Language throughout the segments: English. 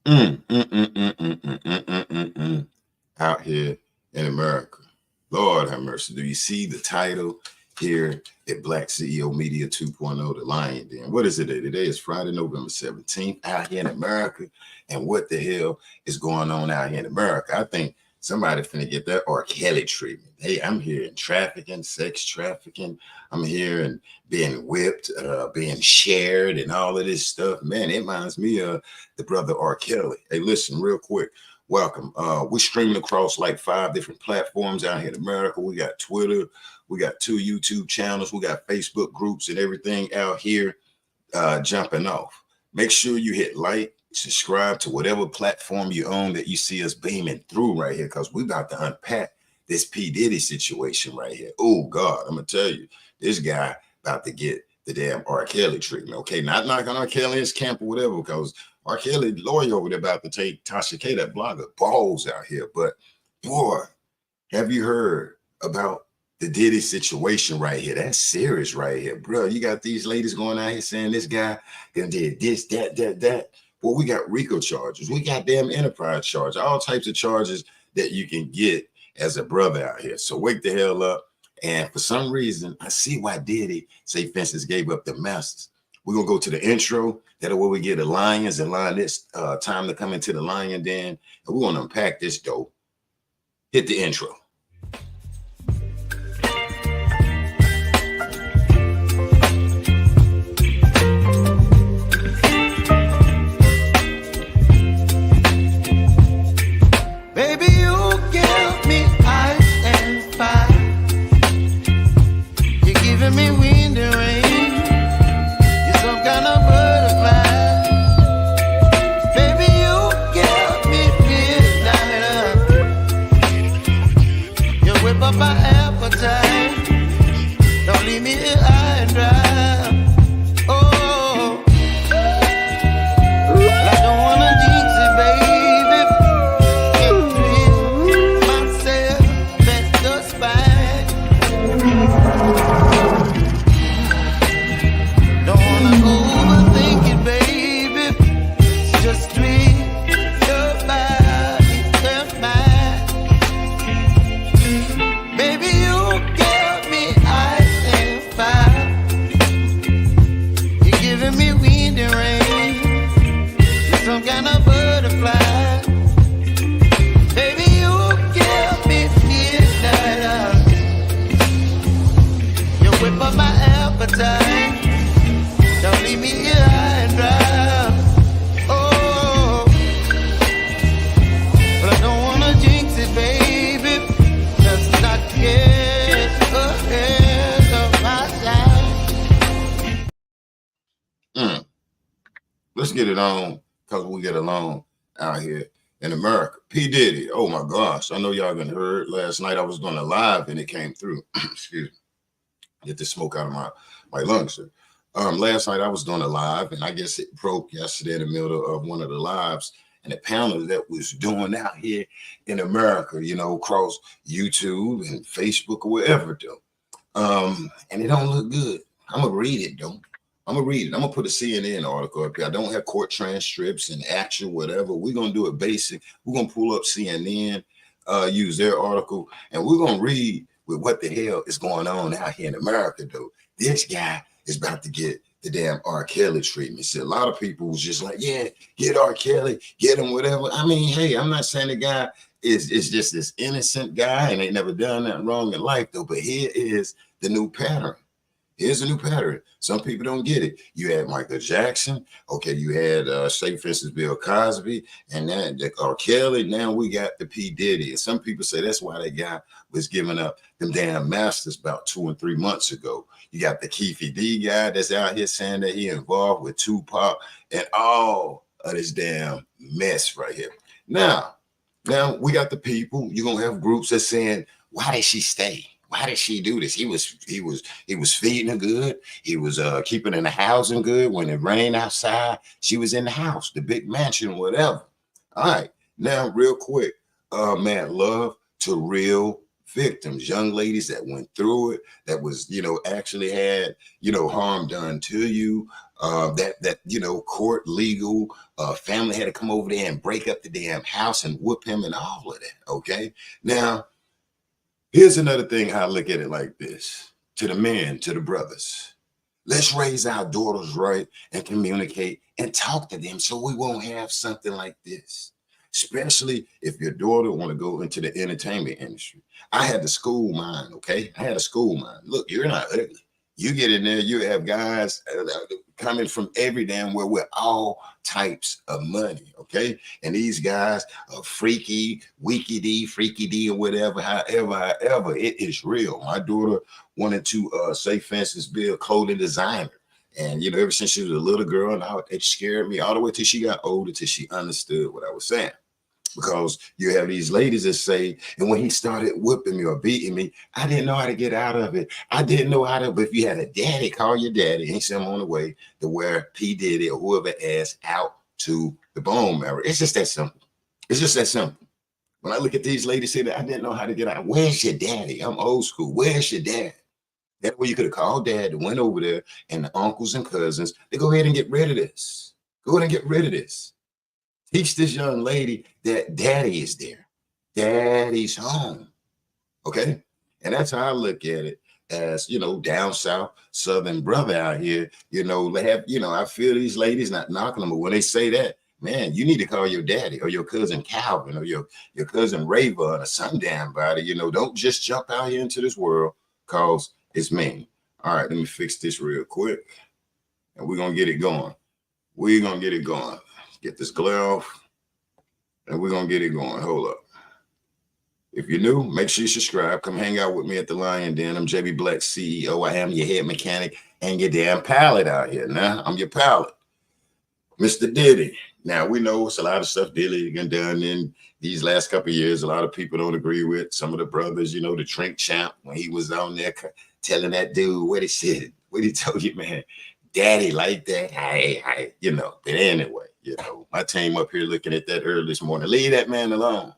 Mm, mm, mm, mm, mm, mm, mm, mm, mm, mm. Out here in America. Lord have mercy. Do you see the title here at Black CEO Media 2.0, The Lion Den? What is it today? Today is Friday, November 17th, out here in America. And what the hell is going on out here in America? I think somebody finna get that R.Kelly treatment. Hey, I'm here in trafficking, sex trafficking. I'm here and being whipped, being shared, and all of this stuff. Man, it reminds me of the brother R.Kelly. Hey, listen, real quick. Welcome. We're streaming across like 5 different platforms out here in America. We got Twitter, we got 2 YouTube channels, we got Facebook groups and everything out here jumping off. Make sure you hit like, subscribe to whatever platform you own that you see us beaming through right here, because we're about to unpack this P. Diddy situation right here. Oh, God, I'm going to tell you, this guy about to get the damn R. Kelly treatment. Okay, not knocking R. Kelly, his camp or whatever, because R. Kelly lawyer over there about to take Tasha K, that blogger, balls out here. But boy, have you heard about the Diddy situation right here? That's serious right here, bro. You got these ladies going out here saying this guy did this, that. Well, we got RICO charges. We got damn enterprise charges, all types of charges that you can get as a brother out here. So wake the hell up. And for some reason, I see why Diddy say fences gave up the masters. We're going to go to the intro. That's where we get the lions and line this time to come into the lion den. And we're going to unpack this dope. Hit the intro. Baby, you give me ice and fire. You're giving me wind and rain. Some kind of butterfly. Baby, you give me midnight. You whip up my appetite. Don't leave me here high and dry. Oh, well, I don't wanna jinx it, baby. Can't treat myself at the spine. Don't wanna overthink it, baby. Just treat your body and mind. Baby, you give me ice and fire. You're giving me wind and rain. You're some kind of butterfly. Baby, you give me midnight. You whip up my appetite. Don't leave me here high and dry. Oh, but I don't wanna jinx it, baby. Just not get ahead of my time. Let's get it on, because we get along out here in America. P. Diddy. Oh, my gosh. I know y'all been heard. Last night I was doing a live and it came through. Excuse me. Get the smoke out of my lungs here. Last night I was doing a live, and I guess it broke yesterday in the middle of one of the lives, and the panel that was doing out here in America, you know, across YouTube and Facebook or wherever, though. And it don't look good. I'm gonna read it, though. I'm gonna read it. I'm gonna put a CNN article up here. I don't have court transcripts and actual whatever. We're gonna do it basic. We're gonna pull up CNN, use their article, and we're gonna read with what the hell is going on out here in America, though. This guy is about to get the damn R. Kelly treatment. See, a lot of people was just like, yeah, get R. Kelly, get him, whatever. I mean, hey, I'm not saying the guy is just this innocent guy and ain't never done nothing wrong in life, though. But here is the new pattern. Here's a new pattern. Some people don't get it. You had Michael Jackson. Okay, you had, say, for instance, Bill Cosby, and then R. Kelly. Now we got the P. Diddy. And some people say that's why that guy was giving up them damn masters about 2 and 3 months ago. You got the Keefy D guy that's out here saying that he involved with Tupac and all of this damn mess right here. Now we got the people. You're gonna have groups that's saying, why did she stay? Why did she do this? He was feeding her good. He was keeping her in the housing good. When it rained outside, she was in the house, the big mansion, whatever. All right. Now, real quick, man, love to real victims, young ladies that went through it, that was, actually had, harm done to you, that court legal, family had to come over there and break up the damn house and whoop him and all of that. Okay. Now, here's another thing. I look at it like this: to the men, to the brothers, let's raise our daughters right and communicate and talk to them so we won't have something like this. Especially if your daughter want to go into the entertainment industry. I had the school mind, okay? I had a school mind. Look, you're not ugly. You get in there, you have guys coming from every damn where with all types of money, okay? And these guys are freaky, freaky D, or whatever, however, it is real. My daughter wanted to, say, for instance, be a clothing designer. And, ever since she was a little girl, and it scared me all the way till she got older, till she understood what I was saying. Because you have these ladies that say, and when he started whipping me or beating me, I didn't know how to get out of it. I didn't know how to, but if you had a daddy, call your daddy and send him on the way to where P.Diddy or whoever ass out to the bone marrow. It's just that simple. It's just that simple. When I look at these ladies say that I didn't know how to get out, where's your daddy? I'm old school. Where's your dad? That way you could have called dad and went over there, and the uncles and cousins, they go ahead and get rid of this. Go ahead and get rid of this. Teach this young lady that daddy is there. Daddy's home. Okay? And that's how I look at it as, down south, southern brother out here, they have, I feel these ladies not knocking them, but when they say that, man, you need to call your daddy or your cousin Calvin or your cousin Rayvon or some damn body. Don't just jump out here into this world because it's mean. All right, let me fix this real quick. And we're going to get it going. We're going to get it going. Get this glare off, and we're going to get it going. Hold up. If you're new, make sure you subscribe. Come hang out with me at the Lion Den. I'm JB Black, CEO. I am your head mechanic and your damn pilot out here. Now, I'm your pilot. Mr. Diddy. Now, we know it's a lot of stuff Diddy done in these last couple of years. A lot of people don't agree with. Some of the brothers, the drink champ, when he was on there telling that dude what he said, what he told you, man, daddy like that. Hey, but anyway. My team up here looking at that early this morning. Leave that man alone.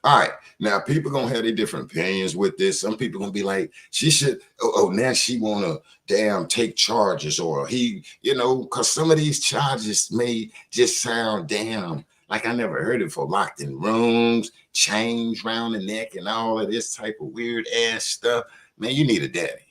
All right. Now, people going to have their different opinions with this. Some people going to be like, she should, now she want to damn take charges, or he, because some of these charges may just sound damn like I never heard it before. Locked in rooms, chains around the neck, and all of this type of weird ass stuff. Man, you need a daddy.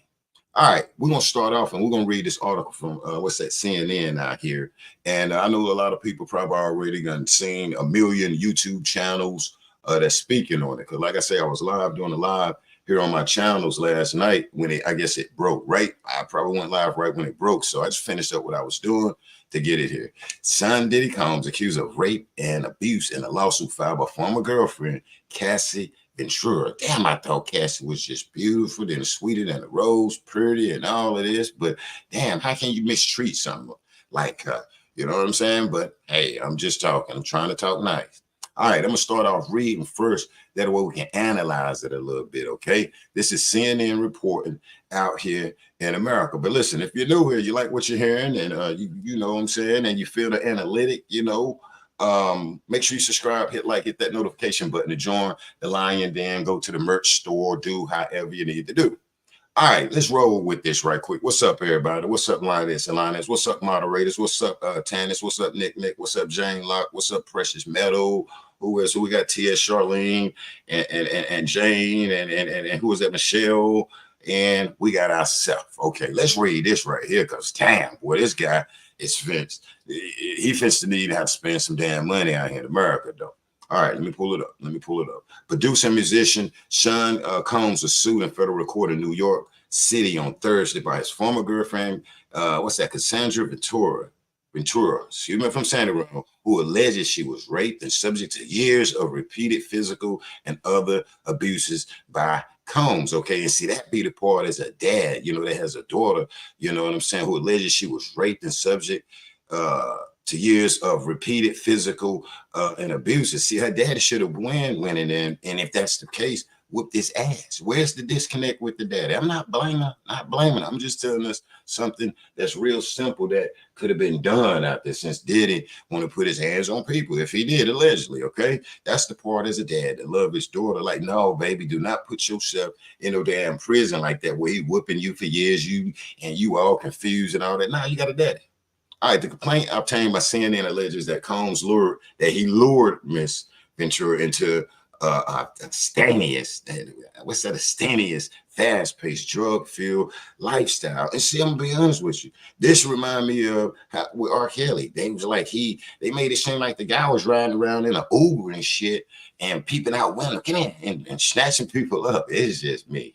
All right, we're going to start off and we're going to read this article from, CNN out here. And I know a lot of people probably already seen a million YouTube channels that's speaking on it. Because like I say, I was doing a live here on my channels last night when I guess it broke, right? I probably went live right when it broke. So I just finished up what I was doing to get it here. Son Diddy Combs accused of rape and abuse in a lawsuit filed by former girlfriend, Cassie Ventura. Damn, I thought Cassie was just beautiful, then sweeter than a rose, pretty and all of this. But damn, how can you mistreat someone like her? You know what I'm saying? But hey, I'm just talking. I'm trying to talk nice. All right, I'm going to start off reading first. That way we can analyze it a little bit, okay? This is CNN reporting out here in America. But listen, if you're new here, you like what you're hearing, and you know what I'm saying, and you feel the analytic, make sure you subscribe, hit like, hit that notification button to join the Lion Den, go to the merch store, do however you need to do. All right, let's roll with this right quick. What's up, everybody? What's up, Lioness and Lioness? What's up, moderators? What's up, Tannis? What's up, Nick? What's up, Jane Locke? What's up, Precious Meadow? Who is? Who we got? T.S. Charlene and Jane and who is that? Michelle. And we got ourselves. Okay, let's read this right here, because damn, boy, this guy is fenced. He fenced the need to have to spend some damn money out here in America, though. All right, let me pull it up. Producer and musician Sean Combs was sued in federal court in New York City on Thursday by his former girlfriend, Casandra Ventura, excuse me if I'm saying it wrong, who alleges she was raped and subject to years of repeated physical and other abuses by Combs. Okay, and see, that be the part as a dad, that has a daughter, you know what I'm saying, who alleges she was raped and subject to years of repeated physical and abuses. See, her daddy should have went in, and if that's the case, whooped his ass. Where's the disconnect with the daddy? I'm not blaming, I'm just telling us something that's real simple that could have been done out there, since Diddy want to put his hands on people, if he did, allegedly. Okay, that's the part as a dad that love his daughter. Like, no, baby, do not put yourself in no damn prison like that, where he whooping you for years, you all confused and all that. Nah, you got a daddy. All right, the complaint obtained by CNN alleges that Combs lured Miss Ventura into a extraneous, fast-paced, drug-filled lifestyle. And see, I'm gonna be honest with you. This remind me of how, with R.Kelly. They was like they made it seem like the guy was riding around in an Uber and shit and peeping out window, get in, and snatching people up. It's just me.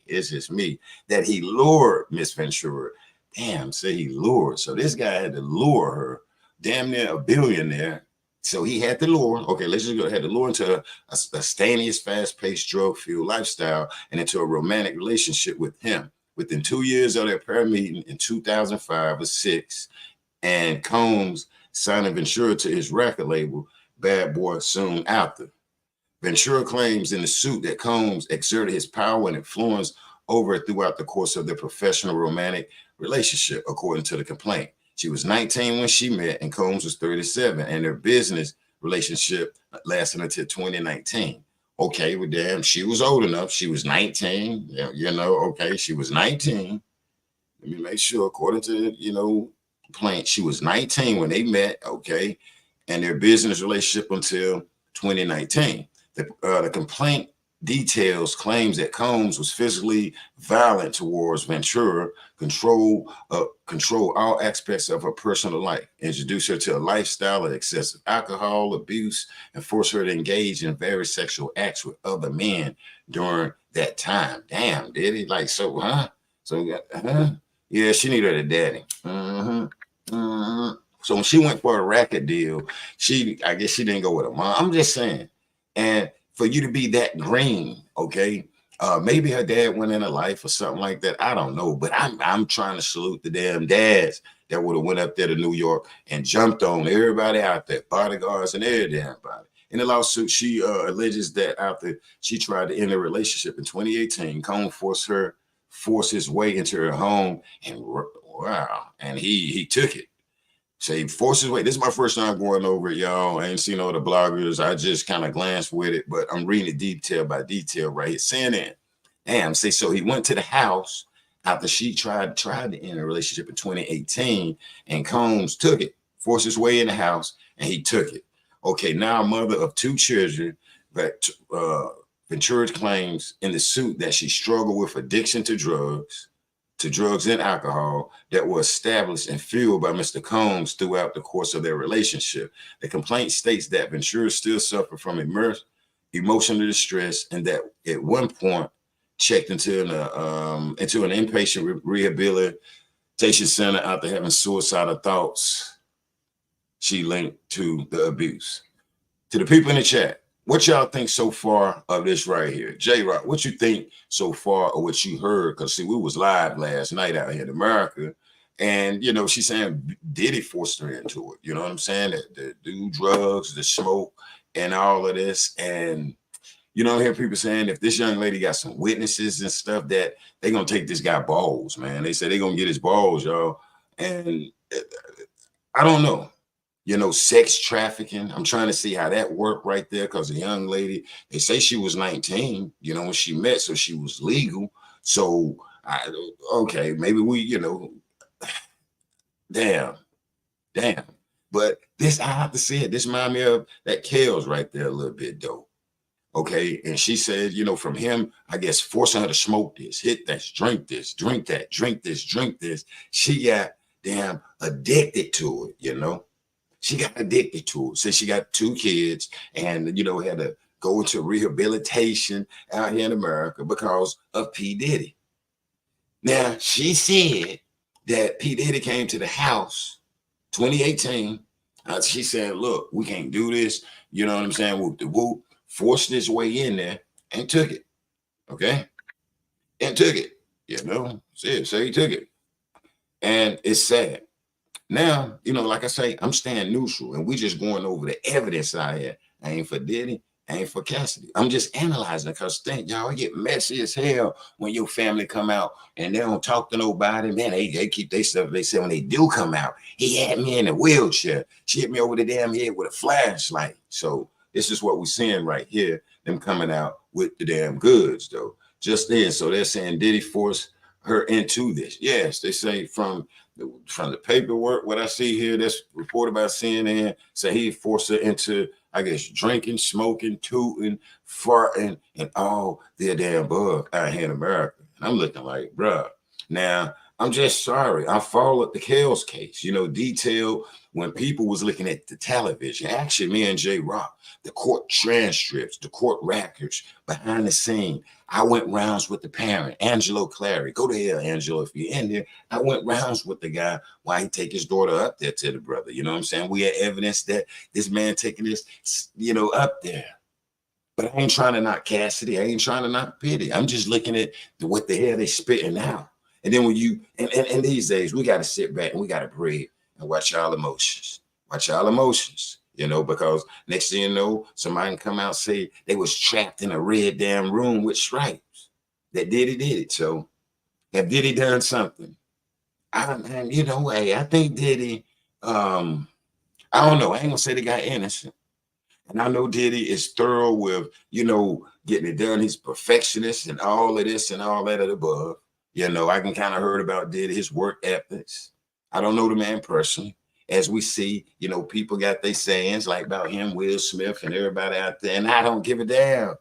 That he lured Miss Ventura. Damn, say he lured. So this guy had to lure her, damn near a billionaire. So he had to lure. Okay, let's just go ahead. To lure into a extraneous, fast-paced, drug-fueled lifestyle and into a romantic relationship with him. Within 2 years of their prayer meeting in 2005 or 6, and Combs signing Ventura to his record label, Bad Boy, soon after. Ventura claims in the suit that Combs exerted his power and influence over throughout the course of their professional romantic relationship, according to the complaint. She was 19 when she met, and Combs was 37, and their business relationship lasted until 2019. Okay, well, damn, she was old enough. She was 19, okay, she was 19. Let me make sure, according to, complaint, she was 19 when they met, okay, and their business relationship until 2019. The complaint details claims that Combs was physically violent towards Ventura, control all aspects of her personal life, introduce her to a lifestyle of excessive alcohol abuse, and force her to engage in various sexual acts with other men during that time. Damn, did he? Like, so, huh? So, yeah, she needed a daddy. So when she went for a record deal, I guess she didn't go with her mom. I'm just saying. And for you to be that green, okay, maybe her dad went in her life or something like that. I don't know, but I'm trying to salute the damn dads that would have went up there to New York and jumped on everybody out there, bodyguards and every damn body. In the lawsuit, she alleges that after she tried to end a relationship in 2018, Combs forced his way into her home, and he took it. So he forced his way. This is my first time going over it, y'all. I ain't seen all the bloggers. I just kind of glanced with it, but I'm reading it detail by detail right here. CNN. Damn, so he went to the house after she tried to end a relationship in 2018, and Combs took it, forced his way in the house, and he took it. Okay, now mother of 2 children, but Ventura claims in the suit that she struggled with addiction to drugs and alcohol that were established and fueled by Mr. Combs throughout the course of their relationship. The complaint states that Ventura still suffered from emotional distress, and that at one point checked into an inpatient rehabilitation center after having suicidal thoughts she linked to the abuse. To the people in the chat, what y'all think so far of this right here? J-Rock, what you think so far of what you heard? Because, see, we was live last night out here in America, and, she's saying Diddy forced her into it. You know what I'm saying? The do drugs, the smoke, and all of this. And, I hear people saying if this young lady got some witnesses and stuff, that they're going to take this guy balls, man. They say they're going to get his balls, y'all. And I don't know. Sex trafficking. I'm trying to see how that worked right there, because the young lady, they say she was 19, when she met, so she was legal. So, okay, maybe we, damn. But this, I have to say it, this reminds me of that Kels right there a little bit, though. Okay, and she said, from him, I guess, forcing her to smoke this, hit this, drink that, drink this. She got damn addicted to it, She got addicted to it. Since she got 2 kids and, had to go into rehabilitation out here in America because of P.Diddy. Now, she said that P.Diddy came to the house 2018. She said, look, we can't do this. You know what I'm saying? Whoop the whoop. Forced his way in there and took it. Okay? And took it. So he took it. And it's sad. Now, like I say, I'm staying neutral, and we just going over the evidence out here. I ain't for Diddy, ain't for Cassidy. I'm just analyzing because think y'all, it get messy as hell when your family come out and they don't talk to nobody. Man, they keep their stuff. They say when they do come out, he had me in a wheelchair. She hit me over the damn head with a flashlight. So this is what we're seeing right here. Them coming out with the damn goods though. Just then. So they're saying Diddy forced her into this. Yes, they say from the paperwork, what I see here that's reported by CNN, say he forced her into, I guess, drinking, smoking, tooting, farting, and all the damn above out here in America. And I'm looking like, bruh. Now, I'm just sorry. I followed the Kells case, detailed when people was looking at the television. Actually, me and J Rock, the court transcripts, the court records, behind the scene. I went rounds with the parent, Angelo Clary. Go to hell, Angelo, if you're in there. I went rounds with the guy why he take his daughter up there to the brother. You know what I'm saying? We had evidence that this man taking this, up there. But I ain't trying to knock Cassidy. I ain't trying to knock P.Diddy. I'm just looking at what the hell they spitting out. And then when you, and these days, we got to sit back and we got to breathe and watch y'all emotions. Watch y'all emotions, because next thing you know, somebody can come out and say they was trapped in a red damn room with stripes. That Diddy did it. So have Diddy done something? Hey, I think Diddy, I don't know. I ain't gonna say the guy innocent. And I know Diddy is thorough with, getting it done. He's perfectionist and all of this and all that above. I can kind of heard about Diddy, his work ethics. I don't know the man personally. As we see, people got their sayings like about him, Will Smith, and everybody out there, and I don't give a damn.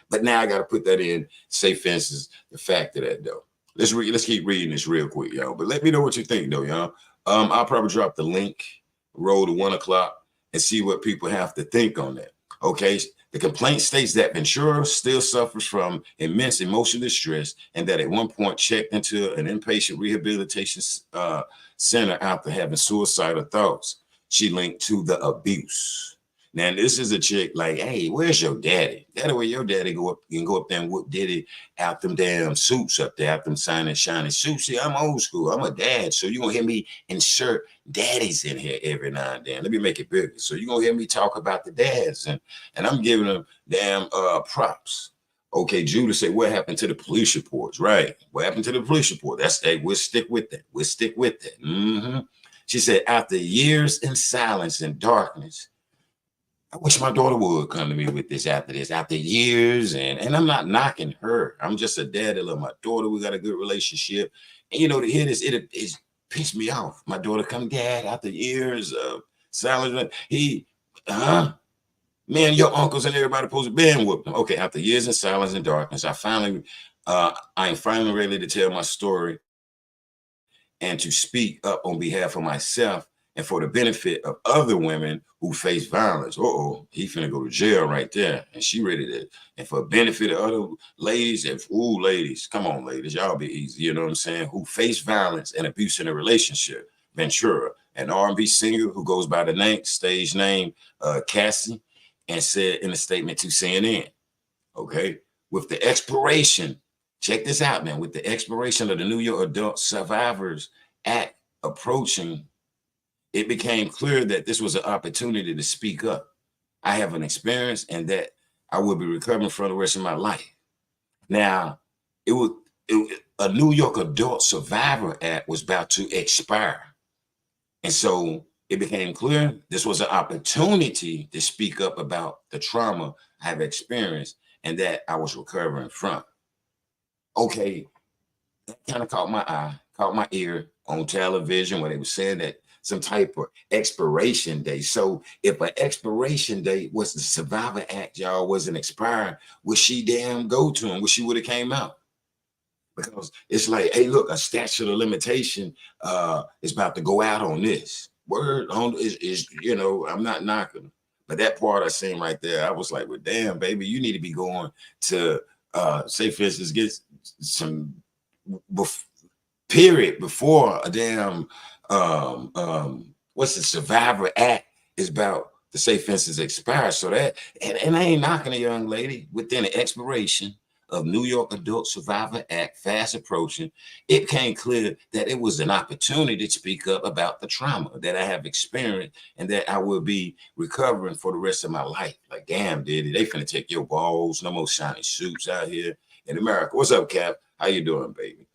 But now I got to put that in, say, for instance, the fact of that, though. Let's keep reading this real quick, y'all. But let me know what you think, though, y'all. I'll probably drop the link, roll to 1 o'clock, and see what people have to think on that. Okay. The complaint states that Ventura still suffers from immense emotional distress and that at one point checked into an inpatient rehabilitation center after having suicidal thoughts. She linked to the abuse. Now, this is a chick like, hey, where's your daddy? That way your daddy go up there and whoop Diddy out them damn suits up there, out them signing shiny suits. See, I'm old school. I'm a dad. So you're going to hear me insert daddies in here every now and then. Let me make it bigger. So you're going to hear me talk about the dads. And I'm giving them damn props. Okay, Judah said, what happened to the police reports? Right. What happened to the police report? We'll stick with that. We'll stick with that. Mm-hmm. She said, after years in silence and darkness, I wish my daughter would come to me with this after years. And I'm not knocking her. I'm just a dad that love my daughter. We got a good relationship. And, to hear this, it pissed me off. My daughter come, Dad, after years of silence. Man, your uncles and everybody supposed to been with them. Okay, after years in silence and darkness, I am finally ready to tell my story and to speak up on behalf of myself and for the benefit of other women who face violence. He finna go to jail right there. And she ready to, and for the benefit of other ladies, ladies, come on, ladies, y'all be easy, you know what I'm saying? Who face violence and abuse in a relationship. Ventura, an R&B singer who goes by the stage name Cassie, and said in a statement to CNN, okay, with the expiration, check this out, man, with the expiration of the New York Adult Survivors Act approaching, it became clear that this was an opportunity to speak up. I have an experience and that I will be recovering from the rest of my life. Now, a New York Adult Survivor Act was about to expire. And so it became clear this was an opportunity to speak up about the trauma I have experienced and that I was recovering from. Okay, that kind of caught my eye, caught my ear on television when they were saying that some type of expiration date. So if an expiration date was the Survivor Act, y'all, wasn't expired, would she damn go to him? Would she would have came out? Because it's like, hey, look, a statute of limitation is about to go out on this. Word on is I'm not knocking. But that part I seen right there, I was like, well, damn, baby, you need to be going to, say, for instance, get some period before a damn, what's the Survivor Act is about to say, for instance, expire. So that, and I ain't knocking a young lady within an expiration of New York Adult Survivor Act fast approaching, it became clear that it was an opportunity to speak up about the trauma that I have experienced and that I will be recovering for the rest of my life. Like, damn, Diddy, they finna take your balls. No more shiny suits out here in America. What's up, Cap? How you doing, baby?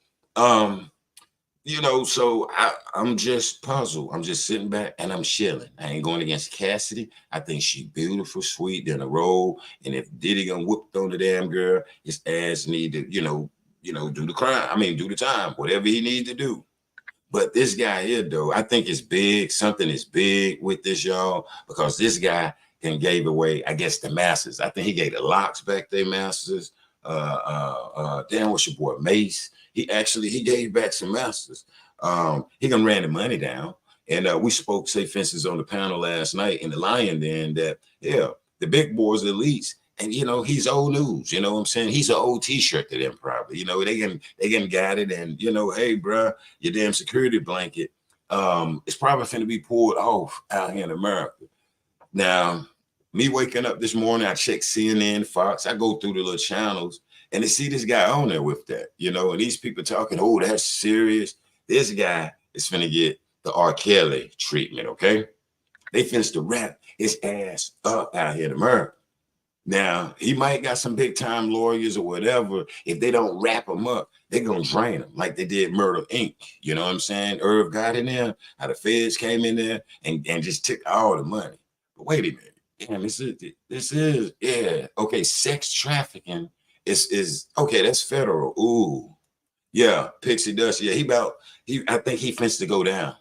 So I'm just puzzled. I'm just sitting back and I'm chilling. I ain't going against Cassidy. I think she beautiful, sweet, than a roll. And if Diddy gonna whoop on the damn girl, his ass need to, do the crime. I mean, do the time, whatever he need to do. But this guy here, though, I think it's big. Something is big with this, y'all, because this guy can gave away, I guess, the masters. I think he gave the locks back their masters. Damn, what's your boy Mace? He gave back some masters. He done ran the money down. And we spoke safe fences on the panel last night in the Lion Den that, yeah, the big boys, the elites, and he's old news. You know what I'm saying? He's an old t-shirt to them probably. They can got it, and hey, bro, your damn security blanket. It's probably finna be pulled off out here in America. Now, me waking up this morning, I check CNN, Fox, I go through the little channels and to see this guy on there with that, and these people talking, oh, that's serious. This guy is finna get the R.Kelly treatment, okay? They finna to wrap his ass up out here in America. Now, he might got some big time lawyers or whatever. If they don't wrap him up, they're going to drain him like they did Murder Inc. You know what I'm saying? Irv got in there, how the feds came in there and just took all the money. But wait a minute. Damn, this is, yeah. Okay, sex trafficking is okay, that's federal. Ooh. Yeah, Pixie Dust. Yeah, I think he finna to go down.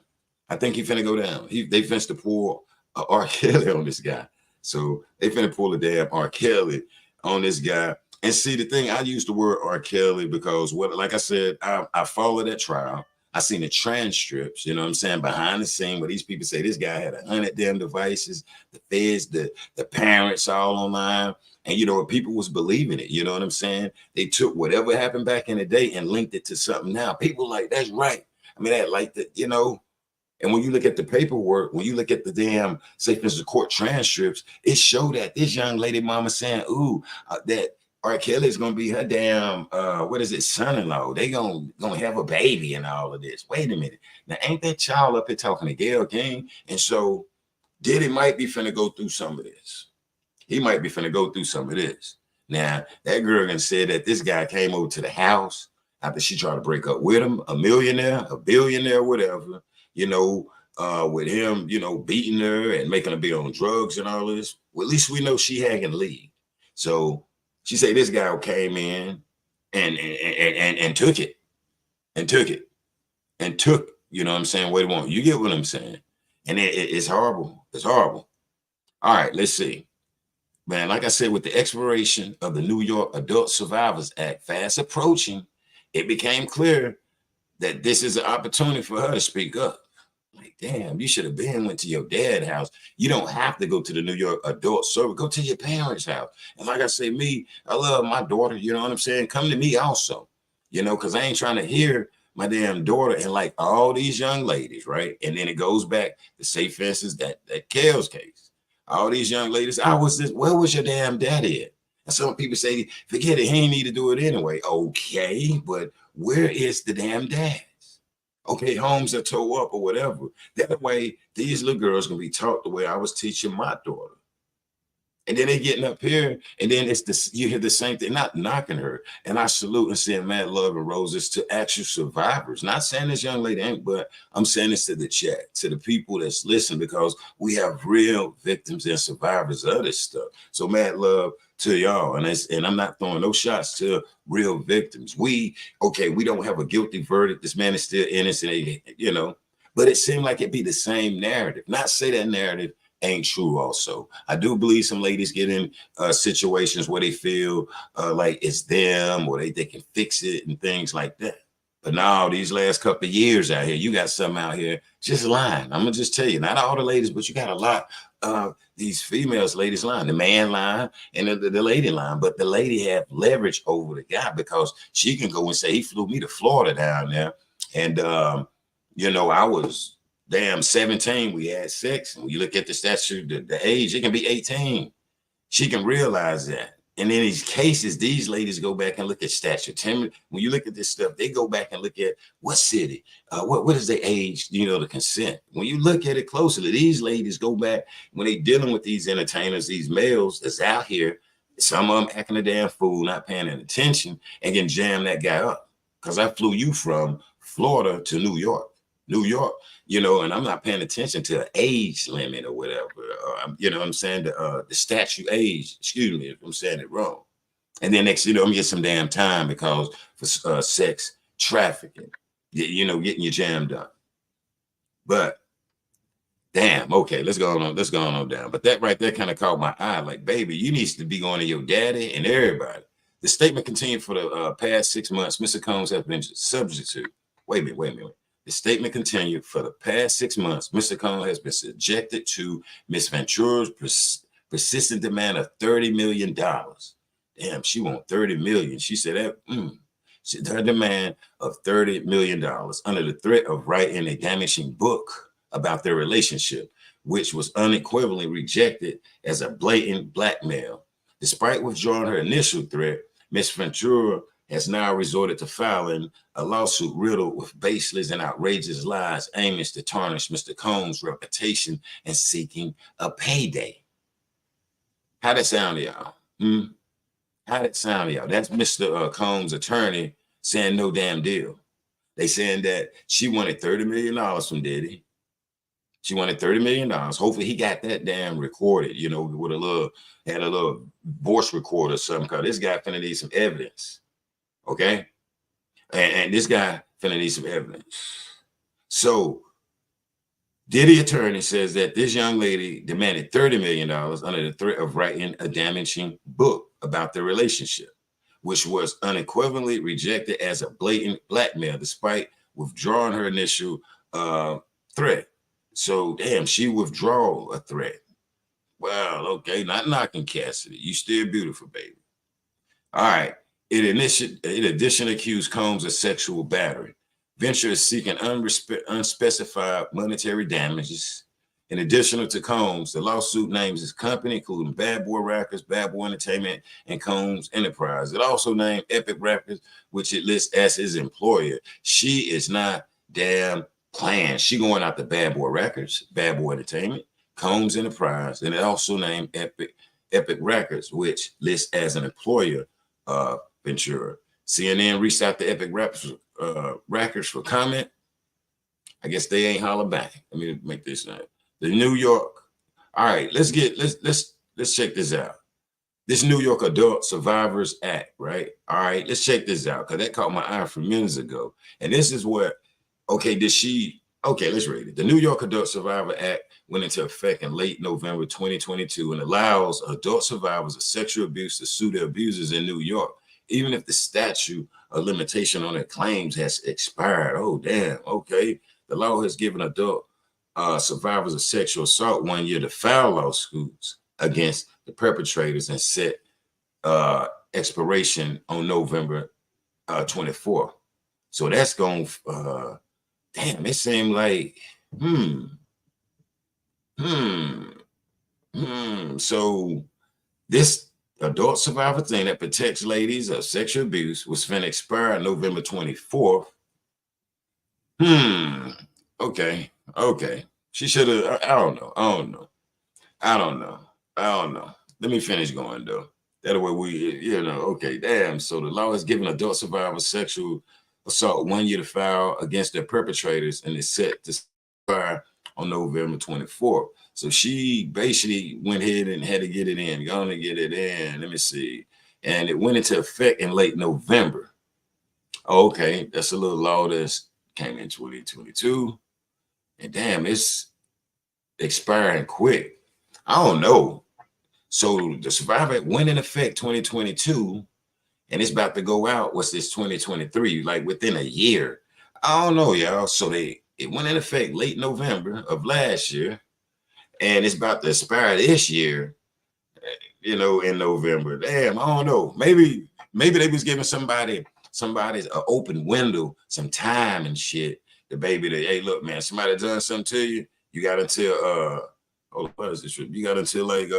I think he finna go down. They finna to pull R. Kelly on this guy. So they finna pull a damn R. Kelly on this guy. And see, the thing, I use the word R. Kelly because like I said, I followed that trial. I seen the transcripts, you know what I'm saying, behind the scene where these people say this guy had 100 damn devices, the feds, the parents all online. And, people was believing it, you know what I'm saying? They took whatever happened back in the day and linked it to something now. People like, that's right. I mean, that like that, And when you look at the paperwork, when you look at the damn, say, for instance, court transcripts, it showed that this young lady mama saying, ooh, that R. Kelly is going to be her damn, son-in-law. They going to have a baby and all of this. Wait a minute. Now, ain't that child up here talking to Gayle King? And so Diddy might be finna go through some of this. He might be finna go through some of this. Now, that girl gonna say that this guy came over to the house after she tried to break up with him, a millionaire, a billionaire, whatever, with him, beating her and making her be on drugs and all this. Well, at least we know she hadn't leave. So she said this guy came in and took it, you know what I'm saying, what he want. You get what I'm saying? And it's horrible. It's horrible. All right, let's see. Man, like I said, with the expiration of the New York Adult Survivors Act fast approaching, it became clear that this is an opportunity for her to speak up. Like, damn, you should have went to your dad's house. You don't have to go to the New York Adult Service. Go to your parents' house. And like I say, I love my daughter, you know what I'm saying? Come to me also, because I ain't trying to hear my damn daughter and like all these young ladies, right? And then it goes back to say, for instance, that Kale's case. All these young ladies, where was your damn daddy at? And some people say, forget it, he ain't need to do it anyway. Okay, but where is the damn dads? Okay, homes are tore up or whatever. That way, these little girls can be taught the way I was teaching my daughter. And then they getting up here, and then you hear the same thing, not knocking her. And I salute and send mad love and roses to actual survivors. Not saying this young lady ain't, but I'm saying this to the chat, to the people that's listening, because we have real victims and survivors of this stuff. So mad love to y'all. And I'm not throwing no shots to real victims. We don't have a guilty verdict. This man is still innocent, but it seemed like it'd be the same narrative. Not say that narrative ain't true also. I do believe some ladies get in situations where they feel like it's them or they can fix it and things like that. But now these last couple of years out here, you got some out here just lying. I'm gonna just tell you, not all the ladies, but you got a lot of these females, ladies lying, the man lying and the lady lying. But the lady have leverage over the guy because she can go and say, he flew me to Florida down there. And I was damn 17, we had sex. And when you look at the statute, the age, it can be 18. She can realize that. And in these cases, these ladies go back and look at statute. When you look at this stuff, they go back and look at what city, what is their age, the consent. When you look at it closely, these ladies go back when they dealing with these entertainers, these males that's out here, some of them acting a damn fool, not paying any attention, and can jam that guy up. Because I flew you from Florida to New York, and I'm not paying attention to an age limit or whatever. You know what I'm saying? The statute age, excuse me if I'm saying it wrong. And then next, I'm gonna get some damn time because for sex trafficking, getting your jam done. But damn, okay, let's go on down. But that right there kind of caught my eye. Like, baby, you need to be going to your daddy and everybody. The statement continued for the past 6 months. Mr. Combs has been subject to. Wait a minute. The statement continued for the past 6 months. Mr. Combs has been subjected to Miss Ventura's persistent demand of $30 million. Damn, she want $30 million. She said that her demand of $30 million under the threat of writing a damaging book about their relationship, which was unequivocally rejected as a blatant blackmail. Despite withdrawing her initial threat, Miss Ventura has now resorted to filing a lawsuit riddled with baseless and outrageous lies aiming to tarnish Mr. Combs' reputation and seeking a payday. How that sound to y'all? How that sound to y'all? That's Mr. Combs' attorney saying no damn deal. They saying that she wanted $30 million from Diddy. She wanted $30 million. Hopefully he got that damn recorded, with had a little voice recorder or something, because this guy finna need some evidence. Okay? And this guy finna need some evidence. So Diddy attorney says that this young lady demanded $30 million under the threat of writing a damaging book about their relationship, which was unequivocally rejected as a blatant blackmail, despite withdrawing her initial threat. So, damn, she withdrew a threat. Well, okay, not knocking Cassidy. You still beautiful, baby. All right. In addition, accused Combs of sexual battery. Venture is seeking unspecified monetary damages. In addition to Combs, the lawsuit names his company, including Bad Boy Records, Bad Boy Entertainment, and Combs Enterprise. It also named Epic Records, which it lists as his employer. She is not damn playing. She going out to Bad Boy Records, Bad Boy Entertainment, Combs Enterprise, and it also named Epic Records, which lists as an employer of Ventura. CNN reached out to Epic Records for comment. I guess they ain't holler back. Let me make this right. The New York. All right, let's check this out. This New York Adult Survivors Act, right? All right, let's check this out, because that caught my eye from minutes ago. And this is what, let's read it. The New York Adult Survivor Act went into effect in late November 2022 and allows adult survivors of sexual abuse to sue their abusers in New York, even if the statute of limitation on their claims has expired. Oh, damn. Okay. The law has given adult survivors of sexual assault 1 year to file lawsuits against the perpetrators and set expiration on November 24th. So that's going, damn, it seemed like, So this adult survivor thing that protects ladies of sexual abuse was finna expire November 24th. Okay. She should have, I don't know. Let me finish going though. That way we, okay, damn. So the law has given adult survivors sexual assault 1 year to file against their perpetrators, and it's set to expire on November 24th. So she basically went ahead and had to get it in. Gonna get it in. Let me see. And it went into effect in late November. Okay, that's a little law that came in 2022. And damn, it's expiring quick. I don't know. So the Survivor Act went in effect 2022, and it's about to go out. What's this, 2023? Like within a year. I don't know, y'all. So it went in effect late November of last year, and it's about to expire this year, in November. Damn, I don't know. Maybe they was giving somebody's an open window, some time and shit. The baby that, hey, look, man, somebody done something to you. You got until what is this? You got until like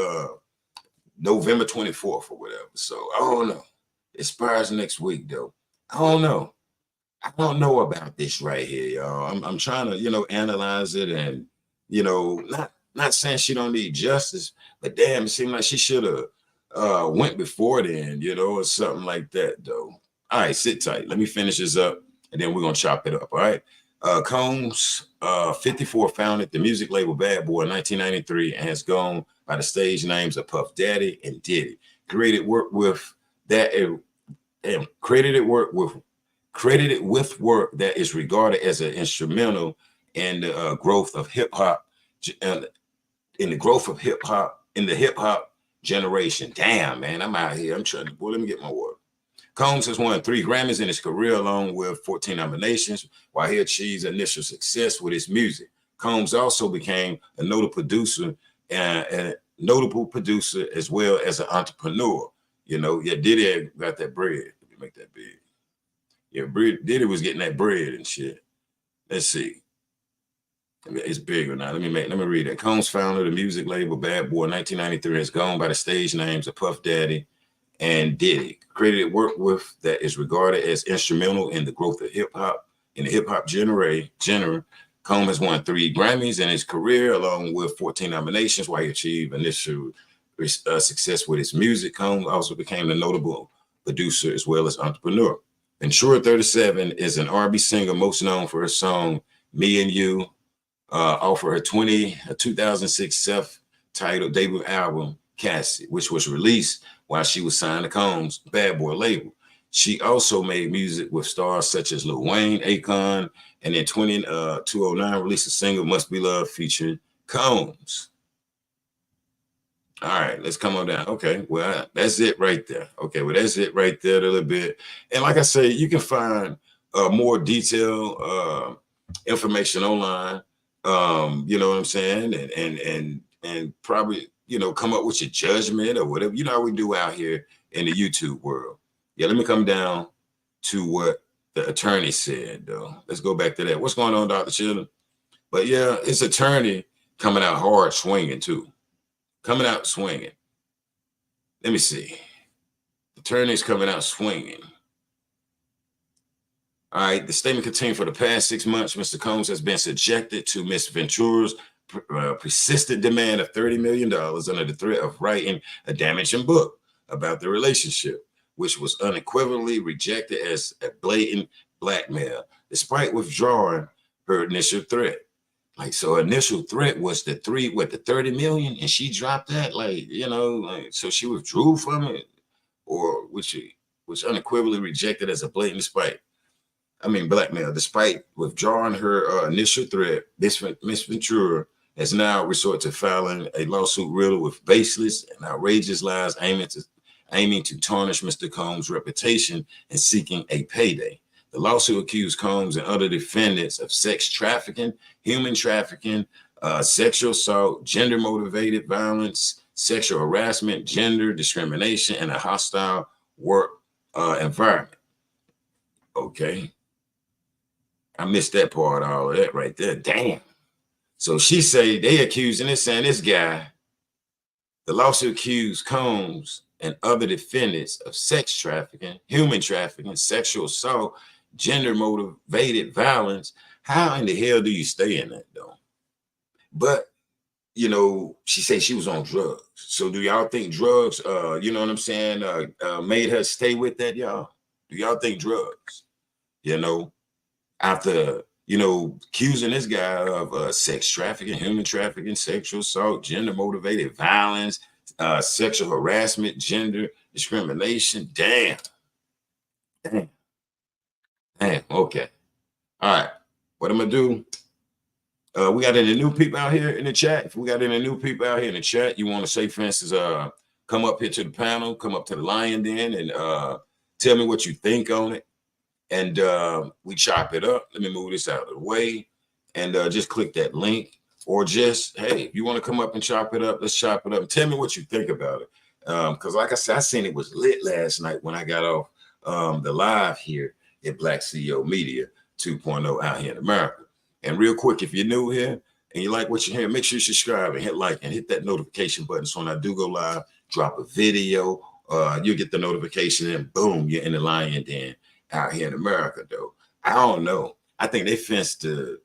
November 24th or whatever. So I don't know. It expires next week though. I don't know. I don't know about this right here, y'all. I'm trying to, analyze it and, not saying she don't need justice, but damn, it seemed like she should have went before then, or something like that though. All right, sit tight. Let me finish this up and then we're gonna chop it up. All right. Combs, 54, founded the music label Bad Boy in 1993 and has gone by the stage names of Puff Daddy and Diddy. Credited with work that is regarded as an instrumental in the growth of hip hop, in the hip hop generation. Damn, man, I'm out here. I'm trying to, boy, let me get my word. Combs has won 3 Grammys in his career, along with 14 nominations, while he achieves initial success with his music. Combs also became a notable producer as well as an entrepreneur. Diddy got that bread. Let me make that big. Yeah, Diddy was getting that bread and shit. Let's see. It's bigger now. Let me read that. Combs founded the music label Bad Boy in 1993 has gone by the stage names of Puff Daddy and Diddy. Credited work with that is regarded as instrumental in the growth of hip hop, in the hip hop genre. Combs has won 3 Grammys in his career, along with 14 nominations, while he achieved initial success with his music. Combs also became a notable producer as well as entrepreneur. Ventura 37 is an R&B singer most known for her song "Me and You," off of her 2006 self-titled debut album Cassie, which was released while she was signed to Combs' Bad Boy label. She also made music with stars such as Lil Wayne, Akon, and in 2009 released a single "Must Be Love" featuring Combs. All right, let's come on down. Okay, well, that's it right there. Okay, well, that's it right there a little bit. And like I say, you can find more detailed information online. You know what I'm saying? And probably, come up with your judgment or whatever. You know how we do out here in the YouTube world. Yeah, let me come down to what the attorney said, though. Let's go back to that. What's going on, Dr. Children? But yeah, his attorney coming out hard swinging, too. Coming out swinging. Let me see. Attorney's coming out swinging. All right. The statement contained for the past 6 months, Mr. Combs has been subjected to Ms. Ventura's persistent demand of $30 million under the threat of writing a damaging book about the relationship, which was unequivocally rejected as a blatant blackmail, despite withdrawing her initial threat. Like, so initial threat was the 30 million, and she dropped that, so she withdrew from it, or which was unequivocally rejected as a blatant blackmail. Despite withdrawing her initial threat, Miss Ventura has now resorted to filing a lawsuit riddled with baseless and outrageous lies aiming to tarnish Mr. Combs' reputation and seeking a payday. The lawsuit accused Combs and other defendants of sex trafficking, human trafficking, sexual assault, gender-motivated violence, sexual harassment, gender discrimination, and a hostile work environment. Okay. I missed that part, all of that right there. Damn. So she say they accusing this guy, the lawsuit accused Combs and other defendants of sex trafficking, human trafficking, sexual assault, gender-motivated violence. How in the hell do you stay in that, though? But, she said she was on drugs. So do y'all think drugs, made her stay with that, y'all? Do y'all think drugs, after, accusing this guy of sex trafficking, human trafficking, sexual assault, gender-motivated violence, sexual harassment, gender discrimination? Damn. Okay. All right. What I'm gonna do? We got any new people out here in the chat? If we got any new people out here in the chat, you want to say, for instance, come up here to the panel, come up to the Lion Den, and tell me what you think on it. And we chop it up. Let me move this out of the way, and just click that link. Or just, hey, if you want to come up and chop it up, let's chop it up. And tell me what you think about it. Because like I said, I seen it was lit last night when I got off the live here at Black CEO Media 2.0 out here in America. And real quick, if you're new here and you like what you hear, make sure you subscribe and hit like and hit that notification button so when I do go live, drop a video, you get the notification, and boom, you're in the lion den out here in America. Though I don't know, I think they fenced to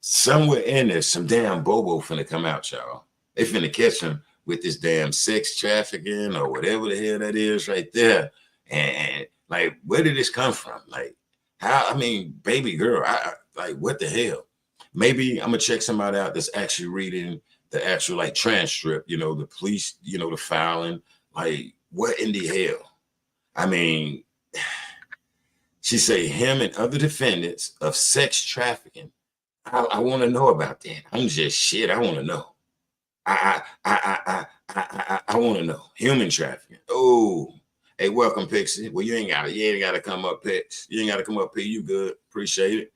somewhere in there. Some damn bobo finna come out, y'all. They finna catch him with this damn sex trafficking or whatever the hell that is right there. And like, where did this come from? Like, how? I mean, baby girl, I like, what the hell? Maybe I'm gonna check somebody out that's actually reading the actual like transcript. The police, the filing. Like, what in the hell? I mean, she say him and other defendants of sex trafficking. I want to know about that. I'm just shit. I want to know. I want to know. Human trafficking. Oh, hey, welcome, Pixie. Well, you ain't gotta come up, Pix. You ain't gotta come up here. You good? Appreciate it.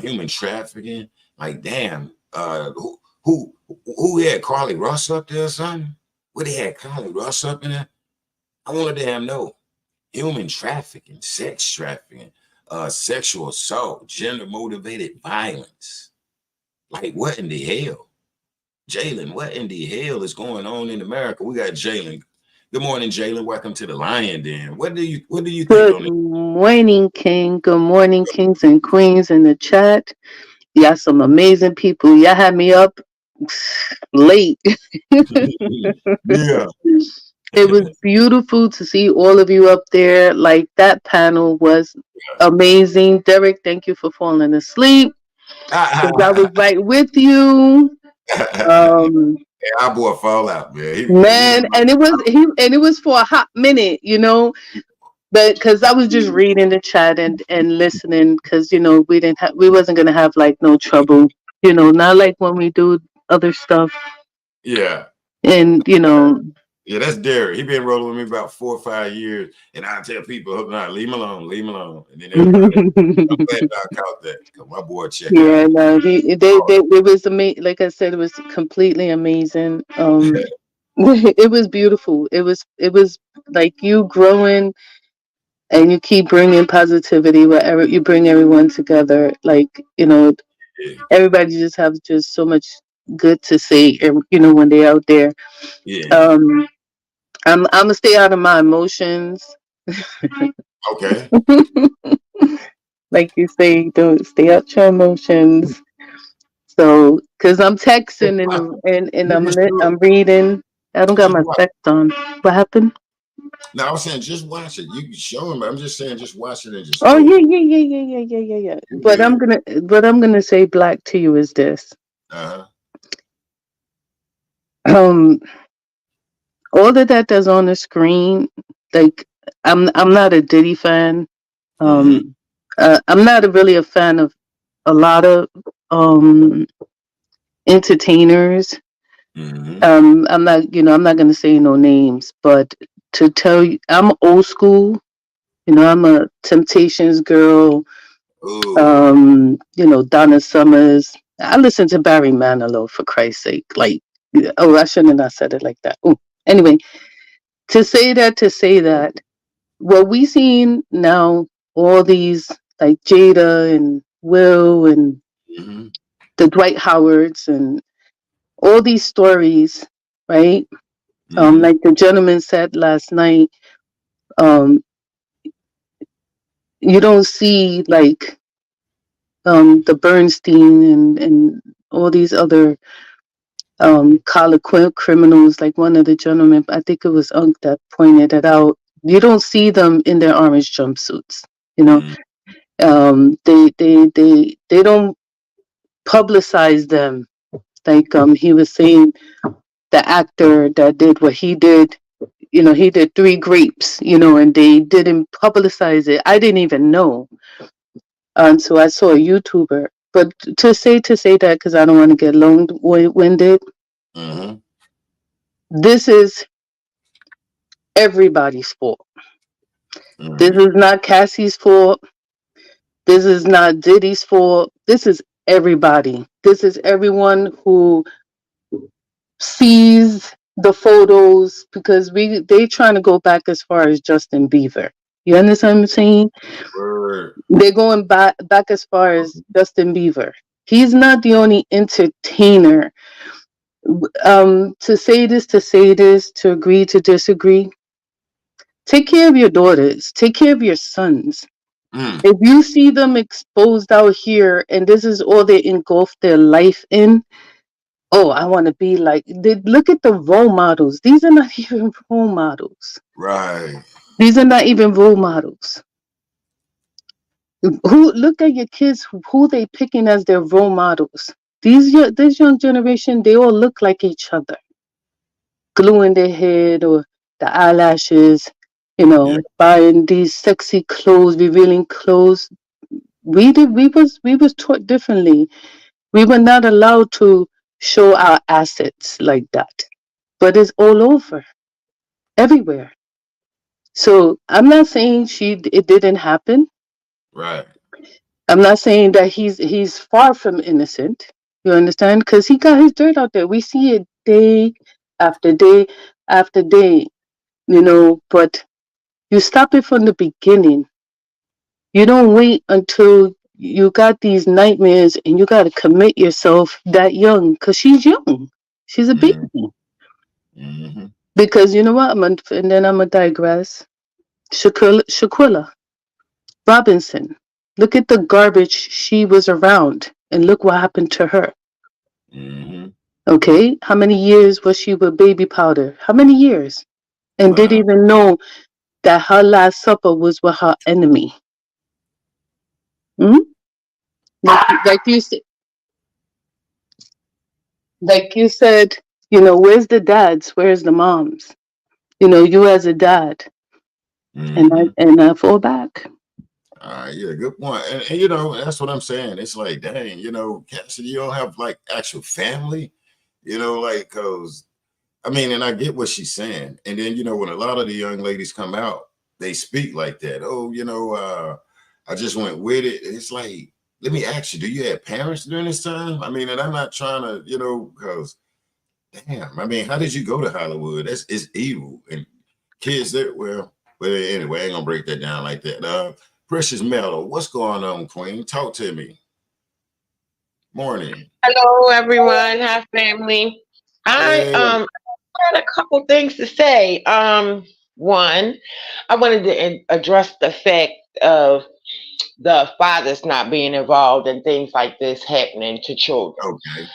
Human trafficking. Like, damn. Who had Carly Russ up there or something? What, they had Carly Russ up in there? I want to damn know. Human trafficking, sex trafficking, sexual assault, gender motivated violence. Like, what in the hell? Jalen, what in the hell is going on in America? We got Jalen. Good morning, Jalen. Welcome to the Lion Den. What do you think Good on it? morning, King. Good morning, kings and queens in the chat. Y'all some amazing people. Y'all had me up late. Yeah. It was beautiful to see all of you up there. Like, that panel was amazing. Derek, thank you for falling asleep, because I was right with you. Um, Our boy fall out, man. man, and it was for a hot minute, but because I was just reading the chat and listening, because we wasn't gonna have like no trouble, not like when we do other stuff, Yeah. and Yeah, that's Derek. He been rolling with me about 4 or 5 years, and I tell people, "Nah, leave him alone," and then everybody. I'm glad I caught that, because my boy check out. yeah, no, it was amazing. Like I said, it was completely amazing. It was beautiful. It was like you growing, and you keep bringing positivity wherever you bring everyone together. Like, Yeah, everybody just have just so much good to say, when they're out there. yeah. um I'm gonna stay out of my emotions. Okay. Like you say, don't stay out your emotions. So, because I'm texting and I'm reading. I don't got Just my watch. specs on. What happened? No, I was saying just watch it. You can show him. I'm just saying just watch it and just Oh, go. yeah, yeah, yeah, yeah, yeah, yeah, yeah, yeah. You But good. I'm gonna say black to you is this. Uh-huh. um all of that that's on the screen, like, I'm not a Diddy fan. Mm-hmm. um I'm not really a fan of a lot of um entertainers. Mm-hmm. I'm not gonna say no names, but to tell you, I'm old school. I'm a Temptations girl. Oh. Donna Summers. I listen to Barry Manilow, for Christ's sake. Like, oh, I shouldn't have not said it like that. Ooh. Anyway, to say that, what we seen now, all these like Jada and Will and Mm-hmm. the Dwight Howards and all these stories, right? Mm-hmm. Like the gentleman said last night, um, you don't see like the Bernstein and all these other college criminals. Like one of the gentlemen, I think it was Unc that pointed it out. You don't see them in their orange jumpsuits. You know, Mm-hmm. they don't publicize them. Like, he was saying, the actor that did what he did, he did Three Grapes, and they didn't publicize it. I didn't even know. So I saw a YouTuber. But to say that, because I don't want to get long-winded, Mm-hmm. this is everybody's fault. This Mm-hmm. is not Cassie's fault. This is not Diddy's fault. This is everybody. This is everyone who sees the photos, because they trying to go back as far as Justin Bieber. You understand what I'm saying? Word. They're going back as far as Justin Bieber. He's not the only entertainer To say this, to agree, to disagree. Take care of your daughters. Take care of your sons. Mm, If you see them exposed out here and this is all they engulf their life in, oh, I want to be like, look at the role models. These are not even role models. right. These are not even role models. Who look at your kids? Who they picking as their role models? This young generation, they all look like each other, gluing their head or the eyelashes, Yeah. buying these sexy clothes, revealing clothes. We was taught differently. We were not allowed to show our assets like that. But it's all over, everywhere. So I'm not saying it didn't happen. Right. I'm not saying that he's far from innocent. You understand? Because he got his dirt out there. We see it day after day after day. But you stop it from the beginning. You don't wait until you got these nightmares and you got to commit yourself that young. Because she's young. She's a baby. Mm, mm-hmm. Because you know what? And then I'm going to digress. Shaquilla Robinson. Look at the garbage she was around, and look what happened to her. Mm-hmm. Okay, how many years was she with baby powder? How many years? And didn't Wow. even know that her last supper was with her enemy. Hmm? Like you said, where's the dads? Where's the moms? You as a dad, and I Mm-hmm. and I fall back. Yeah, good point. And that's what I'm saying. It's like, dang, Cassidy, you don't have like actual family, like, cause I mean, and I get what she's saying. And then, when a lot of the young ladies come out, they speak like that. Oh, I just went with it. It's like, let me ask you, do you have parents during this time? I mean, and I'm not trying to, because damn, I mean, how did you go to Hollywood? It's evil. And kids that, well, anyway, I ain't gonna break that down like that. Precious Meadow, what's going on, Queen? Talk to me. Morning. Hello, everyone. Hi, family. I Hey. had a couple things to say. One, I wanted to address the fact of the fathers not being involved and things like this happening to children. Okay.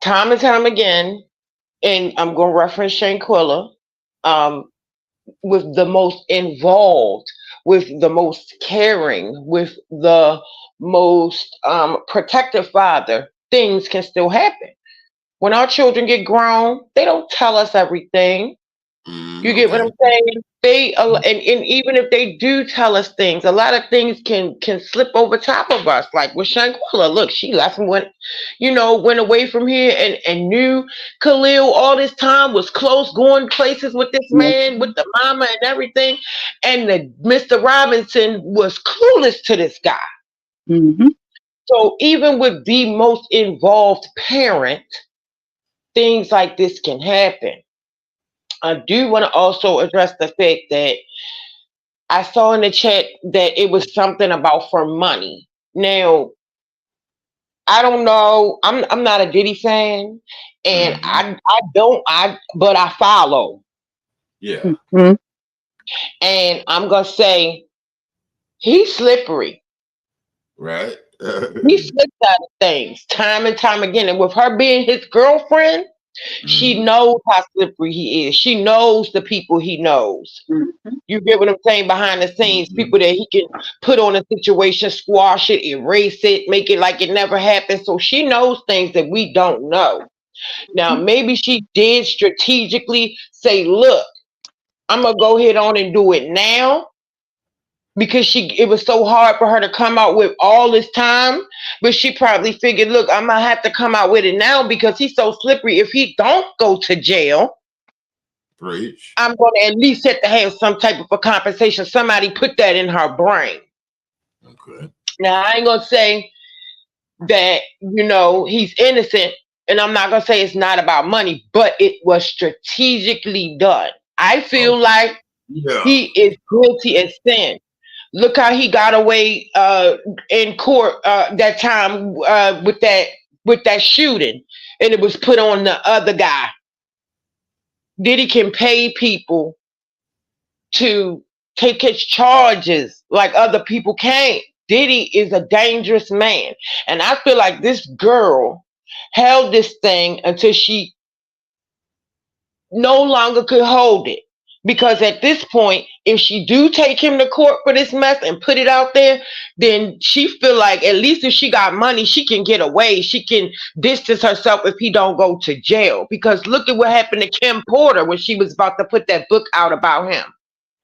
Time and time again, and I'm going to reference Shanquilla, um, with the most involved, with the most caring, with the most protective father, things can still happen. When our children get grown, they don't tell us everything. You get what Okay. I'm saying? And even if they do tell us things, a lot of things can slip over top of us. Like with Shanquilla, look, she left and went away from here and knew Khalil all this time, was close, going places with this Yes. man, with the mama and everything. And the Mr. Robinson was clueless to this guy. Mm-hmm. So even with the most involved parent, things like this can happen. I do want to also address the fact that I saw in the chat that it was something about for money. Now, I don't know. I'm not a Diddy fan, and Mm-hmm. but I follow, Yeah. Mm-hmm. and I'm gonna say he's slippery. Right. He slips out of things time and time again, and with her being his girlfriend, she Mm-hmm. knows how slippery he is. She knows the people he knows. Mm-hmm. You get what I'm saying? Behind the scenes, Mm-hmm. people that he can put on a situation, squash it, erase it, make it like it never happened. So she knows things that we don't know. Now, maybe she did strategically say, look, I'm gonna go ahead on and do it now because it was so hard for her to come out with all this time. But she probably figured, look, I'm gonna have to come out with it now because he's so slippery. If he don't go to jail, Preach. I'm going to at least have to have some type of a compensation. Somebody put that in her brain. Okay. Now, I ain't going to say that, he's innocent, and I'm not going to say it's not about money, but it was strategically done. I feel Okay. like Yeah. he is guilty as sin. Look how he got away in court that time with that shooting. and it was put on the other guy. Diddy can pay people to take his charges like other people can't. Diddy is a dangerous man. And I feel like this girl held this thing until she no longer could hold it. Because at this point, if she do take him to court for this mess and put it out there, then she feel like at least if she got money, she can get away. She can distance herself if he don't go to jail. Because look at what happened to Kim Porter when she was about to put that book out about him.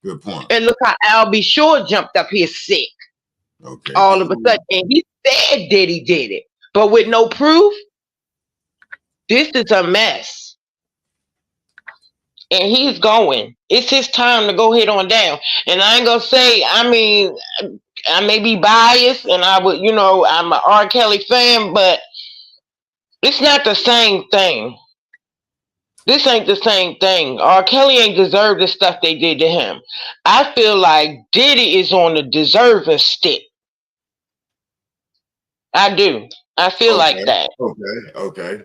Good point. And look how Al B. Shore jumped up here sick. Okay. All of a sudden. And he said Diddy did it. But with no proof, this is a mess. And he's going. It's his time to go head on down. And I ain't gonna say, I mean, I may be biased and I would, I'm an R.Kelly fan, but it's not the same thing. This ain't the same thing. R.Kelly ain't deserved the stuff they did to him. I feel like Diddy is on the deserving stick. I do. I feel like that. Okay.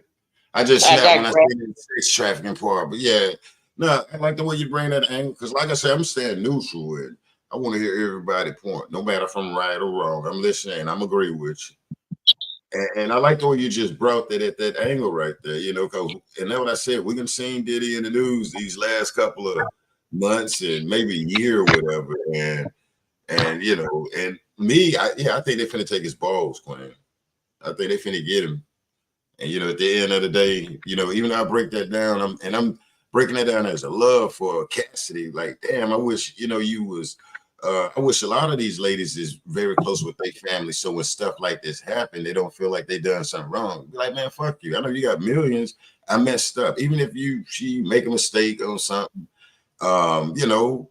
I just snapped when I said the sex trafficking part, but yeah. No, I like the way you bring that angle because, like I said, I'm staying neutral with it. I want to hear everybody point, no matter if I'm right or wrong. I'm listening and I'm agree with you. And I like the way you just brought that at that angle right there, because, and that's what I said. We can see Diddy in the news these last couple of months and maybe a year or whatever. And me, I think they're finna take his balls, Quinn. I think they finna get him. And, at the end of the day, even though I break that down, I'm breaking that down as a love for Cassidy. Like, damn, I wish, you was, I wish a lot of these ladies is very close with their family. So when stuff like this happen, they don't feel like they done something wrong. Be like, man, fuck you. I know you got millions. I messed up. Even if she make a mistake on something, go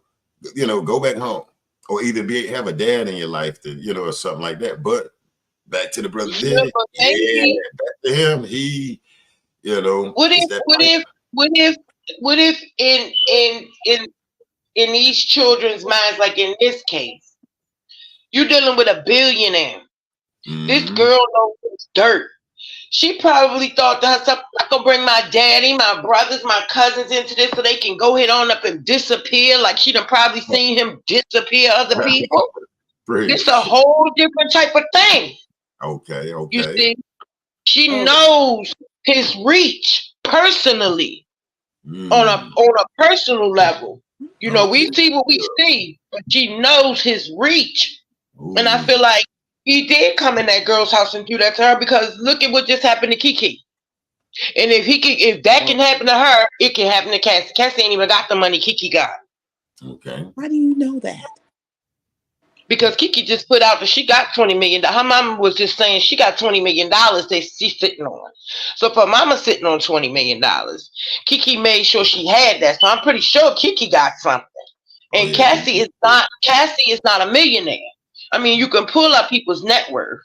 back home or either have a dad in your life to, or something like that. But back to the brother Diddy, back to him, he, What if in these children's minds, like in this case, you're dealing with a billionaire. Mm-hmm. This girl knows it's dirt. She probably thought to herself, I'm gonna bring my daddy, my brothers, my cousins into this so they can go head on up and disappear. Like she done probably seen him disappear other people. It's a whole different type of thing. Okay. You see, she knows his reach personally. On a personal level, we see what we see, but she knows his reach. Ooh. And I feel like he did come in that girl's house and do that to her because look at what just happened to Kiki. And if that can happen to her, it can happen to Cassie. Cassie ain't even got the money Kiki got. Okay. Why do you know that? Because Kiki just put out that she got $20 million. Her mama was just saying she got $20 million that she's sitting on. So for mama sitting on $20 million, Kiki made sure she had that. So I'm pretty sure Kiki got something. And Cassie is not a millionaire. I mean, you can pull up people's net worth.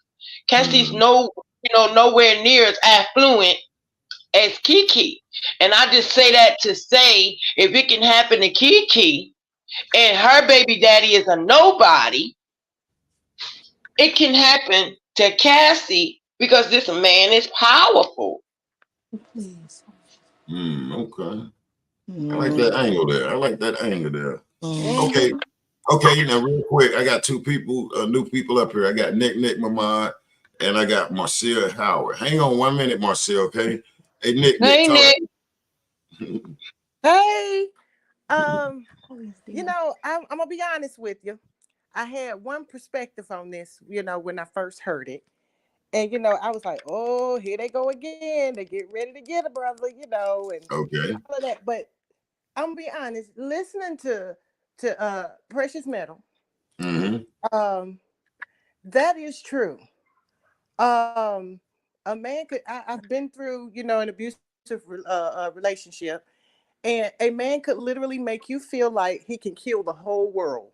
Cassie's nowhere near as affluent as Kiki. And I just say that to say if it can happen to Kiki and her baby daddy is a nobody, it can happen to Cassie because this man is powerful. Please. Okay. I like that angle there. Okay. Now, real quick, I got two people, new people up here. I got Nick Mamad, and I got Marcel Howard. Hang on 1 minute, Marcel. Okay. Hey, Nick. Nick. Hey. I'm gonna be honest with you. I had one perspective on this, when I first heard it. And, I was like, oh, here they go again. They get ready to get a brother, and all of that. But I'm going to be honest, listening to Precious Metal, that is true. A man could, I've been through, an abusive relationship, and a man could literally make you feel like he can kill the whole world.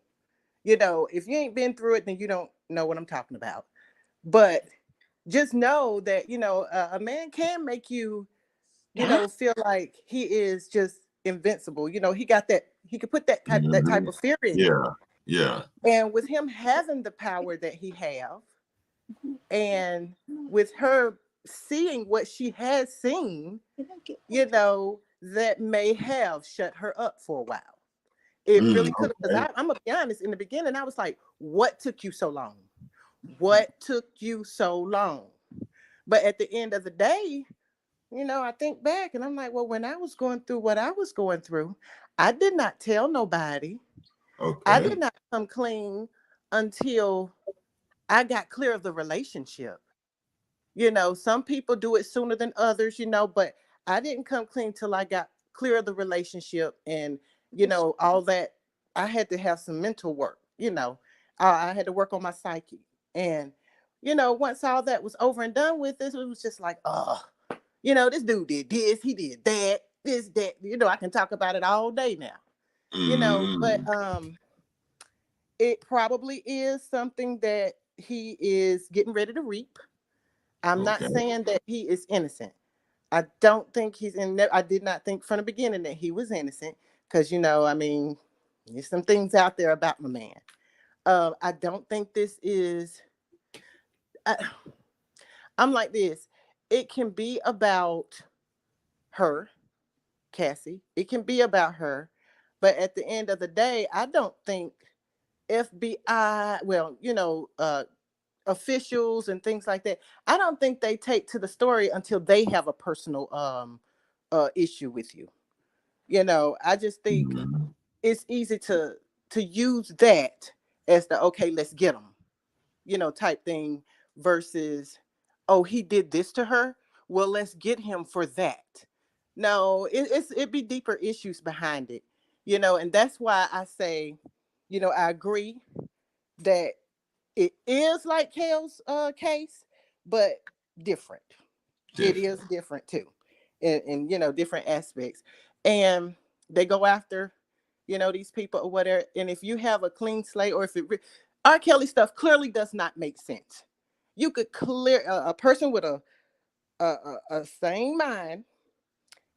If you ain't been through it, then you don't know what I'm talking about. But just know that, a man can make you, feel like he is just invincible. He got that, he could put that type of fear in you. Yeah. And with him having the power that he have, and with her seeing what she has seen, you know, that may have shut her up for a while. It really could have, because Okay. I'm gonna be honest, in the beginning, I was like, what took you so long? What took you so long? But at the end of the day, you know, I think back and I'm like, well, when I was going through what I was going through, I did not tell nobody. I Okay. did not come clean until I got clear of the relationship. You know, some people do it sooner than others, you know, but I didn't come clean till I got clear of the relationship and, you know, all that. I had to have some mental work, you know. I had to work on my psyche. And, you know, once all that was over and done with, this it was just like, oh, you know, this dude did this, he did that, this, that. You know, I can talk about it all day now. You know, but Mm, it probably is something that he is getting ready to reap. I'm not okay. saying that he is innocent. I don't think he's in there. I did not think from the beginning that he was innocent because, you know, I mean, there's some things out there about my man. I don't think this is, I, I'm like this. It can be about her, Cassie. It can be about her. But at the end of the day, I don't think FBI, well, you know, officials and things like that, I don't think they take to the story until they have a personal issue with you. You know, I just think Mm, it's easy to use that as the okay, let's get them, you know, type thing versus oh, he did this to her. Well, let's get him for that. No, it'd be deeper issues behind it, you know, and that's why I say, you know, I agree that it is like Kale's case, but different. It is different. different too, in you know different aspects, and they go after you know these people or whatever. And if you have a clean slate, or if R. Kelly stuff clearly does not make sense, you could clear a person with a sane mind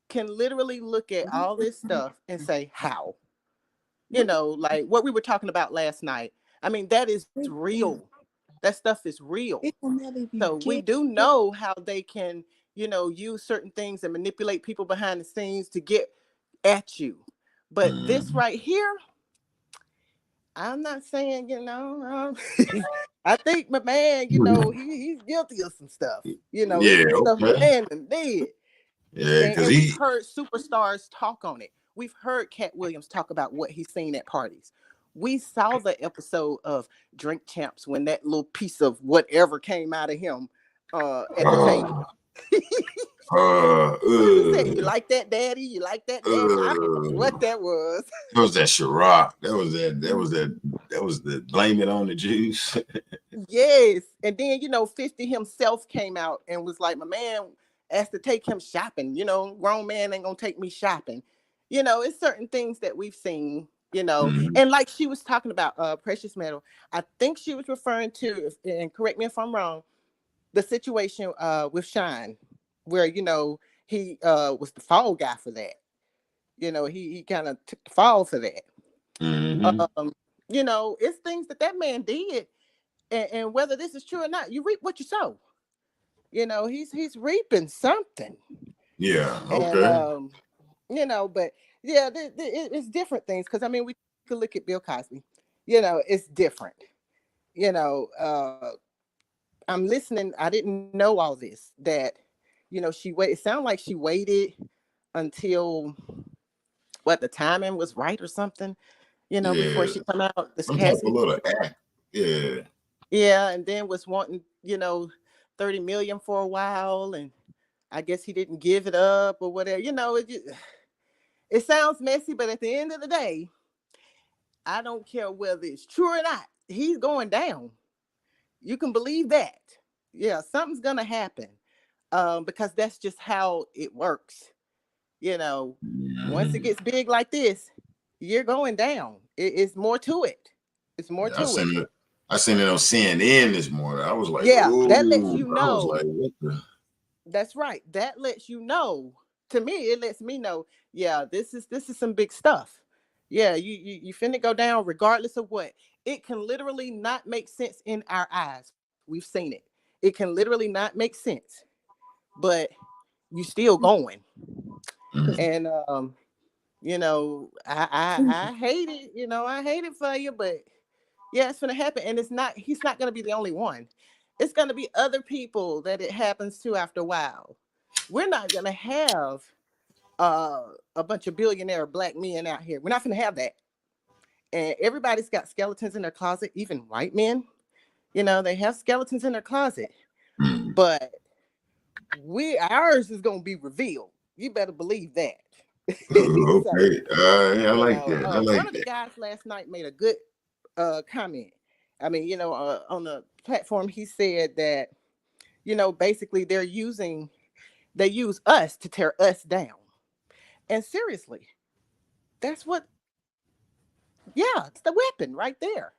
can literally look at all this stuff and say how you know like what we were talking about last night. I mean that is real. That stuff is real. So we do know how they can, you know, use certain things and manipulate people behind the scenes to get at you. But this Mm, right here, I'm not saying, you know, I think my man, you know, he's guilty of some stuff. You know, it's yeah. some stuff my Okay. man done did. Yeah, because And we've he. heard superstars talk on it. We've heard Cat Williams talk about what he's seen at parties. We saw the episode of Drink Champs when that little piece of whatever came out of him at the table. Uh, uh, What he said, you uh, like that, daddy? You like that, daddy? I don't know uh. what that was. That was that Ciroc. That was that. That was that. That was the blame it on the Jews. Yes. And then, you know, 50 himself came out and was like, my man asked to take him shopping. You know, grown man ain't gonna take me shopping. You know, it's certain things that we've seen, you know. Mm, And like she was talking about precious metal, I think she was referring to, and correct me if I'm wrong, the situation with Shine, where, you know, he was the fall guy for that. You know, he kind of took the fall for that. mm-hmm. Um, you know, it's things that that man did, and whether this is true or not, you reap what you sow. You know, he's reaping something, Yeah. and Okay. you know, but yeah, it's different things because I mean, we could look at Bill Cosby. You know, it's different. You know, I'm listening. I didn't know all this. That you know, she wait. It sounded like she waited until what the timing was right or something. You know, before Yeah. she come out, this Some type of Cassie. little act. Yeah. Yeah, and then was wanting, you know, 30 million for a while and I guess he didn't give it up or whatever. You know, it sounds messy, but at the end of the day, I don't care whether it's true or not. He's going down. You can believe that. Yeah, something's going to happen. Because that's just how it works. You know, once it Mhm. gets big like this, you're going down. It's more to it. It's more Yeah, I to it. seen it. I seen it on CNN this morning. I was like, Yeah, that lets oh, you I was know. like, what the? That's right. That lets you know. To me, it lets me know. Yeah, this is some big stuff. Yeah, you finna go down regardless of what. It can literally not make sense in our eyes. We've seen it. It can literally not make sense. but you still going. Mhm. And I hate it. I hate it for you, but yeah, it's gonna happen. And he's not gonna be the only one. It's gonna be other people that it happens to after a while. We're not gonna have a bunch of billionaire black men out here. We're not gonna have that. And everybody's got skeletons in their closet, even white men. They have skeletons in their closet. Mhm. But ours is gonna be revealed. You better believe that. So, Okay. I like that. I one like of the that. guys last night made a good comment. I mean, on the platform, he said that basically they use us to tear us down. And seriously, that's what. Yeah, it's the weapon right there.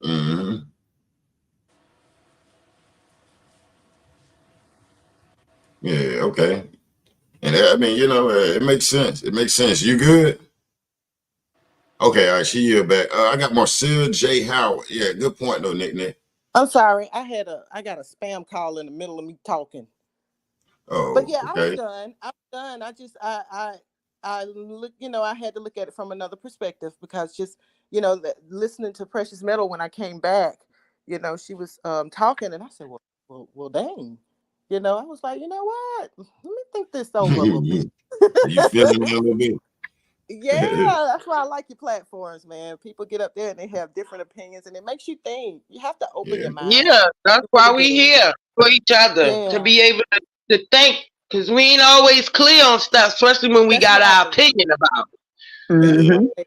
Mhm. Yeah. Okay. And I mean, it makes sense. It makes sense. You good? Okay. All right. She back. I got Marcel J. Howard. Yeah. Good point though, Nick. Nick. I'm sorry, I got a spam call in the middle of me talking. But Oh. yeah, I was Okay. done. I was done. I look. I had to look at it from another perspective because just listening to Precious Metal when I came back, she was talking, and I said, well, dang. I was like, you know what? Let me think this over a little bit. You feeling it a little bit? Yeah, that's why I like your platforms, man. People get up there and they have different opinions, and it makes you think. You have to open Yeah. your mind. Yeah, that's You why really we do. here for each other to Yeah, be able to think, because we ain't always clear on stuff, especially when we that's got our right. opinion about it. That's Yeah. right.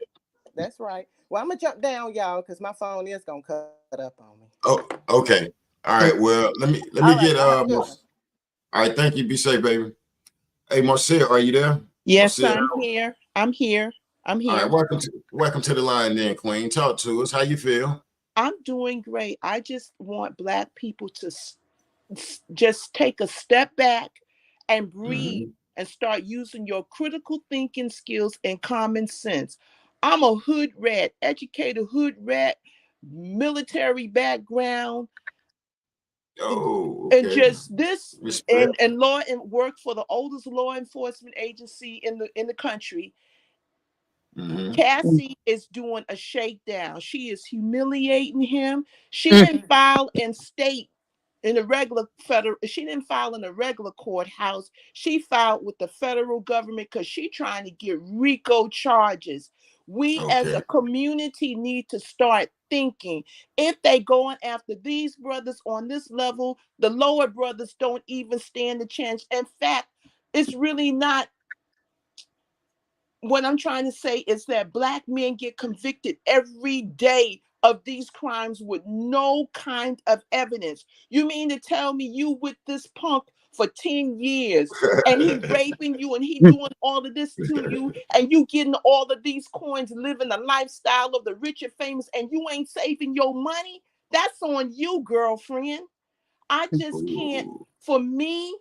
That's right. Well, I'm gonna jump down, y'all, because my phone is gonna cut up on me. Oh. Okay. All right. Well, let me All right, get y'all have a good one. All right. Thank you. Be safe, baby. Hey, Marcel, are you there? Yes, Marcel. I'm here. I'm here. I'm All right. here. Welcome to the line, then, Queen. Talk to us. How you feel? I'm doing great. I just want Black people to just take a step back and breathe Hmm. and start using your critical thinking skills and common sense. I'm a hood rat, educated hood rat, military background, Oh, and okay. just this Respect. and law and work for the oldest law enforcement agency in the country. Hmm. Cassie is doing a shakedown. She is humiliating him. She Mm. didn't file in state in a regular federal. She didn't file in a regular courthouse. She filed with the federal government because she trying to get RICO charges. We as Okay. a community need to start thinking. If they going after these brothers on this level, the lower brothers don't even stand a chance. In fact, it's really not. What I'm trying to say is that Black men get convicted every day of these crimes with no kind of evidence. You mean to tell me you with this punk for 10 years and he raping you and he doing all of this to you and you getting all of these coins, living the lifestyle of the rich and famous, and you ain't saving your money? That's on you, girlfriend. I just can't. Ooh. For me,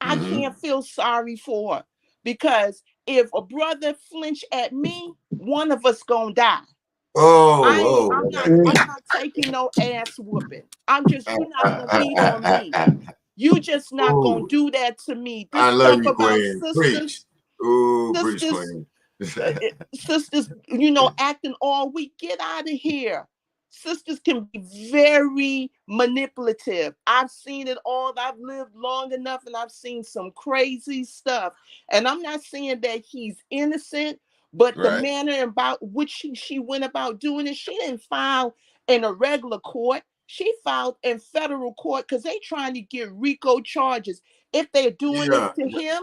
I Hmm. can't feel sorry for her because if a brother flinch at me, one of us gonna die. Oh, I'm not taking no ass whooping. You're not gonna beat on me. You just not gonna oh. do that to me. This I love stuff you, about Queen. Preach. Oh, preach, sisters, Queen. sisters, acting all weak. Get out of here. Sisters can be very manipulative. I've seen it all. I've lived long enough and I've seen some crazy stuff. And I'm not saying that he's innocent, but the Right. manner about which she went about doing it, she didn't file in a regular court. She filed in federal court because they trying to get RICO charges. If they're doing this Yeah. to him,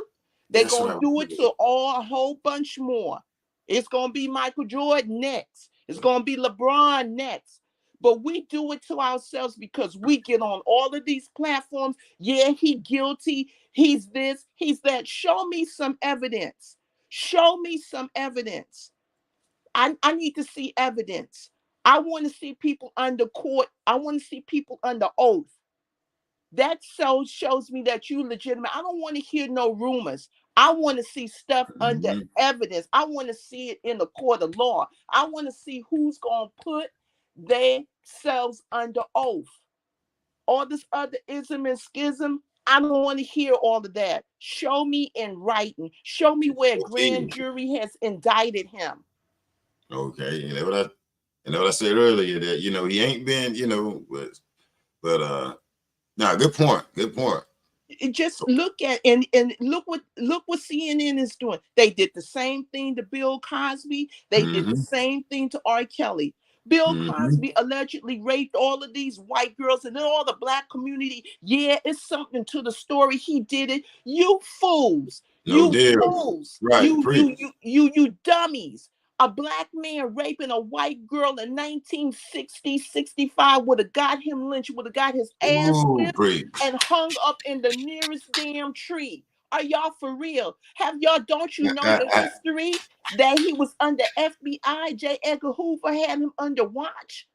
they're That's what gonna I was do it thinking. to a whole bunch more. It's gonna be Michael Jordan next. It's gonna be LeBron next. But we do it to ourselves because we get on all of these platforms. Yeah, he guilty. He's this. He's that. Show me some evidence. Show me some evidence. I need to see evidence. I want to see people under court. I want to see people under oath. That shows me that you legitimate. I don't want to hear no rumors. I want to see stuff under Hmm. evidence. I want to see it in the court of law. I want to see who's going to put themselves under oath. All this other ism and schism, I don't want to hear all of that. Show me in writing. Show me where a grand jury has indicted him. Okay, and what I said earlier, that he ain't been, but nah, good point. Good point. Just look at and look what CNN is doing. They did the same thing to Bill Cosby. They did the same thing to R.Kelly. Bill Cosby allegedly raped all of these white girls and then all the black community. Yeah, it's something to the story. He did it. You fools. No You deal. fools. Right. You dummies. A black man raping a white girl in 1960, 65 would have got him lynched, would have got his ass whipped and hung up in the nearest damn tree. Are y'all for real? Don't you know the history that he was under FBI? J. Edgar Hoover had him under watch.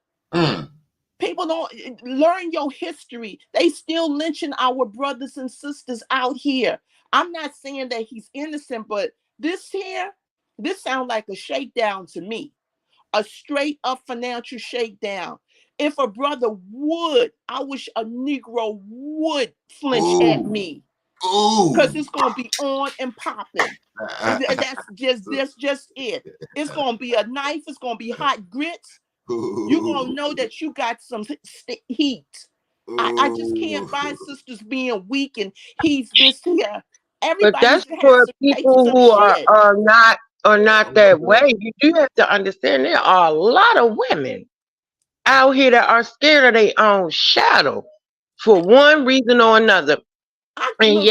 People don't learn your history. They still lynching our brothers and sisters out here. I'm not saying that he's innocent, but this sounds like a shakedown to me. A straight up financial shakedown. If a brother would, I wish a Negro would flinch at me. Because it's going to be on and popping. That's just it. It's going to be a knife. It's going to be hot grits. You're going to know that you got some heat. I just can't buy sisters being weak and he's this here. Everybody, but that's for people who are not that way. You do have to understand there are a lot of women out here that are scared of their own shadow for one reason or another. I grew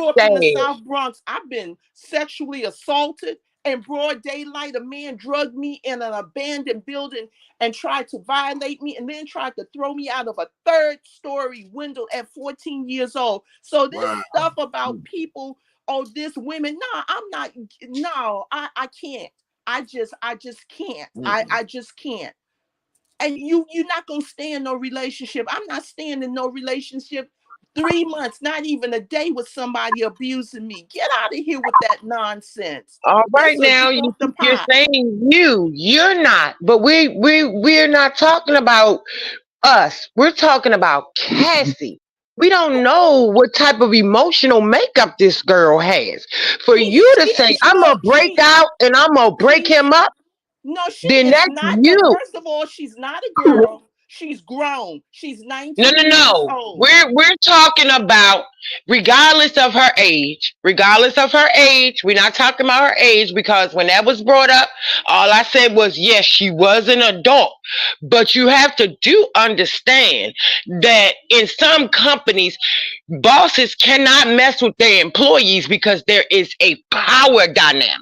up in the South Bronx. I've been sexually assaulted in broad daylight. A man drugged me in an abandoned building and tried to violate me and then tried to throw me out of a third-story window at 14 years old. So this stuff about people, this women, I can't. I just can't. I just can't. And you're not going to stay in no relationship. I'm not staying in no relationship 3 months, not even a day with somebody abusing me. Get out of here with that nonsense. All right, now you're saying you're not, but we're not talking about us. We're talking about Cassie. We don't know what type of emotional makeup this girl has. For you to say, I'm going to break out and I'm going to break him up. No, then that's not. You. First of all, she's not a girl. She's grown. She's 19 years old. We're talking about regardless of her age. We're not talking about her age because when that was brought up, all I said was, yes, she was an adult. But you have to understand that in some companies, bosses cannot mess with their employees because there is a power dynamic.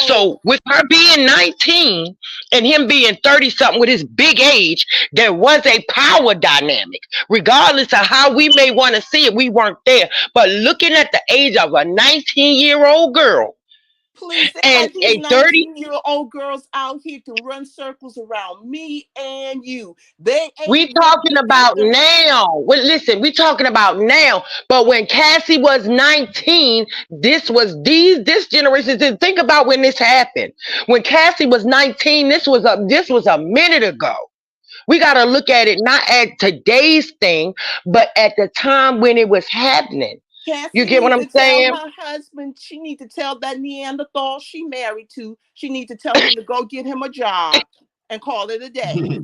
So with her being 19 and him being 30 something with his big age, there was a power dynamic. Regardless of how we may want to see it, we weren't there. But looking at the age of a 19-year-old girl, please, and these 19-year-old girls out here can run circles around me and you. We talking about now. Well, listen, we talking about now. But when Cassie was 19, this generation. Think about when this happened. When Cassie was 19, this was a minute ago. We got to look at it not at today's thing, but at the time when it was happening. Cassie, you get what I'm saying? Tell her husband, she need to tell that Neanderthal she married to, she need to tell him to go get him a job and call it a day.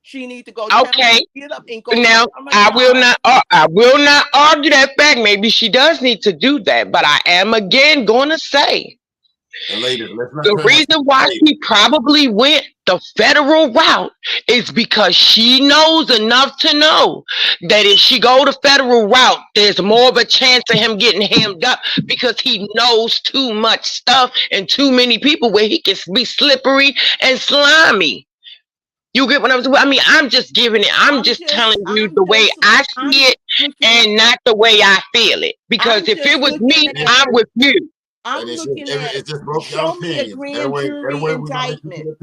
She need to go tell him to get up and go. Now, I will not argue that fact. Maybe she does need to do that, but I am again going to say the reason why she probably went the federal route is because she knows enough to know that if she go the federal route, there's more of a chance of him getting hemmed up because he knows too much stuff and too many people where he can be slippery and slimy. You get what I'm saying? I mean, I'm just giving it. I'm just telling you the way I see it and not the way I feel it. Because if it was me, I'm with you. I'm looking at it. Show me a grand jury indictment.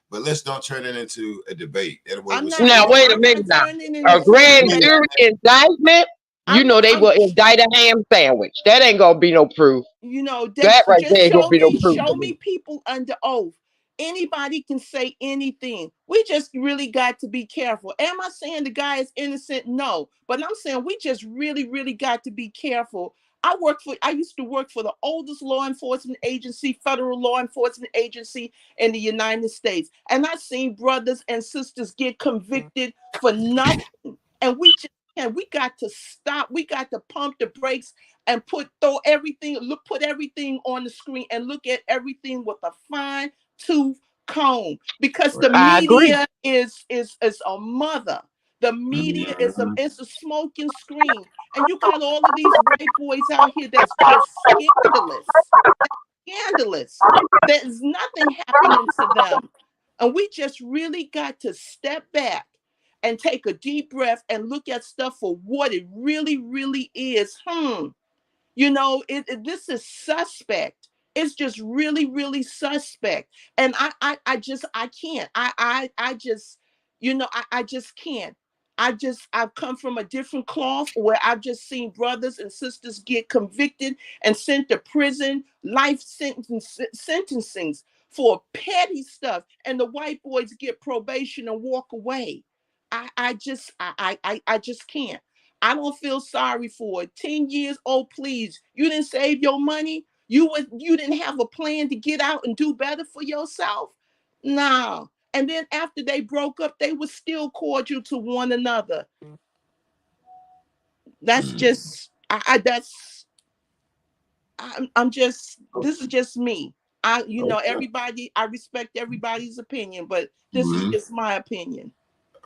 But let's don't turn it into a debate. Now, wait a minute now. A grand jury indictment? You know they will indict a ham sandwich. That ain't gonna be no proof. You know that right there ain't gonna be no proof. Show me people under oath. Anybody can say anything. We just really got to be careful. Am I saying the guy is innocent? No. But I'm saying we just really, really got to be careful. I used to work for the oldest law enforcement agency, federal law enforcement agency in the United States. And I've seen brothers and sisters get convicted for nothing. And we got to stop. We got to pump the brakes and put everything on the screen and look at everything with a fine tooth comb, because the I agree. media is a mother. The media is a smoking screen, and you got all of these white boys out here that's just scandalous. There's nothing happening to them, and we just really got to step back and take a deep breath and look at stuff for what it really, really is. You know, this is suspect. It's just really, really suspect. And I just can't. I just, I just can't. I've come from a different cloth where I've just seen brothers and sisters get convicted and sent to prison, life sentencings for petty stuff, and the white boys get probation and walk away. I just can't. I don't feel sorry for it. 10 years, oh please, you didn't save your money. You didn't have a plan to get out and do better for yourself. No. And then after they broke up, they were still cordial to one another. That's just I'm just, this is just me. Everybody, I respect everybody's opinion, but this is just my opinion.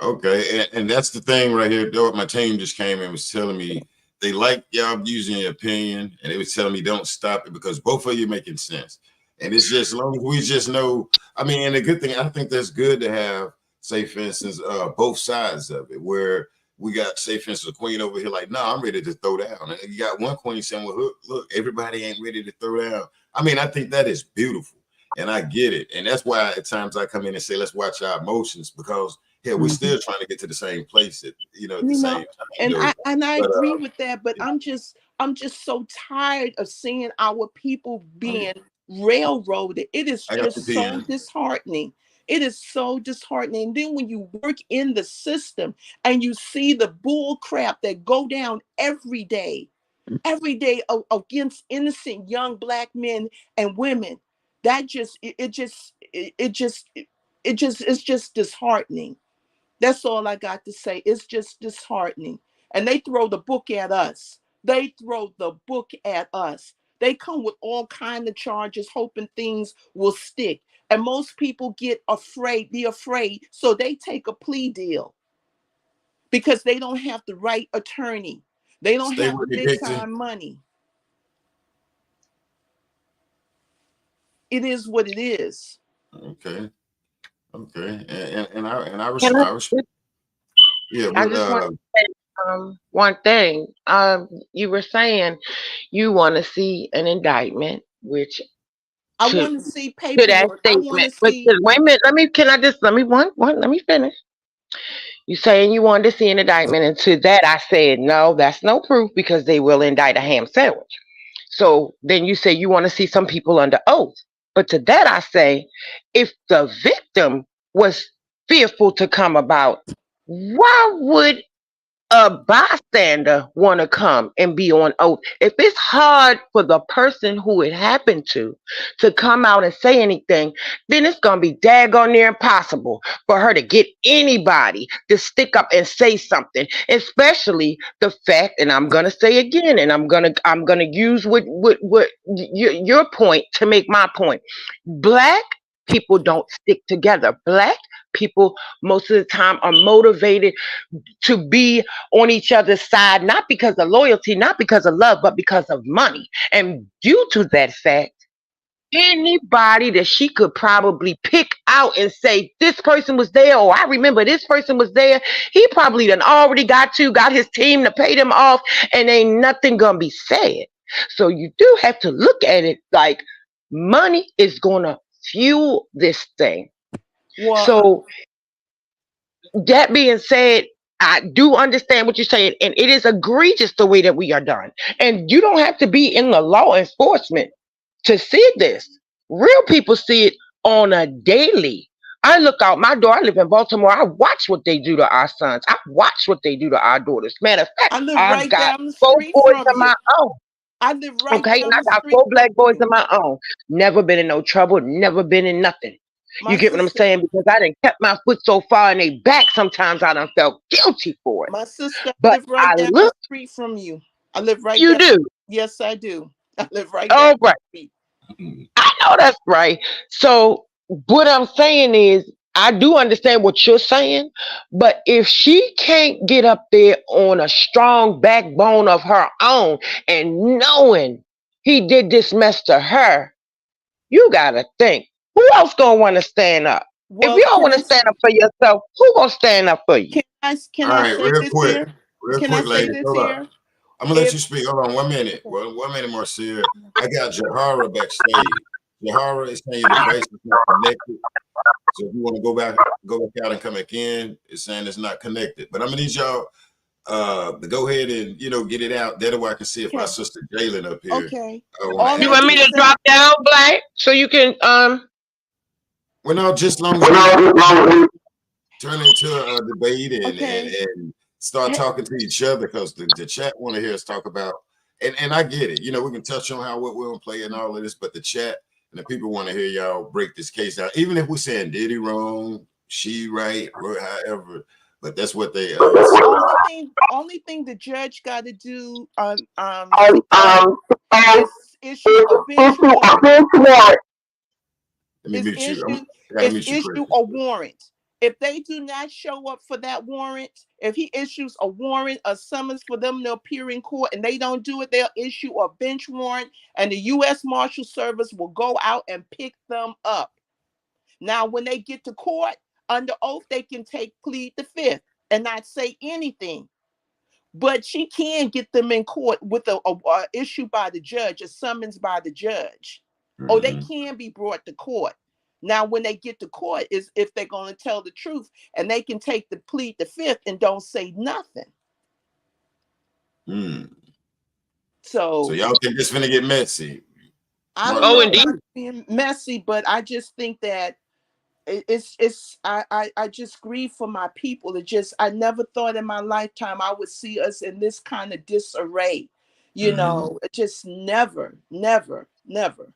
Okay, and that's the thing right here. Though my team just came in and was telling me they like y'all using your opinion, and they was telling me don't stop it because both of you making sense. And it's just, as long as we just know, I mean, and the good thing, I think that's good to have, say, for instance, both sides of it, where we got, say, for instance, a queen over here like, no, I'm ready to throw down. And you got one queen saying, well, look, everybody ain't ready to throw down. I mean, I think that is beautiful, and I get it. And that's why at times I come in and say, let's watch our emotions, because we're still trying to get to the same place at, the same time. And I agree with that, but I'm just so tired of seeing our people being railroaded. It is just so disheartening. It is so disheartening. And then when you work in the system and you see the bull crap that go down every day against innocent young Black men and women, that it's just disheartening. That's all I got to say. It's just disheartening. And they throw the book at us. They come with all kinds of charges, hoping things will stick. And most people be afraid, so they take a plea deal because they don't have the right attorney. They don't have the big time money. It is what it is. Okay. And I respect. Yeah, I just want to say one thing. You were saying you want to see an indictment, which I want to see paperwork. I want to see. Wait a minute. Let me finish. You saying you wanted to see an indictment, and to that I said no, that's no proof because they will indict a ham sandwich. So then you say you want to see some people under oath. But to that I say, if the victim was fearful to come about, why would a bystander want to come and be on oath? If it's hard for the person who it happened to come out and say anything, then it's going to be daggone near impossible for her to get anybody to stick up and say something, especially the fact, and I'm going to say again, and I'm going to use what your point to make my point. Black people don't stick together. Black people most of the time are motivated to be on each other's side, not because of loyalty, not because of love, but because of money. And due to that fact, anybody that she could probably pick out and say, this person was there, or I remember this person was there, he probably done already got his team to pay them off, and ain't nothing gonna be said. So you do have to look at it like money is gonna fuel this thing. Wow. So that being said, I do understand what you're saying, and it is egregious the way that we are done. And you don't have to be in the law enforcement to see this. Real people see it on a daily. I look out my door. I live in Baltimore. I watch what they do to our sons. I watch what they do to our daughters. Matter of fact, I live I right got down the 4 street boys from of you. my own. I live right Okay, and down I the got street 4 from black boys you. of my own. Never been in no trouble. Never been in nothing. You My get what I'm sister, saying? Because I done kept my foot so far in their back. Sometimes I done felt guilty for it. my sister, I But live right I down the look, street from you. I live right you down. do. Yes, I do. I live right down All the right. street. I know that's right. So what I'm saying is, I do understand what you're saying, but if she can't get up there on a strong backbone of her own and knowing he did this mess to her, you gotta think. Who else gonna want to stand up? If Well, you don't want to stand up for yourself, who gonna stand up for you? can All I right, say this here? real Can I quick, say ladies. this Hold up. here? I'm gonna let If you speak. Hold on 1 minute. Well, 1 minute, Marcia. I got Jahara backstage. Jahara is saying your device is not connected. So if you want to go back out and come back in, it's saying it's not connected. But I'm gonna need y'all to go ahead and get it out. That way I can see if our okay, sister Jalen up here okay. want to All You I add want to me can it. to say, drop down, Black, so you can Well, no, just as long as we turn into a debate and okay, start talking to each other, because the chat want to hear us talk about, and I get it. We can touch on what we're gonna play and all of this, but the chat and the people want to hear y'all break this case down, even if we're saying Diddy wrong, she right, or however. But that's what they only thing the judge got to do, is issue a bench warrant. let me Is mute you. issue I gotta is mute you, issue Precious. a warrant. If they do not show up for that warrant, if he issues a warrant, a summons for them to appear in court, and they don't do it, they'll issue a bench warrant, and the U.S. Marshal Service will go out and pick them up. Now, when they get to court under oath, they can plead the fifth and not say anything. But she can get them in court with a issue by the judge, a summons by the judge. Or they Mm-hmm. can be brought to court. Now, when they get to court, is if they're going to tell the truth, and they can plead the fifth and don't say nothing. Mm. So So y'all think this finna get messy? I don't oh know indeed. about being messy, but I just think that I just grieve for my people. I never thought in my lifetime I would see us in this kind of disarray. It just never, never, never.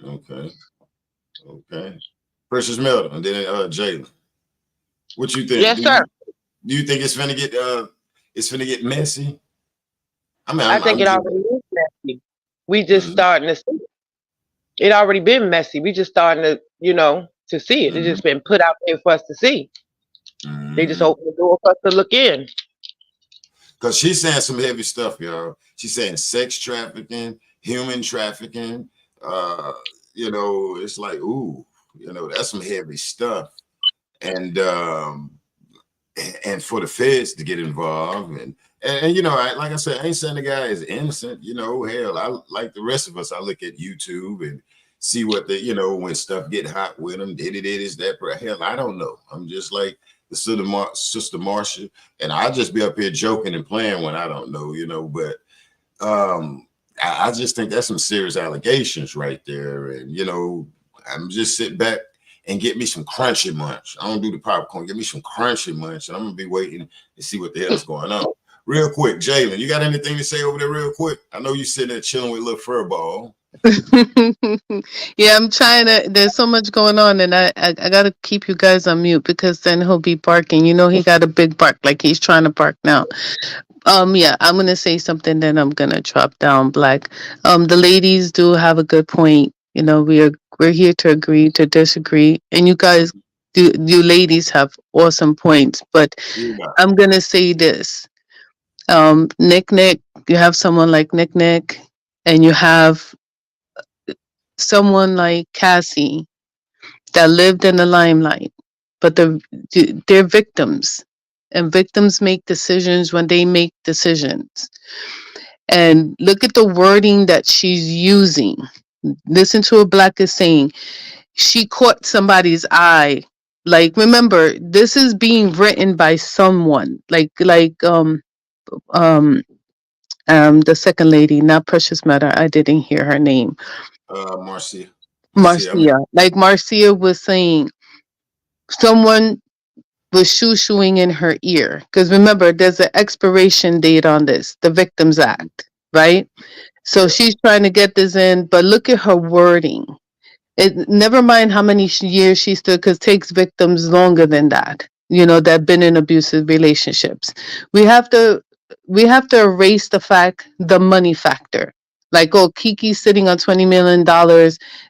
Okay. Precious Melton, and then Jalen. What you think? Yes, sir. Do you think it's finna get messy? I mean, I think I'm it just. already is messy. We just Mhm, starting to see it. It already been messy. We just starting to, to see it. It's mhm, just been put out there for us to see. They just mhm. open the door for us to look in. Because she's saying some heavy stuff, y'all. She's saying sex trafficking, human trafficking. Uh, it's like, ooh, that's some heavy stuff. And for the feds to get involved, and like I said, I ain't saying the guy is innocent. Hell, I like the rest of us. I look at YouTube and see what when stuff get hot with them. Did it is that? Hell, I don't know. I'm just like the sister Marsha, and I just be up here joking and playing when I don't know. But I just think that's some serious allegations right there, and I'm just sitting back and get me some crunchy munch. I don't do the popcorn. Get me some crunchy munch, and I'm gonna be waiting to see what the hell is going on. Real quick, Jalen, you got anything to say over there, real quick? I know you sitting there chilling with a little furball. Yeah, I'm trying to. There's so much going on, and I gotta keep you guys on mute because then he'll be barking. He got a big bark, like he's trying to bark now. Yeah, I'm gonna say something, then I'm gonna drop down, Black. The ladies do have a good point. We're here to agree to disagree, and you guys do. You ladies have awesome points, but Yeah. I'm gonna say this. Nick, you have someone like Nick, and you have someone like Cassie that lived in the limelight, but they're victims, and victims make decisions when they make decisions. And look at the wording that she's using. Listen to what Black is saying. She caught somebody's eye. Like, remember, this is being written by someone. Um the second lady, not Precious Matter. I didn't hear her name. Marcia. See, I mean, Marcia. Like Marcia was saying, someone was shoo-shooing in her ear. Because remember, there's an expiration date on this, the Victims Act, right? So she's trying to get this in, but look at her wording. It never mind how many years she stood, because takes victims longer than that. That been in abusive relationships. We have to we have to erase the money factor. Like, oh, Kiki's sitting on $20 million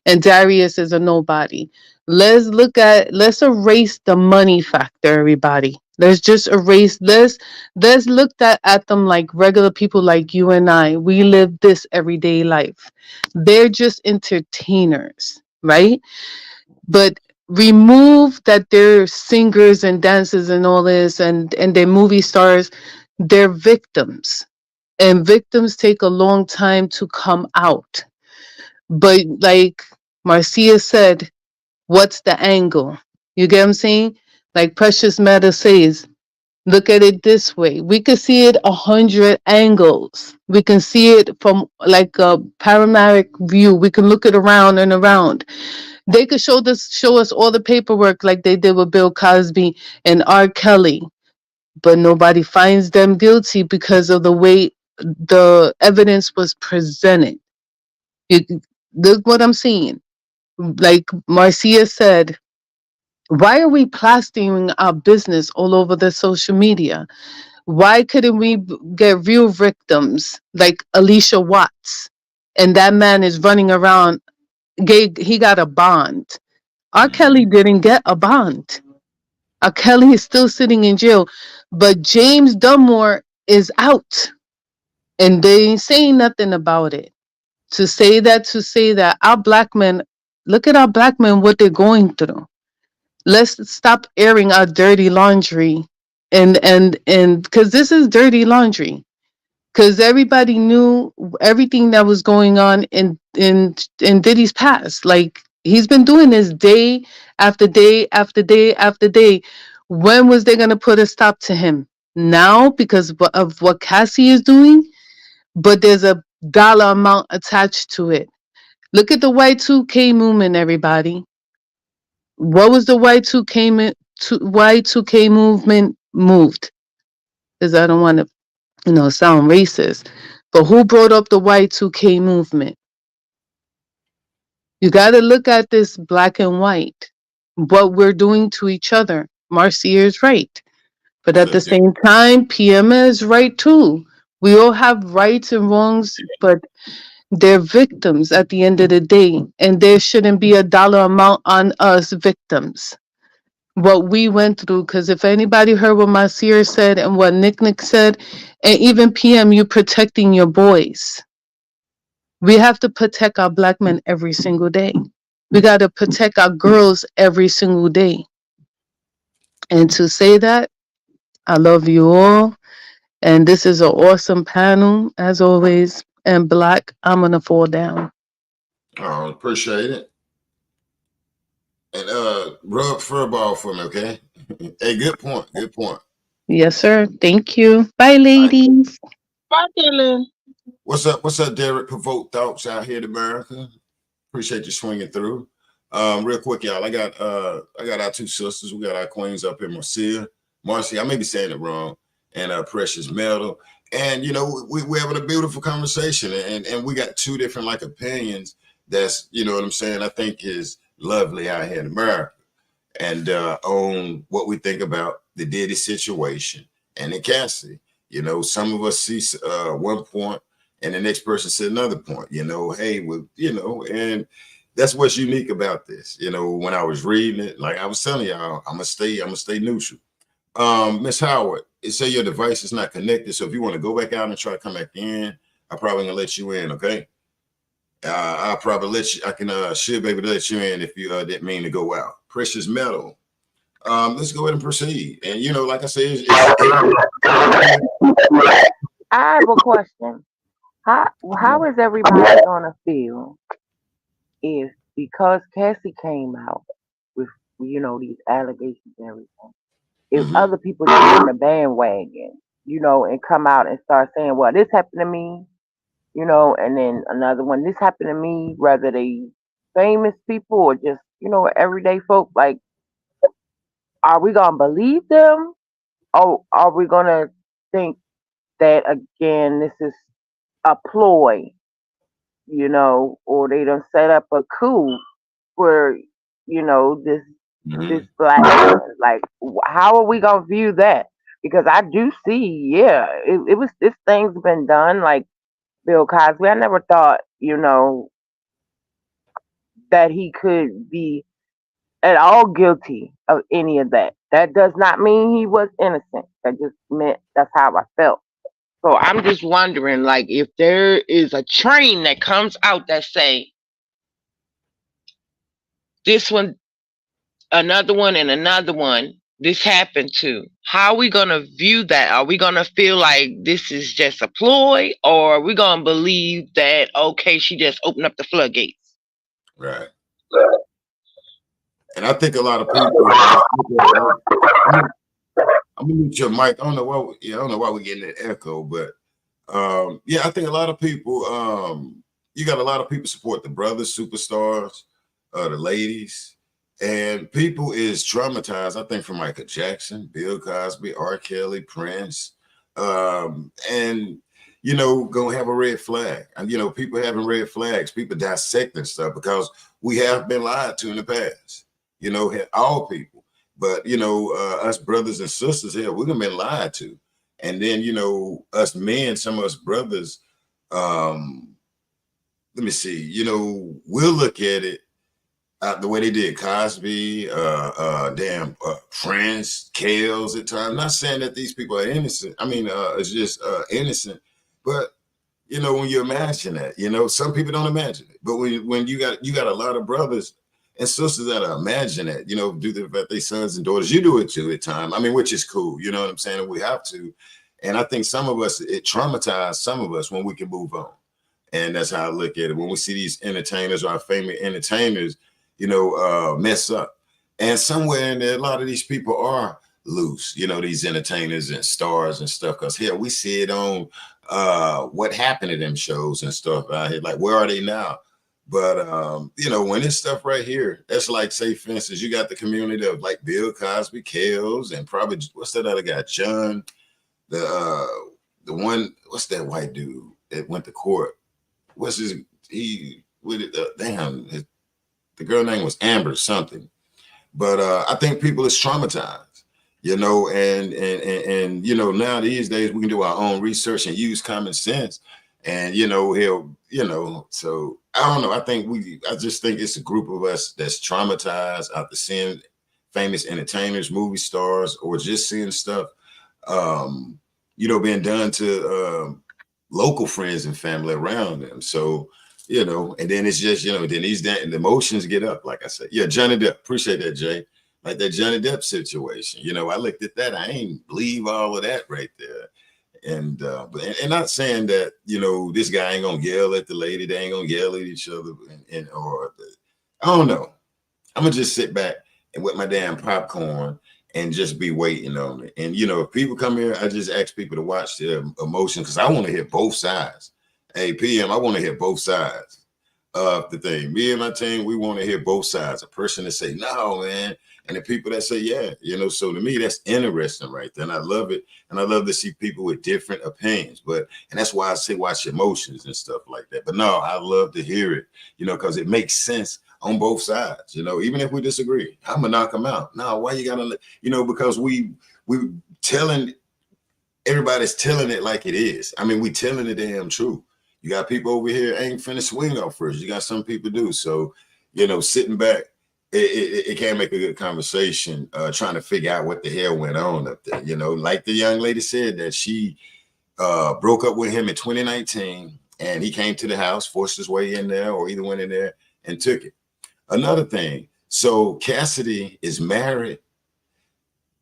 and Darius is a nobody. Let's erase the money factor, everybody. Let's just erase this. Let's look at them like regular people like you and I. We live this everyday life. They're just entertainers, right? But remove that they're singers and dancers and all this, and they're movie stars. They're victims, and victims take a long time to come out. But like Marcia said, what's the angle? You get what I'm saying? Like Precious Matter says, look at it this way. We can see it 100 angles. We can see it from like a panoramic view. We can look it around and around. They could show us all the paperwork like they did with Bill Cosby and R.Kelly, but nobody finds them guilty because of the way the evidence was presented. You, look what I'm saying. Like Marcia said, why are we plastering our business all over the social media? Why couldn't we get real victims like Alicia Watts? And that man is running around. He got a bond. R. Kelly mhm. didn't get a bond. R. Kelly is still sitting in jail, but James Dunmore is out, and they ain't saying nothing about it. To say that our black men, look at our black men, what they're going through. Let's stop airing our dirty laundry, and because this is dirty laundry. Because everybody knew everything that was going on in Diddy's past. Like, he's been doing this day after day after day after day. When was they gonna put a stop to him? Now, because of what Cassie is doing, but there's a dollar amount attached to it. Look at the Y2K movement, everybody. What was the Y2K movement moved? Because I don't want to sound racist. But who brought up the Y2K movement? You got to look at this black and white, what we're doing to each other. Marcia is right. But Most at the definitely. same time, PM is right too. We all have rights and wrongs, but they're victims at the end of the day. And there shouldn't be a dollar amount on us victims. What we went through, because if anybody heard what Marcia said and what Nick said, and even PM, you protecting your boys. We have to protect our black men every single day. We got to protect our girls every single day. And to say that, I love you all. And this is an awesome panel, as always. And Black, I'm going to fall down. Oh, appreciate it. And rub furball for me, okay? Hey, good point. Good point. Yes, sir. Thank you. Bye, All right. ladies. Bye, Dylan. What's up? What's up, Derek? Provoked thoughts out here in America. Appreciate you swinging through. Real quick, y'all. I got our two sisters. We got our queens up here, Marcy. I may be saying it wrong, and Precious Metal. And we're having a beautiful conversation, and we got two different like opinions. That's what I'm saying. I think is lovely out here in America, and on what we think about the Diddy situation and the Cassie. Some of us see one point, and the next person see another point. Hey, and that's what's unique about this. When I was reading it, like I was telling y'all, I'm gonna stay neutral. Miss Howard, it say your device is not connected, so if you want to go back out and try to come back in, I'm probably gonna let you in. Okay. I'll probably let you. I can should be able to let you in if you didn't mean to go out. Precious Metal. Let's go ahead and proceed. And like I said, I have a question. How is everybody gonna feel if because Cassie came out with these allegations and everything, if mhm. other people get on the bandwagon, and come out and start saying, "Well, this happened to me," and then another one, "This happened to me," whether they famous people or just, everyday folk, like, are we gonna believe them? Or are we gonna think that again this is a ploy, or they done set up a coup for, this Mhm. black man? Like, how are we gonna view that? Because I do see, yeah, it was this thing's been done, like Bill Cosby. I never thought, that he could be at all guilty of any of that. That does not mean he was innocent. That just meant that's how I felt. So I'm just wondering, like, if there is a train that comes out that say this one, another one, and another one, this happened to. How are we gonna view that? Are we gonna feel like this is just a ploy, or are we gonna believe that okay, she just opened up the floodgates? Right. And I think a lot of people. I'm gonna mute your mic. I don't know why. I don't know why we're getting that echo, but yeah, I think a lot of people. You got a lot of people support the brothers, superstars, the ladies, and people is traumatized. I think from Michael Jackson, Bill Cosby, R. Kelly, Prince, and gonna have a red flag. And people having red flags, people dissecting stuff because we have been lied to in the past. All people. But us brothers and sisters here, we've been lied to. And then, us men, some of us brothers, let me see, we'll look at it the way they did Cosby, Prince, Kales at times. I'm not saying that these people are innocent. I mean, it's just innocent. But when you imagine that, some people don't imagine it. But when you got a lot of brothers and sisters that are imagine that, do that their sons and daughters, you do it too at times. I mean, which is cool, you know what I'm saying? And we have to. And I think some of us, it traumatized some of us when we can move on. And that's how I look at it. When we see these entertainers or our famous entertainers, mess up. And somewhere in there, a lot of these people are loose, these entertainers and stars and stuff. Because here we see it on what happened to them shows and stuff out here. Like, where are they now? But when this stuff right here, that's like, say, for instance, you got the community of like Bill Cosby, Kales, and probably what's that other guy, John, the one, what's that white dude that went to court? What's his the girl name was Amber something. But I think people is traumatized, and now these days we can do our own research and use common sense. And so I don't know. I just think it's a group of us that's traumatized after seeing famous entertainers, movie stars, or just seeing stuff, being done to local friends and family around them. So, and then it's just, then the emotions get up, like I said. Yeah, Johnny Depp. Appreciate that, Jay. Like that Johnny Depp situation. I looked at that. I ain't believe all of that right there. And not saying that this guy ain't gonna yell at the lady, they ain't gonna yell at each other, or I don't know. I'm gonna just sit back and with my damn popcorn and just be waiting on it. And if people come here, I just ask people to watch their emotion because I want to hear both sides. Hey, PM, I want to hear both sides of the thing. Me and my team, we want to hear both sides. A person that say no, man, and the people that say yeah. So to me, that's interesting right there, and I love it. And I love to see people with different opinions. And that's why I say watch emotions and stuff like that. But no, I love to hear it, because it makes sense on both sides. Even if we disagree, I'm gonna knock them out. No, why you gotta, because we telling, everybody's telling it like it is. I mean, we telling the damn truth. You got people over here ain't finna swing off first. You got some people do. So, sitting back, it can't make a good conversation trying to figure out what the hell went on up there. Like the young lady said that she broke up with him in 2019 and he came to the house, forced his way in there, or either went in there and took it. Another thing, so Cassidy is married.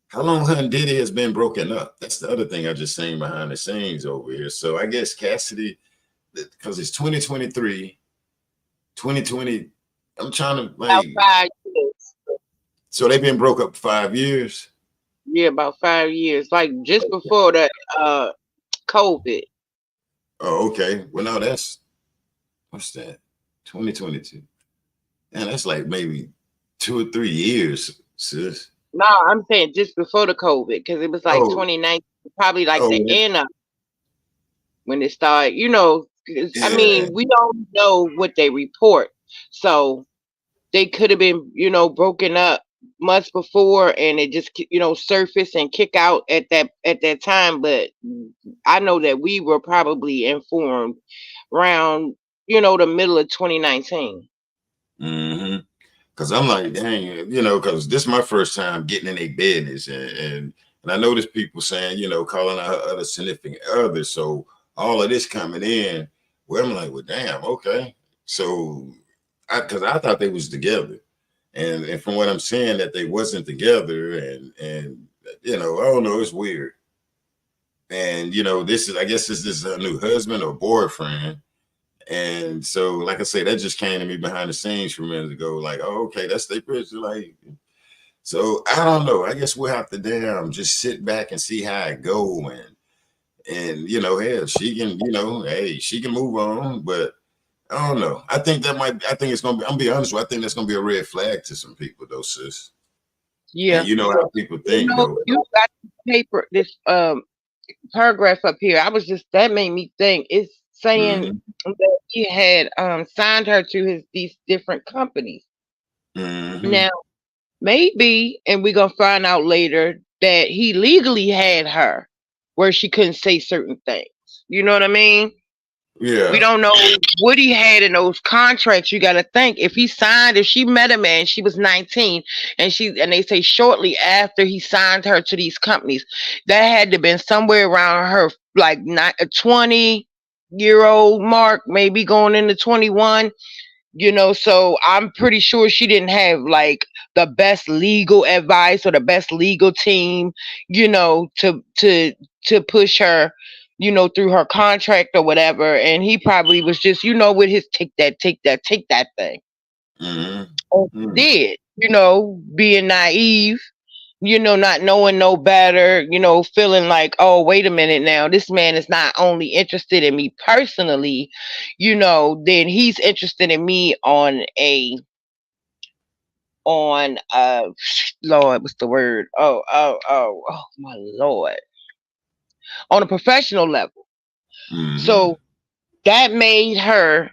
How long her and Diddy has been broken up? That's the other thing I just seen behind the scenes over here. So I guess Cassidy, because it's 2023, 2020, I'm trying to About 5 years. So they've been broke up 5 years? Yeah, about 5 years. Like just before that COVID. Oh, okay. Well, no, what's that? 2022. Man, that's like maybe 2 or 3 years, sis. No, I'm saying just before the COVID, because it was like Oh, 2019, probably like the oh, end of when it started. You know, 'cause, I yeah. mean, we don't know what they report, so they could have been, you know, broken up months before, and it just, you know, surfaced and kick out at that time. But I know that we were probably informed around, you know, the middle of 2019. Mm-hmm. Cause I'm like, dang, you know, cause this is my first time getting in a business, and I notice people saying, you know, calling out her other significant others. So all of this coming in, well, I'm like, well, damn, okay. So, cause I thought they was together, and from what I'm saying, that they wasn't together, and you know, I don't know, it's weird. And you know, this is, I guess, this is a new husband or boyfriend. And so, like I say, that just came to me behind the scenes from minutes ago. Like, oh, okay, that's their picture. Like, so I don't know. I guess we'll have to damn just sit back and see how it go. And you know, hell, she can, you know, hey, she can move on. But I don't know. I think that might. I think it's gonna be. I'm gonna be honest with you, I think that's gonna be a red flag to some people, though, sis. And Yeah. you know how people You think, know, though. you got this paper, this paragraph up here. I was just, that made me think. It's saying Mm-hmm. that he had signed her to these different companies. Mm-hmm. Now, maybe, and we're gonna find out later that he legally had her where she couldn't say certain things. You know what I mean? We Yeah. don't know what he had in those contracts. You got to think, if he signed, if she met a man, she was 19, and they say shortly after he signed her to these companies, that had to been somewhere around her like not a 20-year old mark, maybe going into 21. You know, so I'm pretty sure she didn't have like the best legal advice or the best legal team, you know, to push her, you know, through her contract or whatever. And he probably was just, you know, with his take that thing. And Mm-hmm. he did, you know, being naive, you know, not knowing no better, you know, feeling like, oh, wait a minute now, this man is not only interested in me personally, you know, then he's interested in me on Lord, what's the word? Oh my Lord. On a professional level. Mm-hmm. So that made her,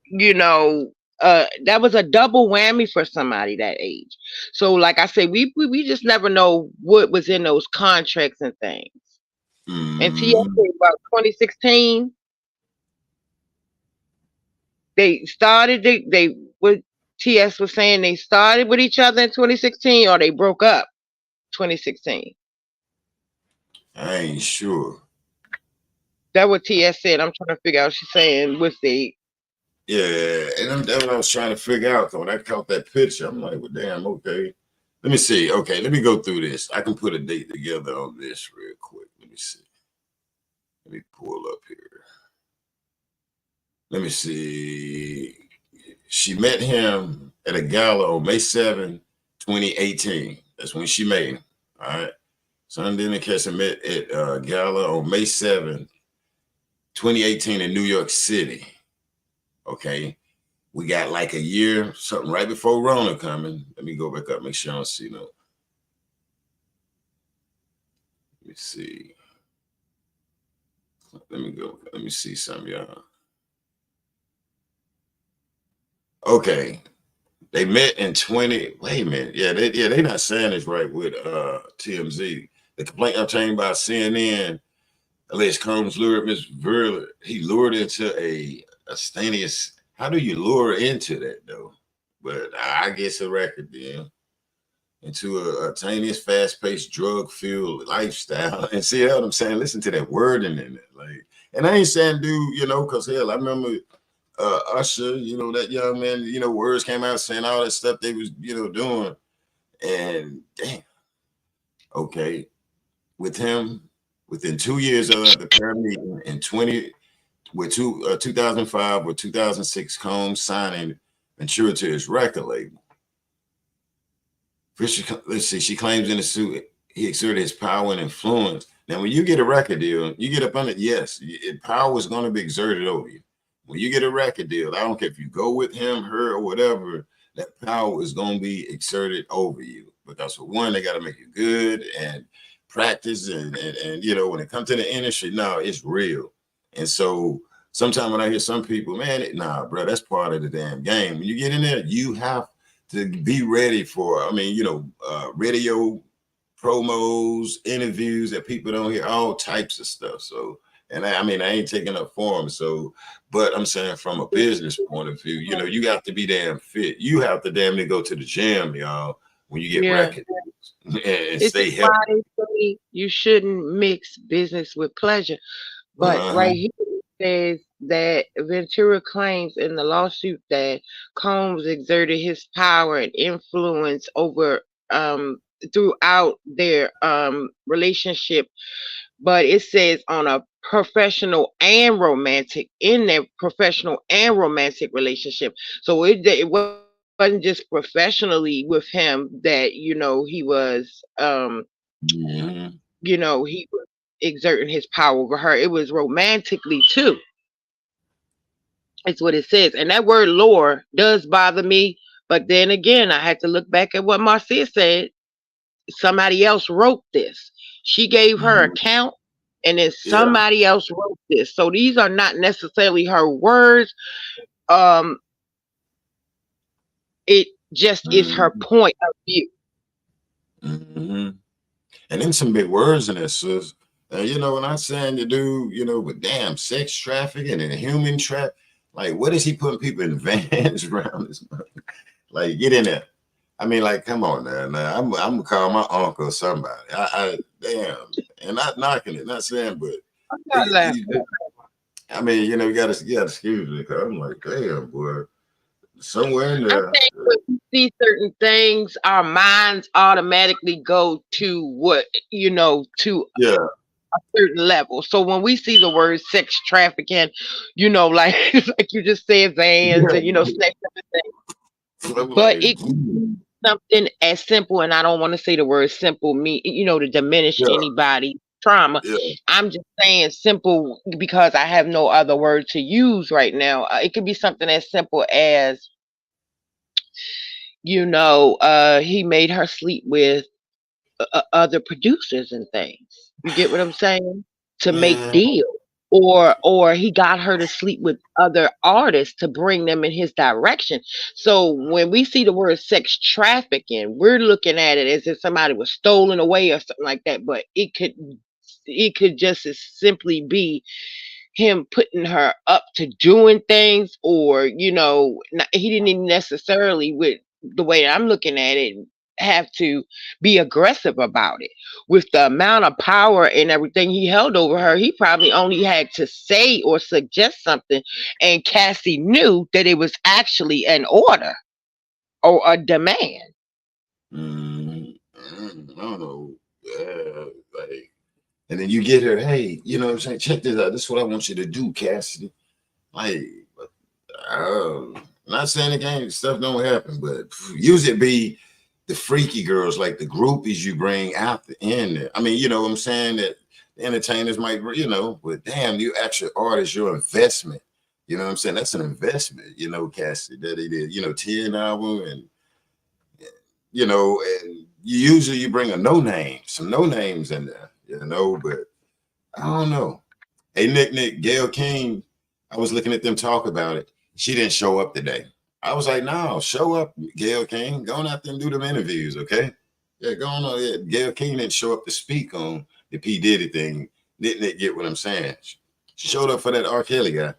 you know, that was a double whammy for somebody that age. So, like I said, we just never know what was in those contracts and things. And TS Mm-hmm. said about 2016, they started. They what TS was saying, they started with each other in 2016, or they broke up 2016. I ain't sure. That what TS said. I'm trying to figure out. She's saying what's the Yeah, and that's what I was trying to figure out. 'Cause when I caught that picture, I'm like, well, damn, okay. Let me see. Okay, let me go through this. I can put a date together on this real quick. Let me see. Let me pull up here. Let me see. She met him at a gala on May 7, 2018. That's when she met him. All right. Sunday and Cassie met at a gala on May 7, 2018 in New York City. Okay. We got like a year, something right before Rona coming. Let me go back up, make sure I don't see no. Let me see. Let me go. Let me see something, y'all. Okay. They met in 20. Wait a minute. They not saying this right with TMZ. The complaint obtained by CNN alleged Combs lured Miss Verla. He lured into a ostentatious. How do you lure into that though? But I guess a record deal. Into a tenuous, fast-paced, drug-fueled lifestyle. And see what I'm saying? Listen to that wording in it. Like, and I ain't saying dude, you know, because hell, I remember Usher, you know, that young man, you know, words came out saying all that stuff they was, you know, doing. And damn, okay. With him, within 2 years of the pair meeting in 2005 or 2006, Combs signing Ventura to his record label. Let's see, she claims in the suit he exerted his power and influence. Now, when you get a record deal, you get up on it, yes, power is going to be exerted over you. When you get a record deal, I don't care if you go with him, her, or whatever, that power is going to be exerted over you. Because for one, they got to make you good and practice. And you know, when it comes to the industry, no, it's real. And so sometimes when I hear some people, man, nah, bro, that's part of the damn game. When you get in there, you have to be ready for, I mean, you know, radio promos, interviews that people don't hear, all types of stuff. So, and I mean, I ain't taking up for them. So, but I'm saying from a business point of view, you know, you got to be damn fit. You have to damn near go to the gym, y'all, when you get Yeah. recognized and This stay is why healthy. they say you shouldn't mix business with pleasure. But Uh-huh. right here it says that Ventura claims in the lawsuit that Combs exerted his power and influence over throughout their relationship, but it says on a professional and romantic in their professional and romantic relationship. So it wasn't just professionally with him that he was Mhm. he was exerting his power over her. It was romantically too. It's what it says. And that word lore does bother me. But then again, I had to look back at what Marcia said. Somebody else wrote this. She gave her Mhm. account, and then Yeah. somebody else wrote this. So these are not necessarily her words. Um, it just is her Mhm. point of view. Mhm. And then some big words in this, sis. You know, when I'm saying you do, you know, with damn sex trafficking and human trap, like, what is he putting people in vans around this? Like, get in there. I mean, like, come on now. Now I'm gonna call my uncle or somebody. I damn, and not knocking it, not saying, but I'm not laughing. I mean, you know, you gotta excuse me because I'm like, damn, boy, somewhere in I there, think when we see certain things, our minds automatically go to to yeah, a certain level. So when we see the word sex trafficking, like like you just said, vans yeah. and sex everything. I'm But like, it could be something as simple, and I don't want to say the word simple, to diminish yeah, anybody's trauma. yeah, I'm just saying simple because I have no other word to use right now. It could be something as simple as, he made her sleep with other producers and things. You get what I'm saying? To make man, deals. Or he got her to sleep with other artists to bring them in his direction. So when we see the word sex trafficking, we're looking at it as if somebody was stolen away or something like that. But it could just as simply be him putting her up to doing things, or he didn't even necessarily, with the way I'm looking at it, have to be aggressive about it. With the amount of power and everything he held over her, he probably only had to say or suggest something, and Cassie knew that it was actually an order or a demand. I don't know, like, and then you get her, hey, you know what I'm saying? Check this out. This is what I want you to do, Cassidy. Like, not saying again, stuff don't happen, but usually it be the freaky girls, like the groupies you bring out the end. I mean, you know what I'm saying? That the entertainers might, but damn, you actually artist, your investment. You know what I'm saying? That's an investment, Cassidy, that he did, 10 album and and usually you bring a some no names in there, but I don't know. Hey, Nick, Gail King, I was looking at them talk about it. She didn't show up today. I was like, no, show up, Gail King. Go on out there and do them interviews, okay? Yeah, go on. Yeah. Gail King didn't show up to speak on the P. Diddy thing. Didn't get what I'm saying? She showed up for that R.Kelly guy.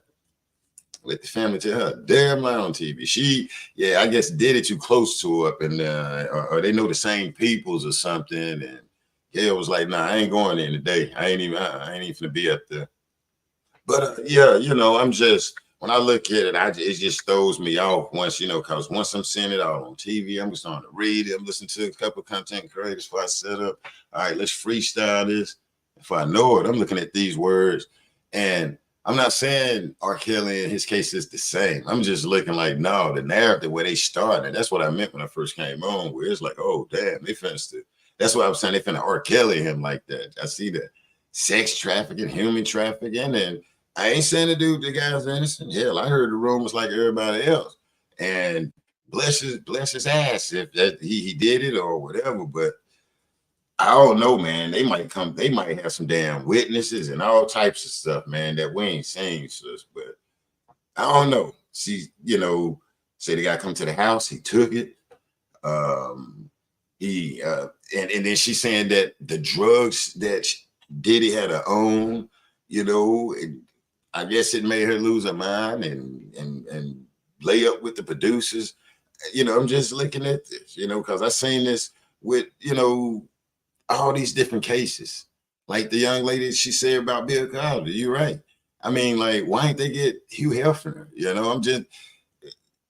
Let the family tell her, damn lie on TV. Yeah, I guess did it too close to her up in or they know the same peoples or something. And Gail was like, nah, I ain't going in today. I ain't even gonna be up there. But yeah, I'm just, when I look at it, it just throws me off once, because once I'm seeing it all on TV, I'm starting to read it. I'm listening to a couple of content creators before I set up. All right, let's freestyle this. If I know it, I'm looking at these words, and I'm not saying R. Kelly in his case is the same. I'm just looking like, no, the narrative where they started. That's what I meant when I first came on, where it's like, oh, damn, they finished it. That's what I'm saying. They finna R. Kelly him like that. I see the sex trafficking, human trafficking, and I ain't saying the guy's innocent. Hell, I heard the rumors like everybody else. And bless his ass if that he did it or whatever. But I don't know, man. They might have some damn witnesses and all types of stuff, man, that we ain't seen, sis. But I don't know. She, said the guy come to the house, he took it. He and then she's saying that the drugs that Diddy had to own, I guess it made her lose her mind and lay up with the producers. I'm just looking at this, because I seen this with, all these different cases. Like the young lady she said about Bill Cosby, you're right. I mean, like, why ain't they get Hugh Hefner? I'm just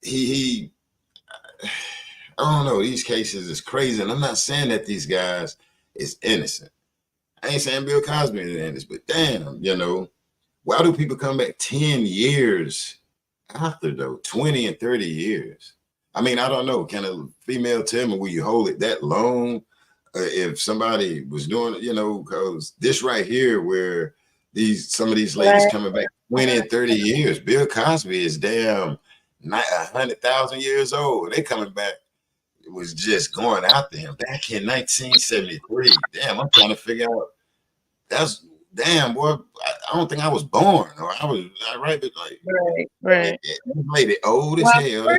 he I don't know. These cases is crazy, and I'm not saying that these guys is innocent. I ain't saying Bill Cosby is innocent, but damn, why do people come back 10 years after though? 20 and 30 years. I mean, I don't know. Can a female tell me will you hold it that long? If somebody was doing it, because this right here, where some of these ladies coming back 20 and 30 years. Bill Cosby is damn 100,000 years old. They coming back. It was just going after him back in 1973. Damn, I'm trying to figure out. That's damn, boy. I don't think I was born, or I was right, but like, right. Lady old as hell.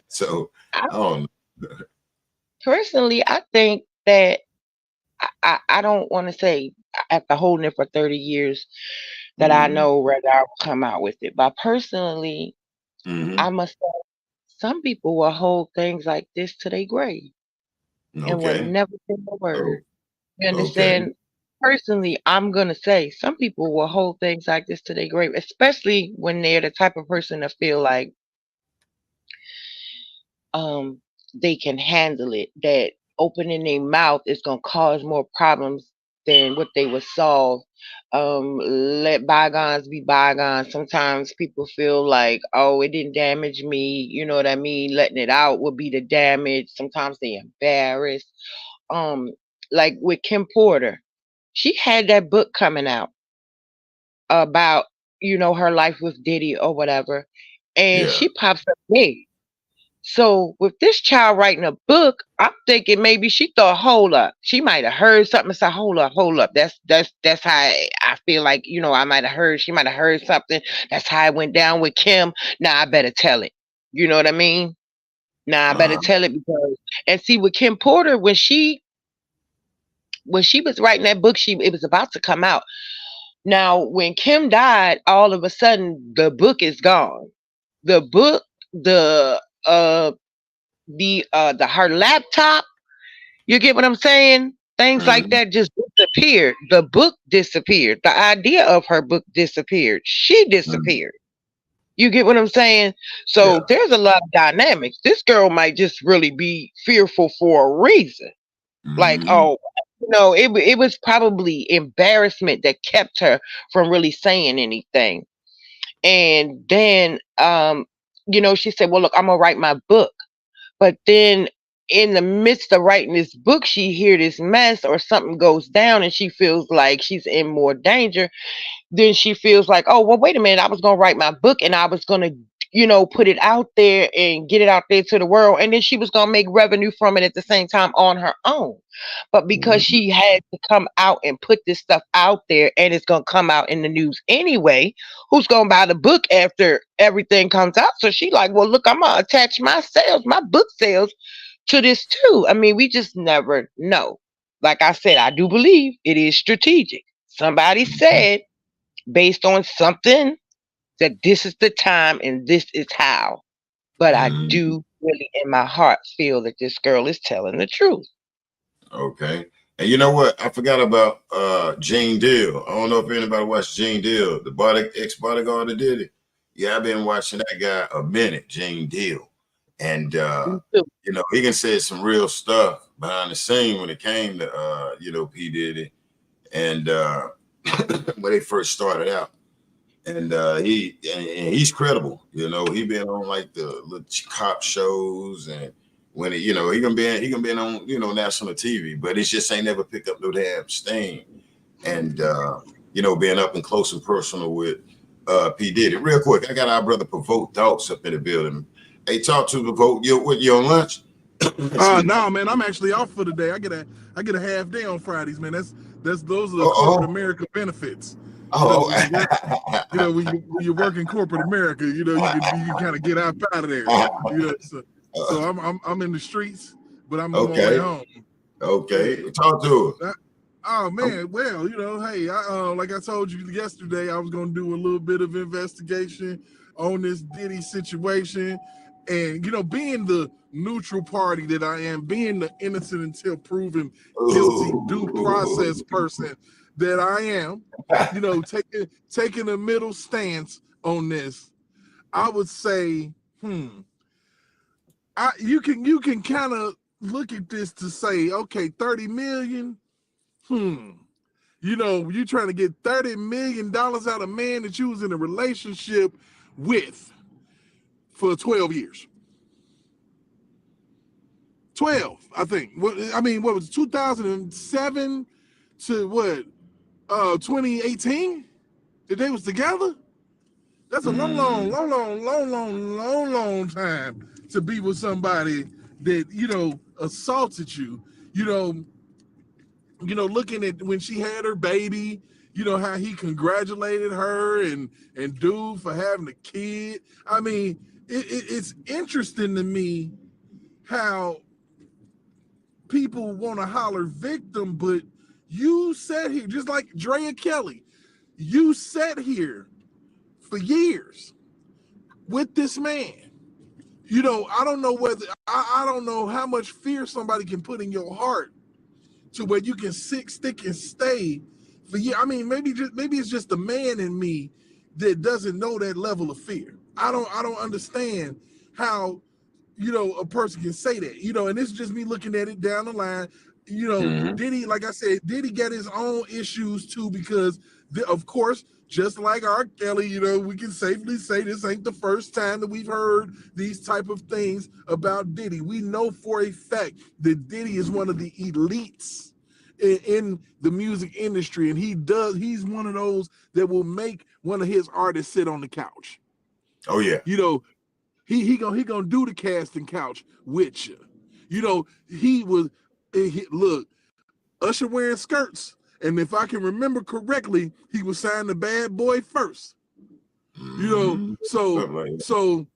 So I don't know. Personally, I think that I don't want to say after holding it for 30 years that I know whether I will come out with it. But personally, I must say some people will hold things like this to their grave and will never say a word. You understand? Personally, I'm going to say some people will hold things like this to their grave, especially when they're the type of person that feel like they can handle it, that opening their mouth is going to cause more problems than what they would solve. Let bygones be bygones. Sometimes people feel like, oh, it didn't damage me. You know what I mean? Letting it out would be the damage. Sometimes they embarrassed. Like with Kim Porter, she had that book coming out about, her life with Diddy or whatever. And she pops up dead. So with this child writing a book, I'm thinking maybe she thought, hold up, she might have heard something and said, hold up. That's how I feel like, I might have heard, she might have heard something. That's how it went down with Kim. Now I better tell it. You know what I mean? Now I better tell it because, and see with Kim Porter, when she was writing that book, it was about to come out. Now, when Kim died, all of a sudden the book is gone. The book, her laptop, you get what I'm saying? Things like that just disappeared. The book disappeared. The idea of her book disappeared. She disappeared. You get what I'm saying? So there's a lot of dynamics. This girl might just really be fearful for a reason. Like, it was probably embarrassment that kept her from really saying anything. And then, she said, well, look, I'm going to write my book. But then in the midst of writing this book, she hear this mess or something goes down and she feels like she's in more danger. Then she feels like, oh, well, wait a minute. I was going to write my book and I was going to, put it out there and get it out there to the world. And then she was going to make revenue from it at the same time on her own. But because she had to come out and put this stuff out there and it's going to come out in the news anyway, who's going to buy the book after everything comes out? So she like, well, look, I'm going to attach my book sales to this too. I mean, we just never know. Like I said, I do believe it is strategic. Somebody said, based on something, that this is the time and this is how. But I do really in my heart feel that this girl is telling the truth. Okay. And you know what? I forgot about Gene Deal. I don't know if anybody watched Gene Deal, the ex-bodyguard of Diddy. Yeah, I've been watching that guy a minute, Gene Deal. And he can say some real stuff behind the scene when it came to P. Diddy and when they first started out. And he's credible, he been on like the little cop shows, and when he can be on national TV, but it just ain't never picked up no damn steam. And being up and close and personal with P. Diddy. Real quick, I got our brother Provoked Thoughts up in the building. Hey, talk to the vote. You on lunch? No, man, I'm actually off for the day. I get a half day on Fridays, man. Those are the Uh-oh. corporate America benefits. Oh, When you work in corporate America, you can kind of get out of there. So I'm in the streets, but I'm on my way home. Okay, talk to her. Oh man, well, hey, like I told you yesterday, I was gonna do a little bit of investigation on this Diddy situation, and being the neutral party that I am, being the innocent until proven guilty due process person that I am, taking a middle stance on this, I would say, you can kind of look at this to say, okay, 30 million, you trying to get $30 million out of a man that you was in a relationship with for 12 years. 12, I think. What was it, 2007 to what? 2018? That they was together? That's a long time to be with somebody that, assaulted you. Looking at when she had her baby, how he congratulated her and dude for having a kid. I mean, it's interesting to me how people want to holler victim, but you sat here, just like R. Kelly, you sat here for years with this man. I don't know I don't know how much fear somebody can put in your heart to where you can stick and stay for years. I mean, maybe it's just the man in me that doesn't know that level of fear. I don't understand how a person can say that, and this is just me looking at it down the line. Diddy, like I said, Diddy got his own issues too, because of course, just like R.Kelly, we can safely say this ain't the first time that we've heard these type of things about Diddy. We know for a fact that Diddy is one of the elites in the music industry, and he's one of those that will make one of his artists sit on the couch. Oh yeah. He gonna do the casting couch with you. Look, Usher wearing skirts, and if I can remember correctly, he was signed to Bad Boy first. So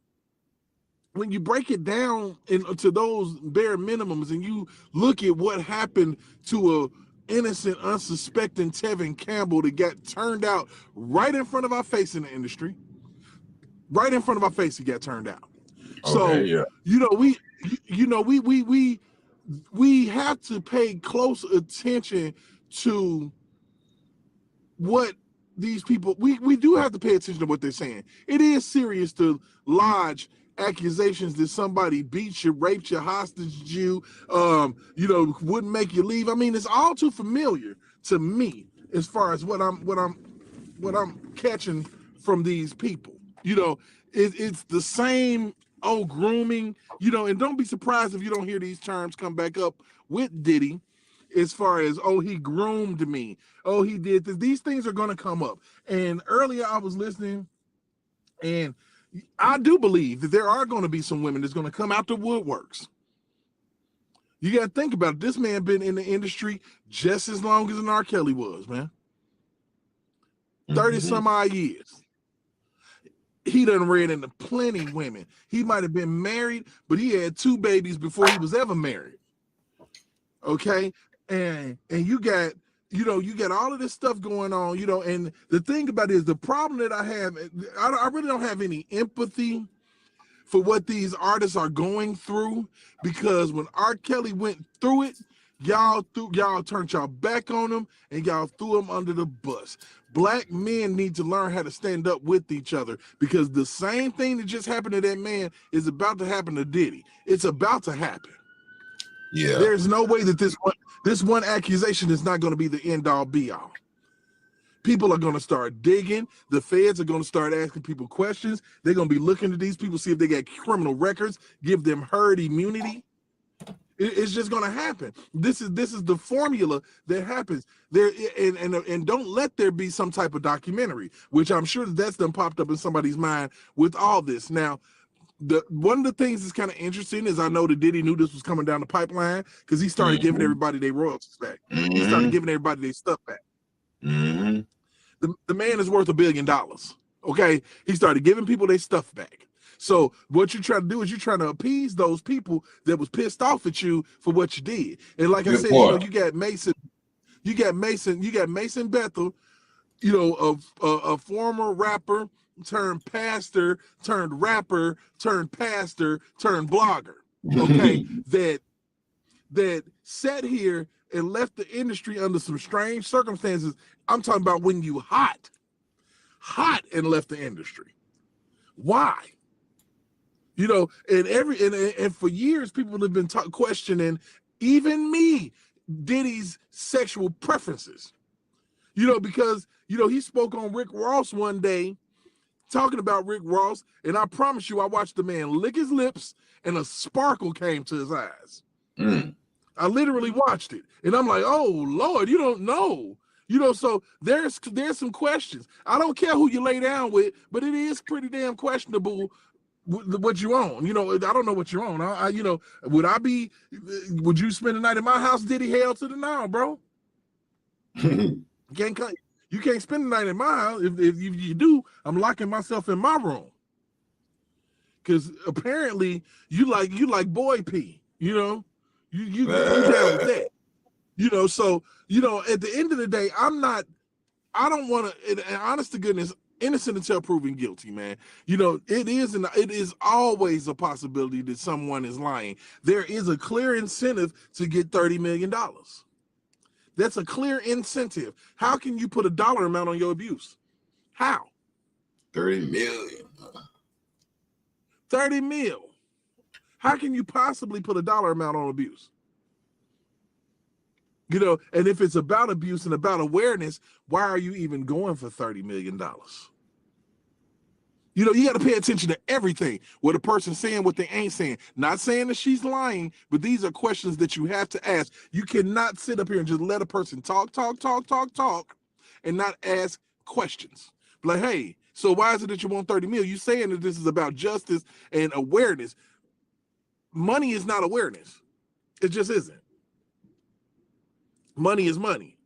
when you break it down into those bare minimums, and you look at what happened to a innocent, unsuspecting Tevin Campbell that got turned out right in front of our face in the industry. Right in front of our face, he got turned out. Okay, yeah. We have to pay close attention to what these people. We do have to pay attention to what they're saying. It is serious to lodge accusations that somebody beat you, raped you, hostaged you, wouldn't make you leave. I mean, it's all too familiar to me as far as what I'm catching from these people. It's the same old grooming, and don't be surprised if you don't hear these terms come back up with Diddy as far as, oh, he groomed me, oh, he did this. These things are going to come up. And earlier I was listening, and I do believe that there are going to be some women that's going to come out the woodworks. You got to think about it. This man been in the industry just as long as an R.Kelly was, man. 30 some odd years. He done ran into plenty women. He might have been married, but he had 2 babies before he was ever married. Okay, and you got all of this stuff going on, and the thing about it is, the problem that I have, I really don't have any empathy for what these artists are going through, because when R. Kelly went through it, y'all turned y'all back on him and y'all threw him under the bus. Black men need to learn how to stand up with each other, because the same thing that just happened to that man is about to happen to Diddy. It's about to happen. Yeah. There's no way that this one accusation is not going to be the end all be all. People are going to start digging. The feds are going to start asking people questions. They're going to be looking at these people, see if they got criminal records, give them herd immunity. It's just going to happen. This is the formula that happens there, and don't let there be some type of documentary, which I'm sure that's done popped up in somebody's mind with all this. Now, one of the things that's kind of interesting is I know that Diddy knew this was coming down the pipeline because he started giving everybody their royalties back. He started giving everybody their stuff back. The man is worth $1 billion. Okay, he started giving people their stuff back. So what you're trying to do is you're trying to appease those people that was pissed off at you for what you did. And like I said, you got Mason Bethel, a former rapper turned pastor, turned rapper, turned pastor, turned blogger. Okay, that sat here and left the industry under some strange circumstances. I'm talking about when you hot and left the industry. Why? And for years people have been questioning even me, Diddy's sexual preferences. Because he spoke on Rick Ross one day talking about Rick Ross, and I promise you I watched the man lick his lips and a sparkle came to his eyes. I literally watched it, and I'm like, oh Lord, you don't know. So there's some questions. I don't care who you lay down with, but it is pretty damn questionable what you own. I don't know what you own. Would you spend the night in my house, Diddy? Hell to the no, bro. You can't spend the night in my house. If you do, I'm locking myself in my room. Because apparently you like boy pee. You down with that. So at the end of the day, I don't want to. And honest to goodness, innocent until proven guilty, man. It is always a possibility that someone is lying. There is a clear incentive to get $30 million. That's a clear incentive. How can you put a dollar amount on your abuse? How? 30 million. 30 mil. How can you possibly put a dollar amount on abuse? And if it's about abuse and about awareness, why are you even going for $30 million? You got to pay attention to everything. What a person's saying, what they ain't saying. Not saying that she's lying, but these are questions that you have to ask. You cannot sit up here and just let a person talk, and not ask questions. Like, hey, so why is it that you want 30 mil? You saying that this is about justice and awareness. Money is not awareness. It just isn't. Money is money.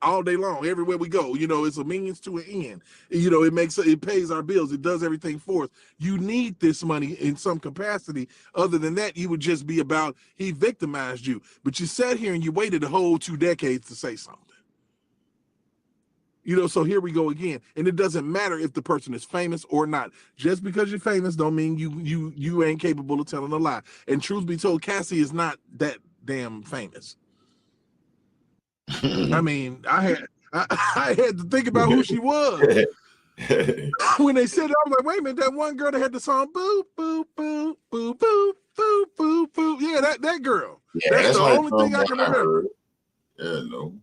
All day long, everywhere we go, it's a means to an end. It pays our bills. It does everything for us. You need this money in some capacity. Other than that, you would just be about he victimized you. But you sat here and you waited a whole 2 decades to say something. So here we go again. And it doesn't matter if the person is famous or not. Just because you're famous don't mean you ain't capable of telling a lie. And truth be told, Cassie is not that damn famous. I mean, I had to think about who she was. When they said it, I was like, wait a minute, that one girl that had the song boo, boo, boo, boo, boo, boo, boo, boo. Yeah, that girl. Yeah, that's the only thing I can remember. Yeah, no.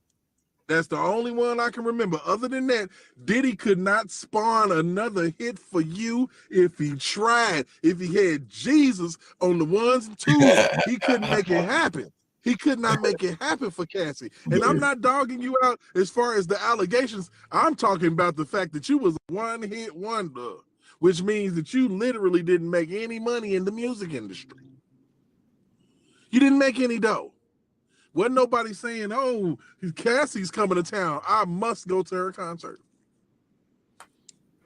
That's the only one I can remember. Other than that, Diddy could not spawn another hit for you if he tried. If he had Jesus on the ones and twos, he couldn't make it happen. He could not make it happen for Cassie. And I'm not dogging you out as far as the allegations. I'm talking about the fact that you was a one-hit wonder, which means that you literally didn't make any money in the music industry. You didn't make any dough. Wasn't nobody saying, oh, Cassie's coming to town. I must go to her concert.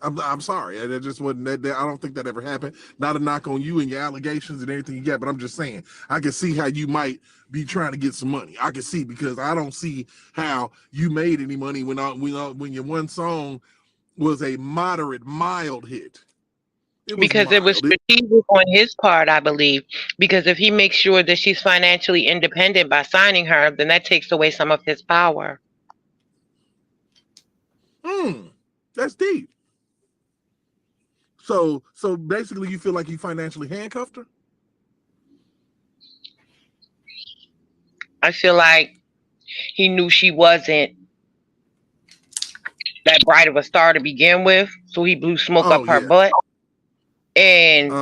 I'm sorry. That just wasn't that. I don't think that ever happened. Not a knock on you and your allegations and everything you got, but I'm just saying I can see how you might be trying to get some money. I can see, because I don't see how you made any money when your one song was a mild hit. Because it was strategic on his part, I believe. Because if he makes sure that she's financially independent by signing her, then that takes away some of his power. That's deep. So basically you feel like he financially handcuffed her? I feel like he knew she wasn't that bright of a star to begin with, so he blew smoke up her butt. And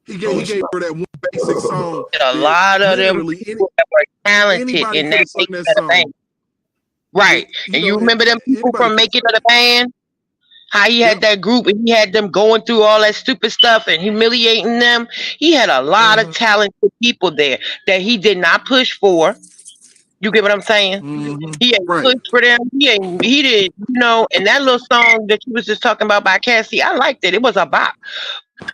he gave her that one basic song. A lot of them people that were talented in that Making of the Band. Right. And you remember them people from Making of the Band? How he Yep. had that group and he had them going through all that stupid stuff and humiliating them. He had a lot of Mm-hmm. talented people there that he did not push for. You get what I'm saying? Mm-hmm. He ain't Right. pushed for them. He did, and that little song that you was just talking about by Cassie, I liked it. It was a bop.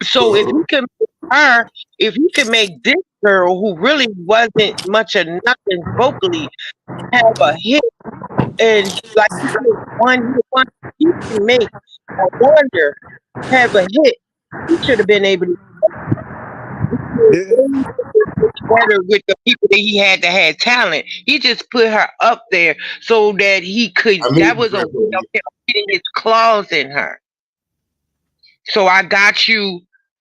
So if he could make her, if he could make this girl who really wasn't much of nothing vocally have a hit and like he did one hit one, he can make a wonder have a hit. He should have been able to Yeah. do better with the people that he had that had talent. He just put her up there so that he could. I That mean, was a way of him getting his claws in her. So I got you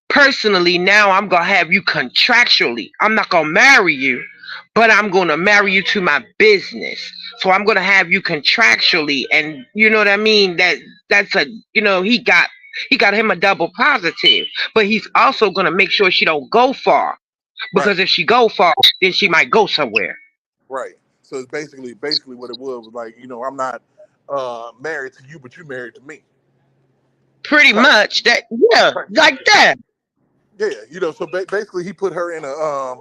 personally. Now I'm gonna have you contractually. I'm not gonna marry you, but I'm gonna marry you to my business. So I'm gonna have you contractually, and you know what I mean. That's a he got him a double positive, but he's also gonna make sure she don't go far Right. because if she go far, then she might go somewhere. Right. So it's basically what it was like. I'm not married to you, but you married to me. Pretty Type. much that, yeah, Right. like that. Yeah. So basically, he put her in a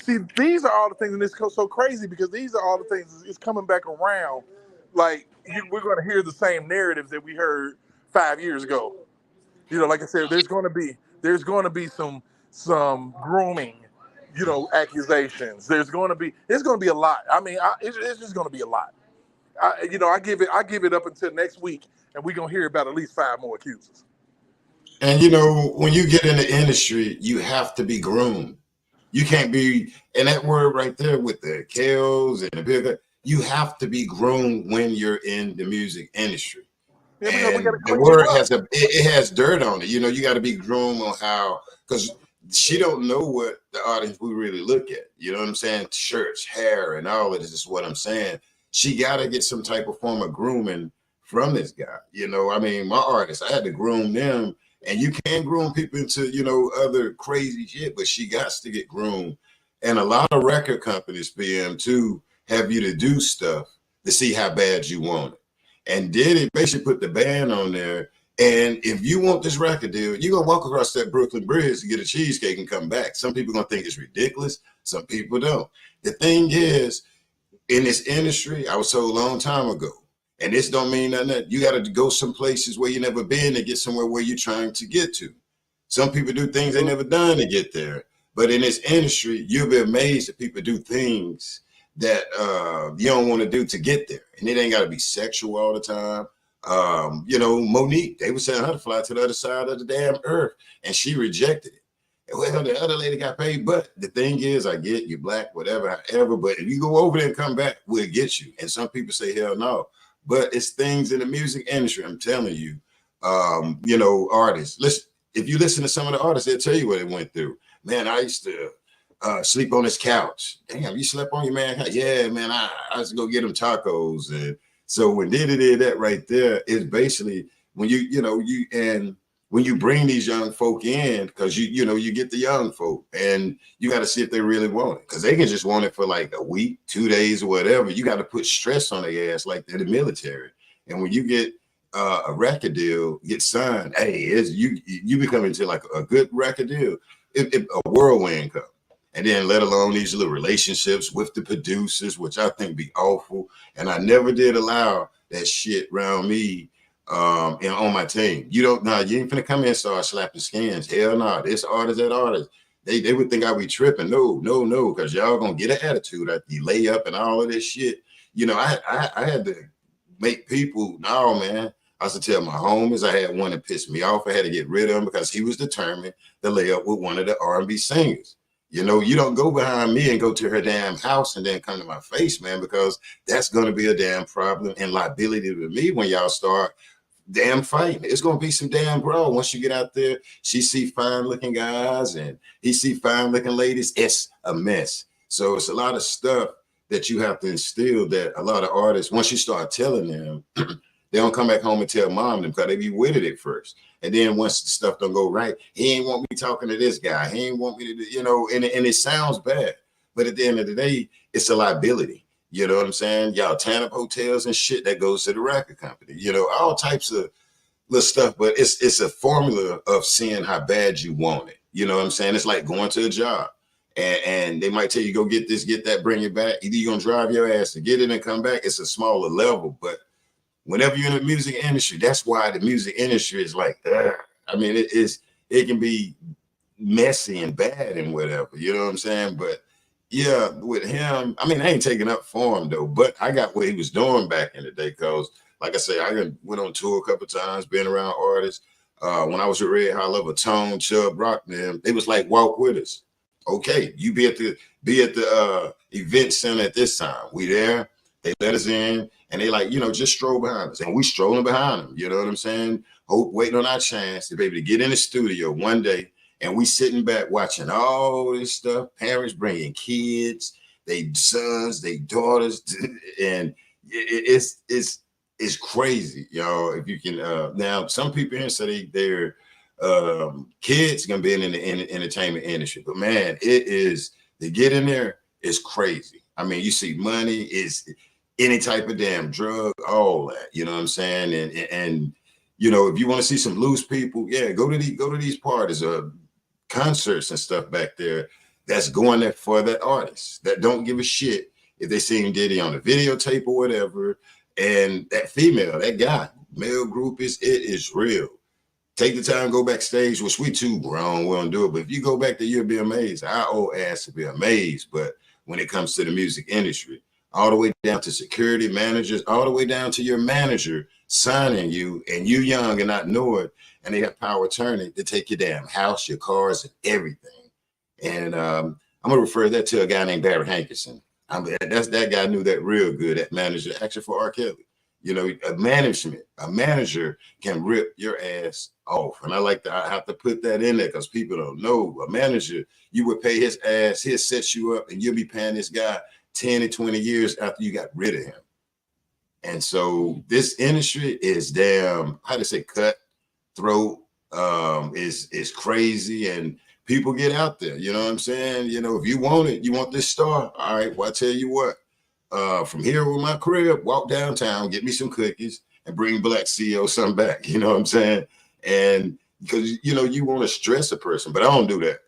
See, these are all the things, and it's so crazy because these are all the things. It's coming back around. Like we're going to hear the same narratives that we heard 5 years ago. Like I said, there's going to be some grooming, accusations. It's going to be a lot. I mean, it's just going to be a lot. I give it up until next week, and we're gonna hear about at least 5 more accusers. and when you get in the industry, you have to be groomed. You can't be, and that word right there with the KOs and the bigger, you have to be groomed when you're in the music industry. Yeah, because we got to And the clean you word up. it has dirt on it. You got to be groomed on how, because she don't know what the audience we really look at. You know what I'm saying? Shirts, hair, and all of this is what I'm saying. She got to get some type of form of grooming from this guy. I mean, my artists, I had to groom them, and you can groom people into other crazy shit, but she got to get groomed. And a lot of record companies, PM, too, have you to do stuff to see how bad you want it. And Diddy basically put the ban on there. And if you want this record deal, you're gonna walk across that Brooklyn Bridge to get a cheesecake and come back. Some people gonna think it's ridiculous, some people don't. The thing is, in this industry, I was told a long time ago, and this don't mean nothing, you gotta go some places where you never been to get somewhere where you're trying to get to. Some people do things they never done to get there. But in this industry, you'll be amazed that people do things that you don't want to do to get there. And it ain't got to be sexual all the time. Monique, they were saying her to fly to the other side of the damn earth, and she rejected it. Well, the other lady got paid, but the thing is, I get you black, whatever, however, but if you go over there and come back, we'll get you. And some people say, hell no. But it's things in the music industry, I'm telling you, artists. Listen, if you listen to some of the artists, they'll tell you what they went through. Man, I used to sleep on his couch. Damn, you slept on your man couch? Yeah, man, I used to go get him tacos. And so when Diddy did that right there, it's basically when when you bring these young folk in, because you get the young folk, and you got to see if they really want it, because they can just want it for like a week, 2 days, or whatever. You got to put stress on their ass like they're the military. And when you get a record deal, get signed, hey, you become into like a good record deal, if a whirlwind comes. And then let alone these little relationships with the producers, which I think be awful. And I never did allow that shit around me and on my team. You ain't finna come in and start slapping skins. Hell no, this artist, that artist. They would think I be tripping. No, because y'all gonna get an attitude after you lay up and all of this shit. I had to make people, no, man. I used to tell my homies, I had one that pissed me off. I had to get rid of him because he was determined to lay up with one of the R&B singers. You don't go behind me and go to her damn house and then come to my face, man, because that's going to be a damn problem and liability to me when y'all start damn fighting. It's going to be some damn brawl. Once you get out there, she see fine looking guys and he see fine looking ladies. It's a mess. So it's a lot of stuff that you have to instill that a lot of artists, once you start telling them, they don't come back home and tell mom them because they be with it at first. And then once the stuff don't go right, he ain't want me talking to this guy. He ain't want me to, and it sounds bad. But at the end of the day, it's a liability. You know what I'm saying? Y'all tan up hotels and shit that goes to the record company. You know, all types of little stuff, but it's a formula of seeing how bad you want it. You know what I'm saying? It's like going to a job. And they might tell you, go get this, get that, bring it back. Either you're going to drive your ass to get it and come back. It's a smaller level. But whenever you're in the music industry, that's why the music industry is like, I mean, it can be messy and bad and whatever. You know what I'm saying? But yeah, with him, I mean, I ain't taking up for him though, but I got what he was doing back in the day. Cause like I say, I went on tour a couple of times, been around artists. When I was with Red High Level, Tone, Chubb, Rock, man, they was like, walk with us. Okay, you be at the event center at this time. We there. They let us in, and they like, just stroll behind us, and we strolling behind them. You know what I'm saying? Hope waiting on our chance to be able to get in the studio one day, and we sitting back watching all this stuff. Parents bringing kids, they sons, they daughters, and it's crazy, y'all. If you can now, some people here say they're kids gonna be in the entertainment industry, but man, it is to get in there is crazy. I mean, you see money is any type of damn drug, all that, you know what I'm saying? And if you want to see some loose people, yeah, go to these parties or concerts and stuff back there that's going there for that artist that don't give a shit if they seen Diddy on a videotape or whatever. And that female, that guy, male groupies, it is real. Take the time, go backstage, which we too grown, we don't do it. But if you go back there, you'll be amazed. Our old ass will be amazed. But when it comes to the music industry, all the way down to security managers, all the way down to your manager signing you, and you young and not know it, and they have power of attorney to take your damn house, your cars, and everything. And I'm gonna refer that to a guy named Barry Hankerson. That guy knew that real good. That manager, actually for R.Kelly. A manager can rip your ass off. And I have to put that in there because people don't know. A manager, you would pay his ass, he'll set you up, and you'll be paying this guy 10 to 20 years after you got rid of him. And so this industry is damn, how to say, cutthroat, is crazy, and people get out there. You know what I'm saying? If you want it, you want this star. All right, well, I tell you what. From here with my crib, walk downtown, get me some cookies, and bring Black CEO some back. You know what I'm saying? And because you want to stress a person, but I don't do that.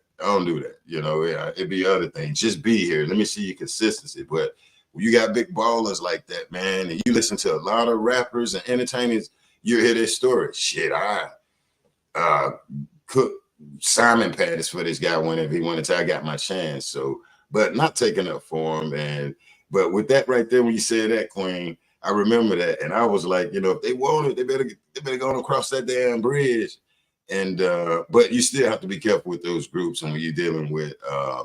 It'd be other things. Just be here. Let me see your consistency. But when you got big ballers like that, man, and you listen to a lot of rappers and entertainers, you hear their story. Shit, I cook Simon patties for this guy whenever he wanted to. I got my chance. So, but not taking up for him. But with that right there, when you said that, Queen, I remember that, and I was like, if they want it, they better go on across that damn bridge. And but you still have to be careful with those groups, and when you're dealing with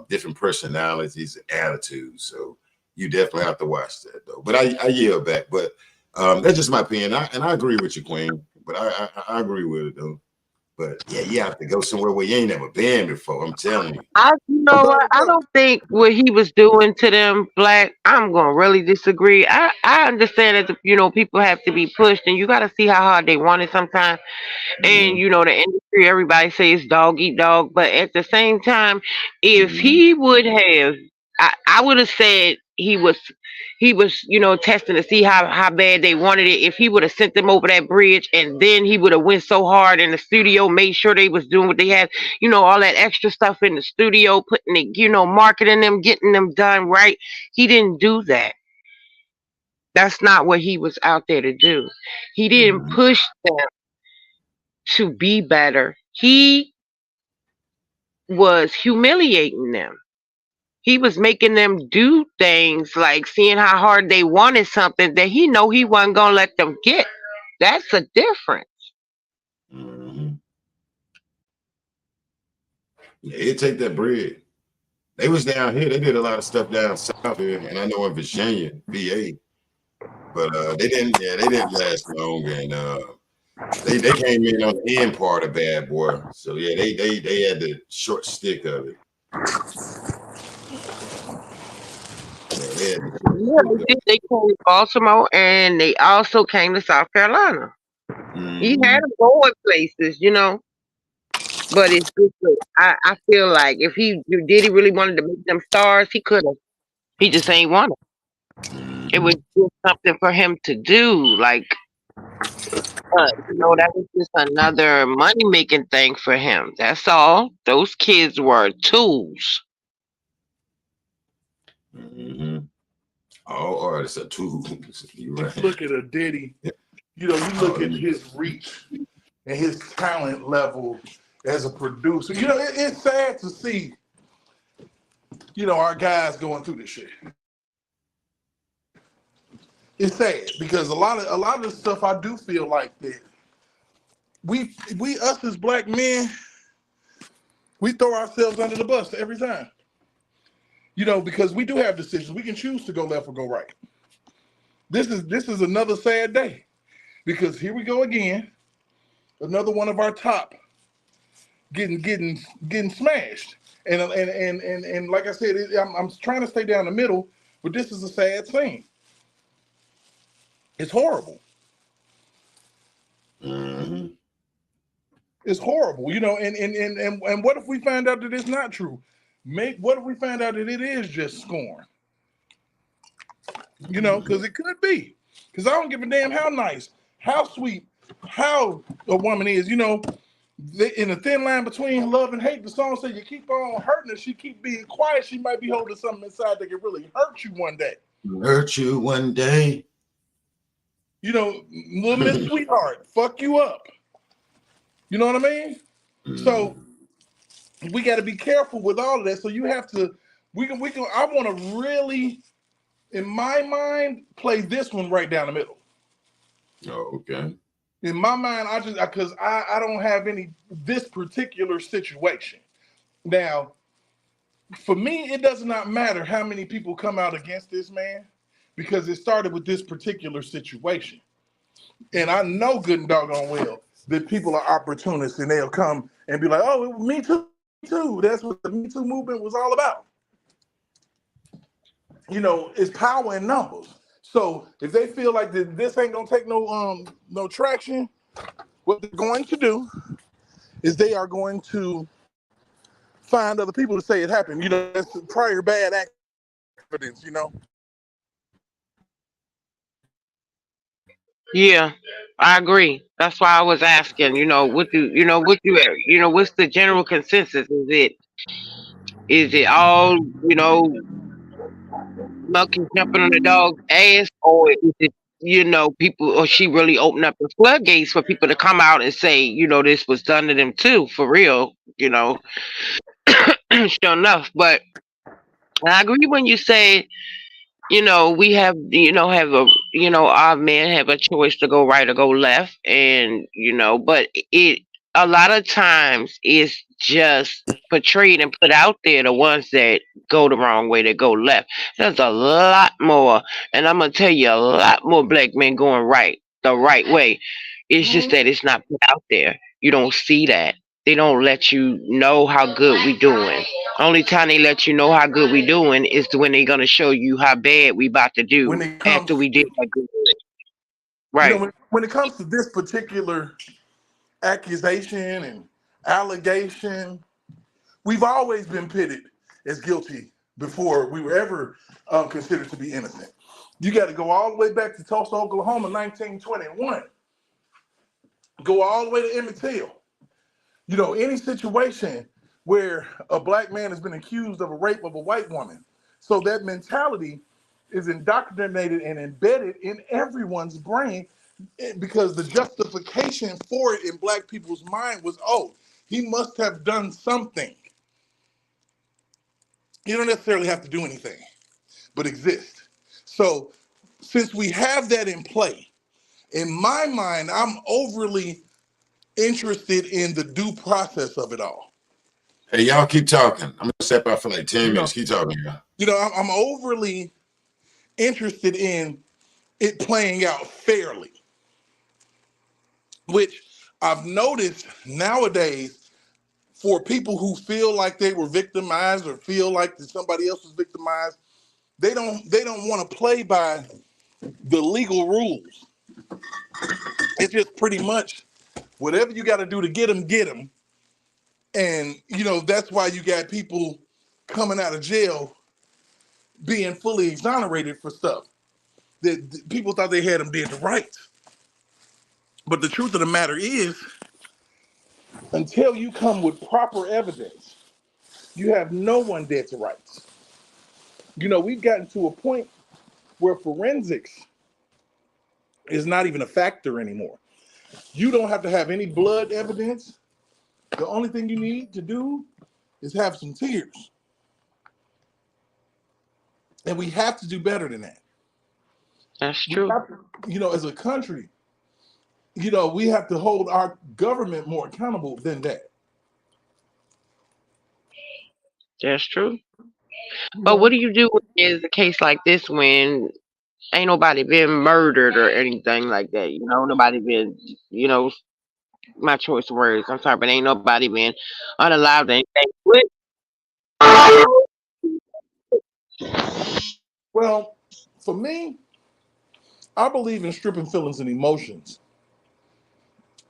different personalities and attitudes. So you definitely have to watch that, though. But I yield back. But that's just my opinion, and I agree with you, Queen. But I agree with it, though. But yeah, you have to go somewhere where you ain't never been before. I'm telling you. You know what? I don't think what he was doing to them Black. I'm gonna really disagree. I understand that people have to be pushed, and you got to see how hard they want it sometimes. And the industry, everybody says dog eat dog, but at the same time, if he would have, I would have said he was testing to see how bad they wanted it. If he would have sent them over that bridge, and then he would have went so hard in the studio, made sure they was doing what they had, all that extra stuff in the studio, putting it, marketing them, getting them done right. He didn't do that. That's not what he was out there to do. He didn't push them to be better. He was humiliating them. He was making them do things like seeing how hard they wanted something that he know he wasn't gonna let them get. That's a difference. Yeah, it take that bread. They was down here. They did a lot of stuff down south here, and I know in Virginia, VA, but they didn't. Yeah, they didn't last long, and they came in on the end part of Bad Boy. So yeah, they had the short stick of it. They came to Baltimore, and they also came to South Carolina. He had them going places, But it's just, I feel like if Diddy really wanted to make them stars, he could have. He just ain't want it. It was just something for him to do. Like, that was just another money making thing for him. That's all. Those kids were tools. Mm-hmm. All artists are tools. You're You right. look at a Diddy, you look at his reach and his talent level as a producer. It's sad to see, our guys going through this shit. It's sad because a lot of the stuff I do feel like that we us as black men, we throw ourselves under the bus every time. Because we do have decisions. We can choose to go left or go right. This is another sad day because here we go again. Another one of our top getting smashed. And like I said, I'm trying to stay down the middle, but this is a sad thing. It's horrible. Mm-hmm. It's horrible, and what if we find out that it's not true? What if we find out that it is just scorn? Because it could be. Because I don't give a damn how nice, how sweet, how a woman is. In the thin line between love and hate, the song said you keep on hurting her, she keep being quiet, she might be holding something inside that can really hurt you one day. Hurt you one day. Little Miss Sweetheart, fuck you up. You know what I mean? So we got to be careful with all of that. So you have to, I want to really, in my mind, play this one right down the middle. Oh, okay. In my mind, because I don't have this particular situation. Now, for me, it does not matter how many people come out against this man because it started with this particular situation. And I know good and doggone well that people are opportunists and they'll come and be like, oh, me too. That's what the Me Too movement was all about. It's power in numbers. So if they feel like this ain't gonna take no traction, what they're going to do is they are going to find other people to say it happened. That's prior bad evidence. Yeah, I agree. That's why I was asking. What's the general consensus? Is it all monkey jumping on the dog's ass, or is it people, or she really opened up the floodgates for people to come out and say this was done to them too, for real, sure enough. But I agree when you say we our men have a choice to go right or go left, and but it a lot of times it's just portrayed and put out there the ones that go the wrong way, that go left. There's a lot more, and I'm gonna tell you, a lot more black men going the right way. It's just that it's not put out there. You don't see that. They don't let you know how good we doing. Only time they let you know how good we doing is when they're gonna show you how bad we about to When do it after comes, we did that good. Right. when it comes to this particular accusation and allegation, we've always been pitted as guilty before we were ever considered to be innocent. You got to go all the way back to Tulsa, Oklahoma, 1921. Go all the way to Emmett Till. Any situation where a black man has been accused of a rape of a white woman. So that mentality is indoctrinated and embedded in everyone's brain because the justification for it in black people's mind was, oh, he must have done something. You don't necessarily have to do anything, but exist. So since we have that in play, in my mind, I'm overly interested in the due process of it all. Hey, y'all keep talking. I'm gonna step out for like 10 minutes. Keep talking, y'all. I'm overly interested in it playing out fairly, which I've noticed nowadays for people who feel like they were victimized or feel like that somebody else was victimized, they don't want to play by the legal rules. It's just pretty much whatever you got to do to get them, get them. And, that's why you got people coming out of jail being fully exonerated for stuff. that people thought they had him dead to rights. But the truth of the matter is, until you come with proper evidence, you have no one dead to rights. You know, we've gotten to a point where forensics is not even a factor anymore. You don't have to have any blood evidence. The only thing you need to do is have some tears. And we have to do better than that. That's true. You know, as a country, you know, we have to hold our government more accountable than that. That's true. You But know? what do you do when there's a case like this when ain't nobody been murdered or anything like that? You know, nobody been, you know, my choice of words. I'm sorry, but ain't nobody been unalived or anything. What? Well, for me, I believe in stripping feelings and emotions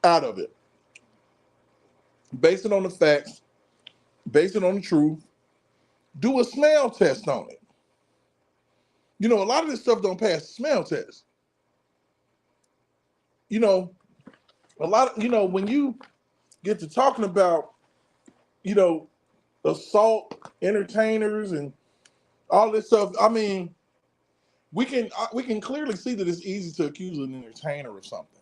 out of it. Base it on the facts, base it on the truth, do a smell test on it. You know, a lot of this stuff don't pass the smell test. You know, a lot of, you know, when you get to talking about, you know, assault entertainers and all this stuff, I mean, we can clearly see that it's easy to accuse an entertainer of something.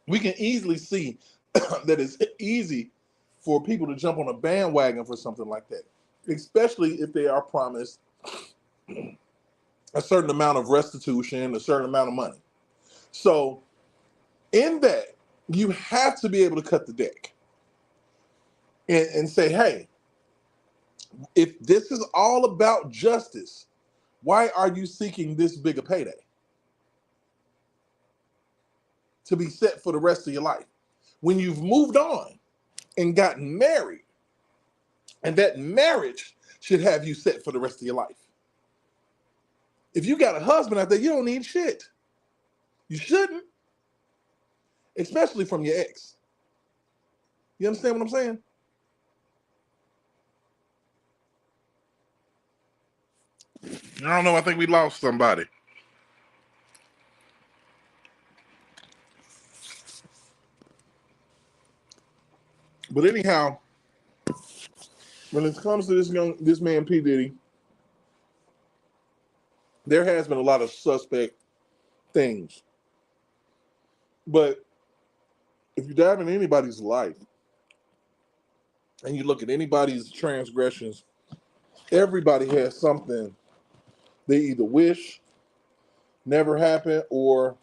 We can easily see that it's easy for people to jump on a bandwagon for something like that, especially if they are promised a certain amount of restitution, a certain amount of money. So in that, you have to be able to cut the deck and say, hey, if this is all about justice, why are you seeking this big a payday? To be set for the rest of your life. When you've moved on and gotten married, and that marriage should have you set for the rest of your life. If you got a husband out there, you don't need shit. You shouldn't. Especially from your ex. You understand what I'm saying? I don't know. I think we lost somebody. But anyhow, when it comes to this man P. Diddy, there has been a lot of suspect things. But if you dive into anybody's life and you look at anybody's transgressions, everybody has something they either wish never happened or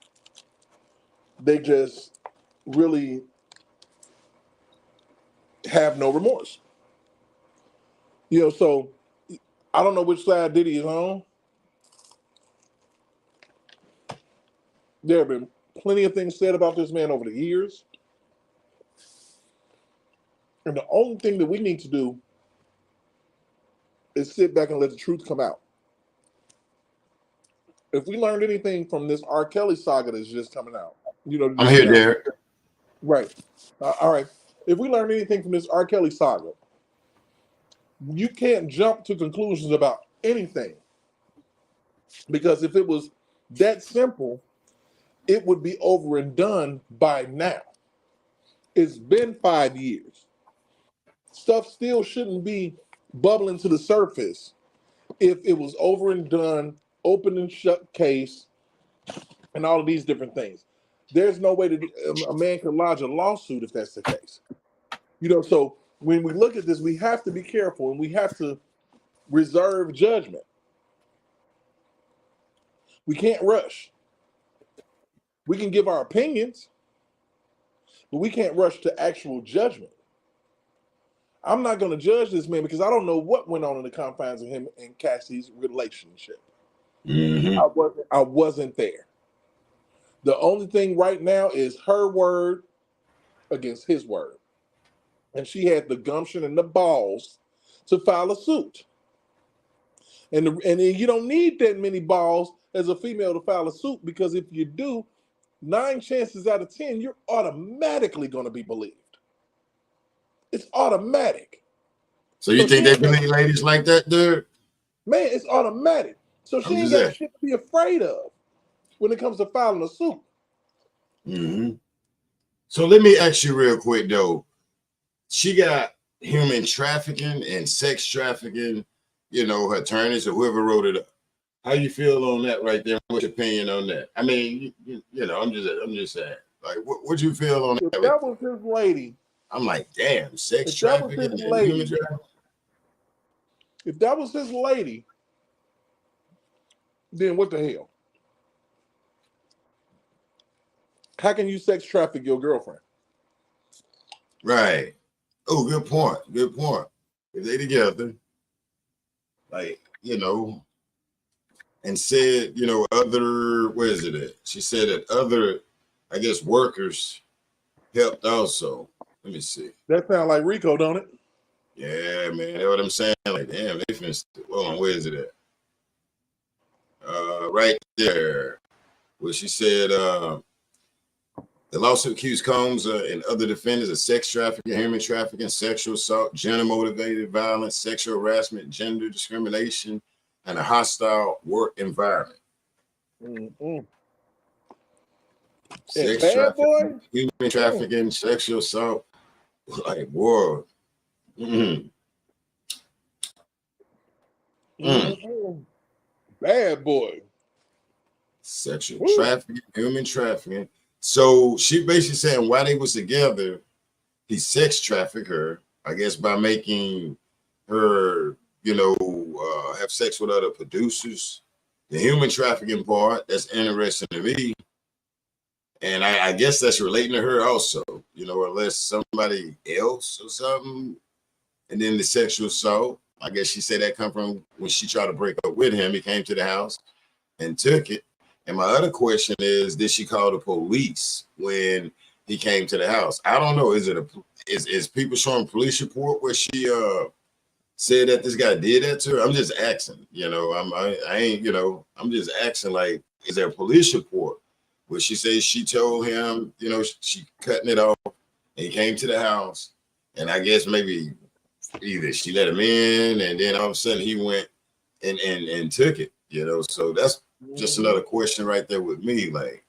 they just really have no remorse. You know, so I don't know which side Diddy is on. There have been plenty of things said about this man over the years. And the only thing that we need to do is sit back and let the truth come out. If we learned anything from this R.Kelly saga that's just coming out, you know, I'm here, Derek. right. All right. If we learned anything from this R.Kelly saga, you can't jump to conclusions about anything. Because if it was that simple, it would be over and done by now. It's been 5 years. Stuff still shouldn't be bubbling to the surface if it was over and done, open and shut case, and all of these different things. There's no way that a man could lodge a lawsuit if that's the case. You know, so when we look at this, we have to be careful and we have to reserve judgment. We can't rush. We can give our opinions, but we can't rush to actual judgment. I'm not going to judge this man because I don't know what went on in the confines of him and Cassie's relationship. Mm-hmm. I wasn't there. The only thing right now is her word against his word. And she had the gumption and the balls to file a suit. And you don't need that many balls as a female to file a suit because if you do, 9 chances out of 10, you're automatically going to be believed. It's automatic. So you think they believe ladies like that, dude? Man, it's automatic. So she I'm ain't just got saying. shit to be afraid of. when it comes to filing a suit. Mm-hmm. So let me ask you real quick though. She got human trafficking and sex trafficking, her attorneys or whoever wrote it up. How you feel on that right there? What's your opinion on that? I mean, I'm just saying. Like, what you feel on If that? that was his lady, I'm like, damn, sex if that was trafficking his and human lady, trafficking. if that was his lady, then what the hell? How can you sex traffic your girlfriend? Right. Oh, good point. Good point. If they together, like, and said, other, where is it at? She said that other, I guess, workers helped also. Let me see. That sounds like Rico, don't it? Yeah, man. That's what I'm saying. Like, damn, they finished. Hold on, where is it at? Right there. Where she said, the lawsuit accused Combs and other defendants of sex trafficking, human trafficking, sexual assault, gender-motivated violence, sexual harassment, gender discrimination, and a hostile work environment. Mm-hmm. Sex Bad trafficking, boy? human trafficking, sexual assault. Like, whoa. Mm-hmm. Mm-hmm. Bad boy. Sexual trafficking, human trafficking. So she basically saying while they was together, he sex trafficked her, I guess, by making her, have sex with other producers. The human trafficking part, that's interesting to me. And I guess that's relating to her also, unless somebody else or something. And then the sexual assault, I guess she said that come from when she tried to break up with him. He came to the house and took it. And my other question is, did she call the police when he came to the house? I don't know. Is people showing police report where she said that this guy did that to her? I'm just asking. I'm just asking. Like, is there a police report where she says she told him, she cutting it off, and he came to the house, and I guess maybe either she let him in, and then all of a sudden he went and took it. So that's just another question right there with me. Like,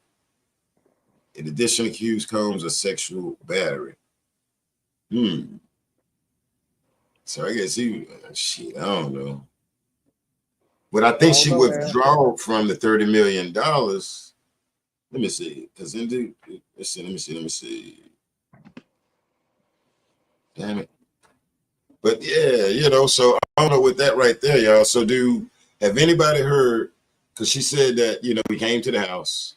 in addition, accused Combs of sexual battery. So I guess I don't know. But I think she withdrew from the $30 million. Let me see. Because indeed, let me see. Damn it. But yeah, so I don't know with that right there, y'all. So have anybody heard, because she said that, we came to the house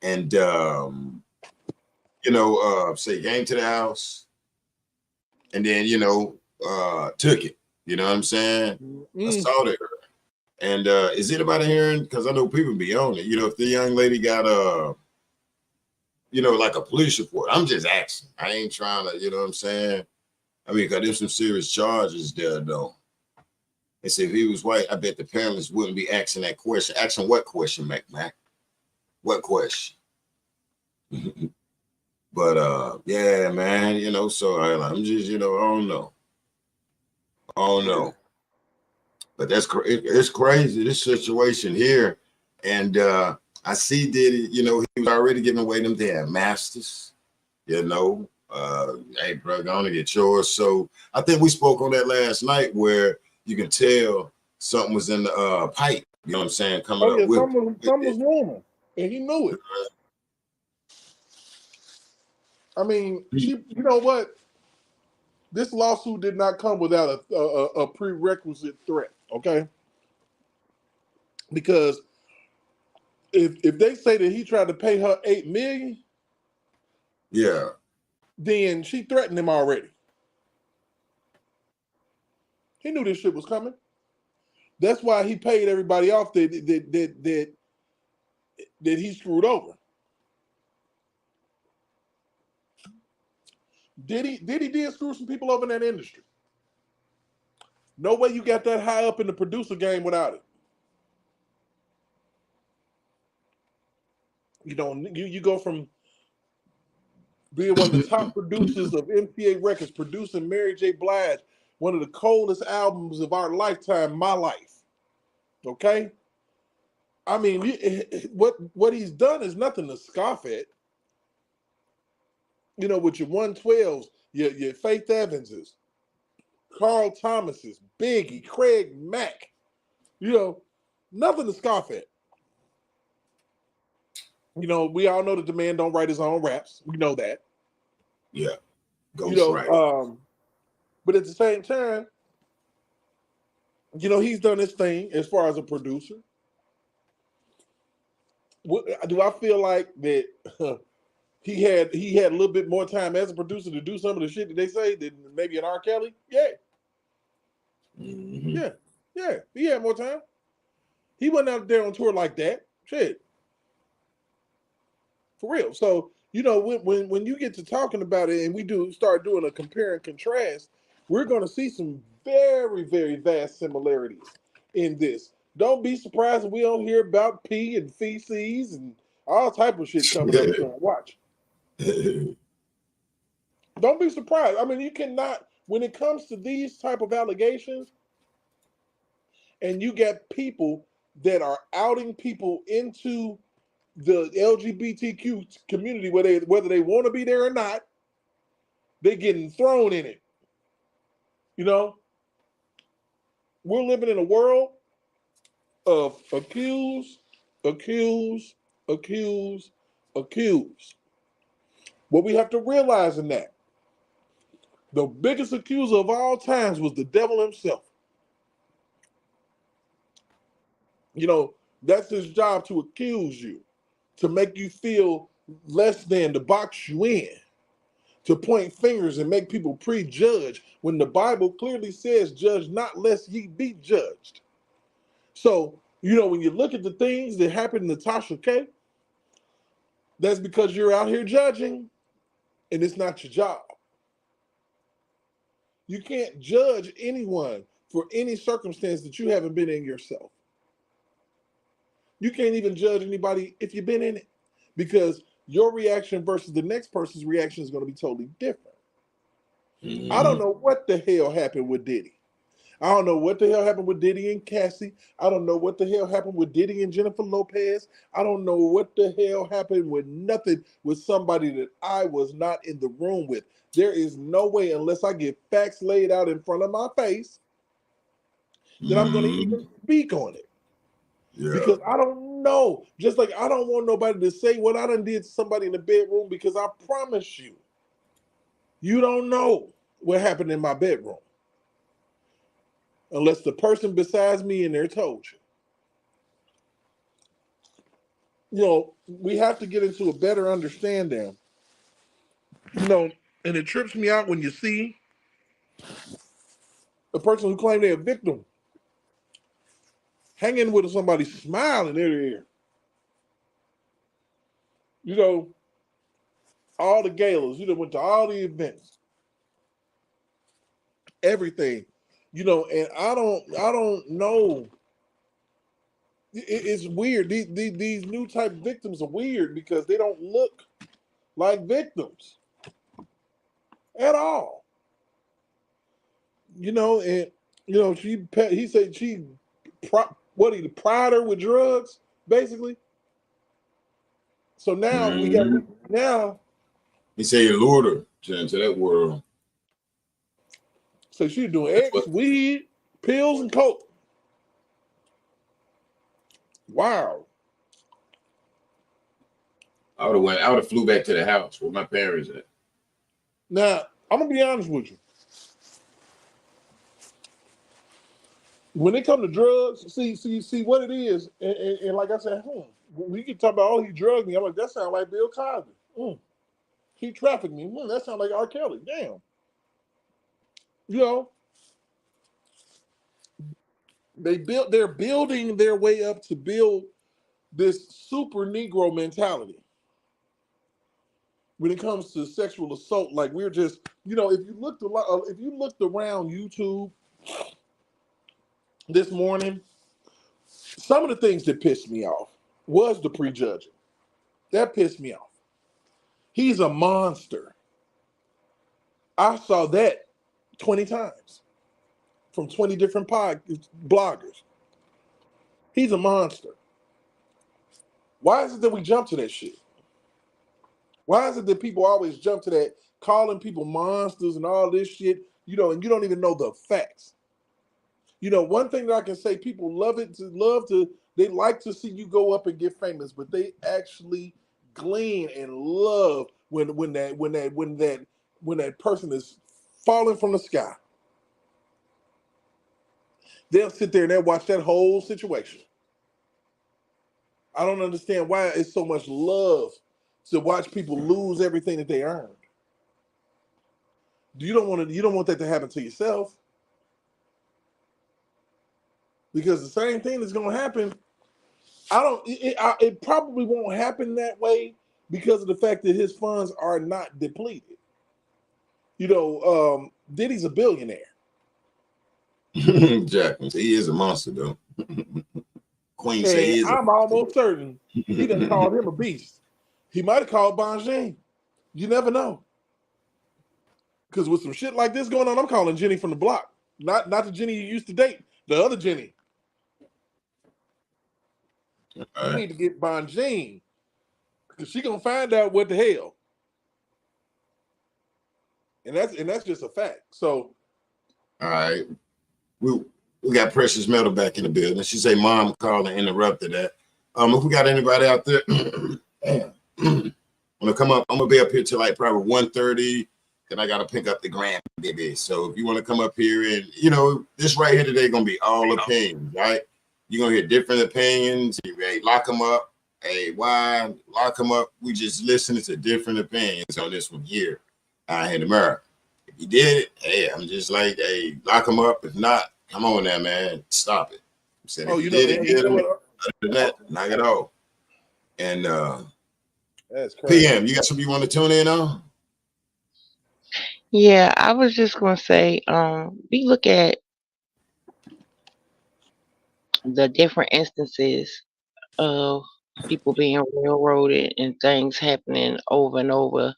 and, say came to the house and then, took it. You know what I'm saying? Assaulted her. And is anybody hearing? Because I know people be on it. If the young lady got like a police report, I'm just asking. I ain't trying to, you know what I'm saying? I mean, because there's some serious charges there, though. And so if he was white, I bet the parents wouldn't be asking that question. Asking what question, Mac? What question? But yeah, man, so I'm just, I don't know. But it's crazy, this situation here. And I see Diddy, he was already giving away them damn masters, hey, bro, gonna get yours. So I think we spoke on that last night where you can tell something was in the pipe, you know what I'm saying, coming up with something was wrong, and he knew it. I mean, you know what? This lawsuit did not come without a prerequisite threat, okay? Because if they say that he tried to pay her $8 million, yeah, then she threatened him already. He knew this shit was coming. That's why he paid everybody off that he screwed over. Diddy did screw some people over in that industry. No way you got that high up in the producer game without it. You go from being one of the top producers of MPA Records, producing Mary J. Blige, one of the coldest albums of our lifetime, My Life. Okay? I mean, what he's done is nothing to scoff at. You know, with your 112s, your Faith Evanses, Carl Thomases, Biggie, Craig Mack. You know, nothing to scoff at. You know, we all know that the man don't write his own raps. We know that. Yeah. You know, but at the same time, you know, he's done his thing as far as a producer. Do I feel like that he had a little bit more time as a producer to do some of the shit that they say than maybe an R.Kelly? Yeah. Mm-hmm. Yeah. He had more time. He wasn't out there on tour like that. Shit. For real. So, you know, when you get to talking about it and we start doing a compare and contrast, we're going to see some very, very vast similarities in this. Don't be surprised if we don't hear about pee and feces and all type of shit coming up soon. Watch. Don't be surprised. I mean, you cannot, when it comes to these type of allegations, and you get people that are outing people into the LGBTQ community, whether they want to be there or not, they're getting thrown in it. You know, we're living in a world of accuse. What we have to realize in that, the biggest accuser of all times was the devil himself. You know, that's his job, to accuse you, to make you feel less than, to box you in, to point fingers and make people prejudge when the Bible clearly says, judge not lest ye be judged. So, you know, when you look at the things that happened to Tasha K, that's because you're out here judging and it's not your job. You can't judge anyone for any circumstance that you haven't been in yourself. You can't even judge anybody if you've been in it, because your reaction versus the next person's reaction is going to be totally different. Mm-hmm. I don't know what the hell happened with Diddy. I don't know what the hell happened with Diddy and Cassie. I don't know what the hell happened with Diddy and Jennifer Lopez. I don't know what the hell happened with nothing with somebody that I was not in the room with. There is no way, unless I get facts laid out in front of my face, that I'm going to even speak on it. Yeah. Because I don't know. Just like I don't want nobody to say what I done did to somebody in the bedroom, because I promise you, you don't know what happened in my bedroom. Unless the person besides me in there told you. You know, we have to get into a better understanding. You know, and it trips me out when you see a person who claimed they're a victim hanging with somebody smiling in their ear. You know, all the galas, you know, went to all the events, everything. You know, and I don't know. It's weird. These new type victims are weird because they don't look like victims at all. You know, and you know, he said she pried her with drugs, basically. So now we got now. He said he lured her into that world. So she's doing X, weed, pills, and coke. Wow. I would have flew back to the house where my parents at. Now, I'm gonna be honest with you. When it comes to drugs, see what it is, and like I said, we can talk about, oh, he drugged me. I'm like, that sounds like Bill Cosby. He trafficked me. That sounds like R.Kelly. Damn. You know, they're building their way up to build this super Negro mentality when it comes to sexual assault. Like, we're just, you know, if you looked around YouTube this morning, some of the things that pissed me off was the prejudging. That pissed me off. He's a monster. I saw that 20 times from 20 different bloggers. He's a monster. Why is it that we jump to that shit? Why is it that people always jump to that, calling people monsters and all this shit, you know, and you don't even know the facts? You know, one thing that I can say, people they like to see you go up and get famous, but they actually glean and love when that person is falling from the sky. They'll sit there and they'll watch that whole situation. I don't understand why it's so much love to watch people lose everything that they earned. You don't want that to happen to yourself. Because the same thing is going to happen. It probably won't happen that way because of the fact that his funds are not depleted. You know, Diddy's a billionaire. Jackman, he is a monster though. Queen say he is. I'm almost certain he done called him a beast. He might have called Bonjean. You never know. Because with some shit like this going on, I'm calling Jenny from the block. Not the Jenny you used to date, the other Jenny. You need to get Bonjean because she gonna find out what the hell. And that's just a fact. So all right. We got Precious Metal back in the building. She say mom called and interrupted that. If we got anybody out there, I'm gonna come up. I'm gonna be up here till like probably 1:30. Then I gotta pick up the grandbaby. So if you want to come up here and this right here today gonna be all opinions, right? You're gonna hear different opinions. Hey, lock them up. Hey, why lock them up? We just listening to different opinions on this one here in America. If you did it, hey, I'm just like, hey, lock them up. If not, come on now, man, stop it. I'm saying, if you did it, other than that, knock it off. And that's crazy. PM, you got something you want to tune in on? Yeah, I was just gonna say, we look at the different instances of people being railroaded and things happening over and over,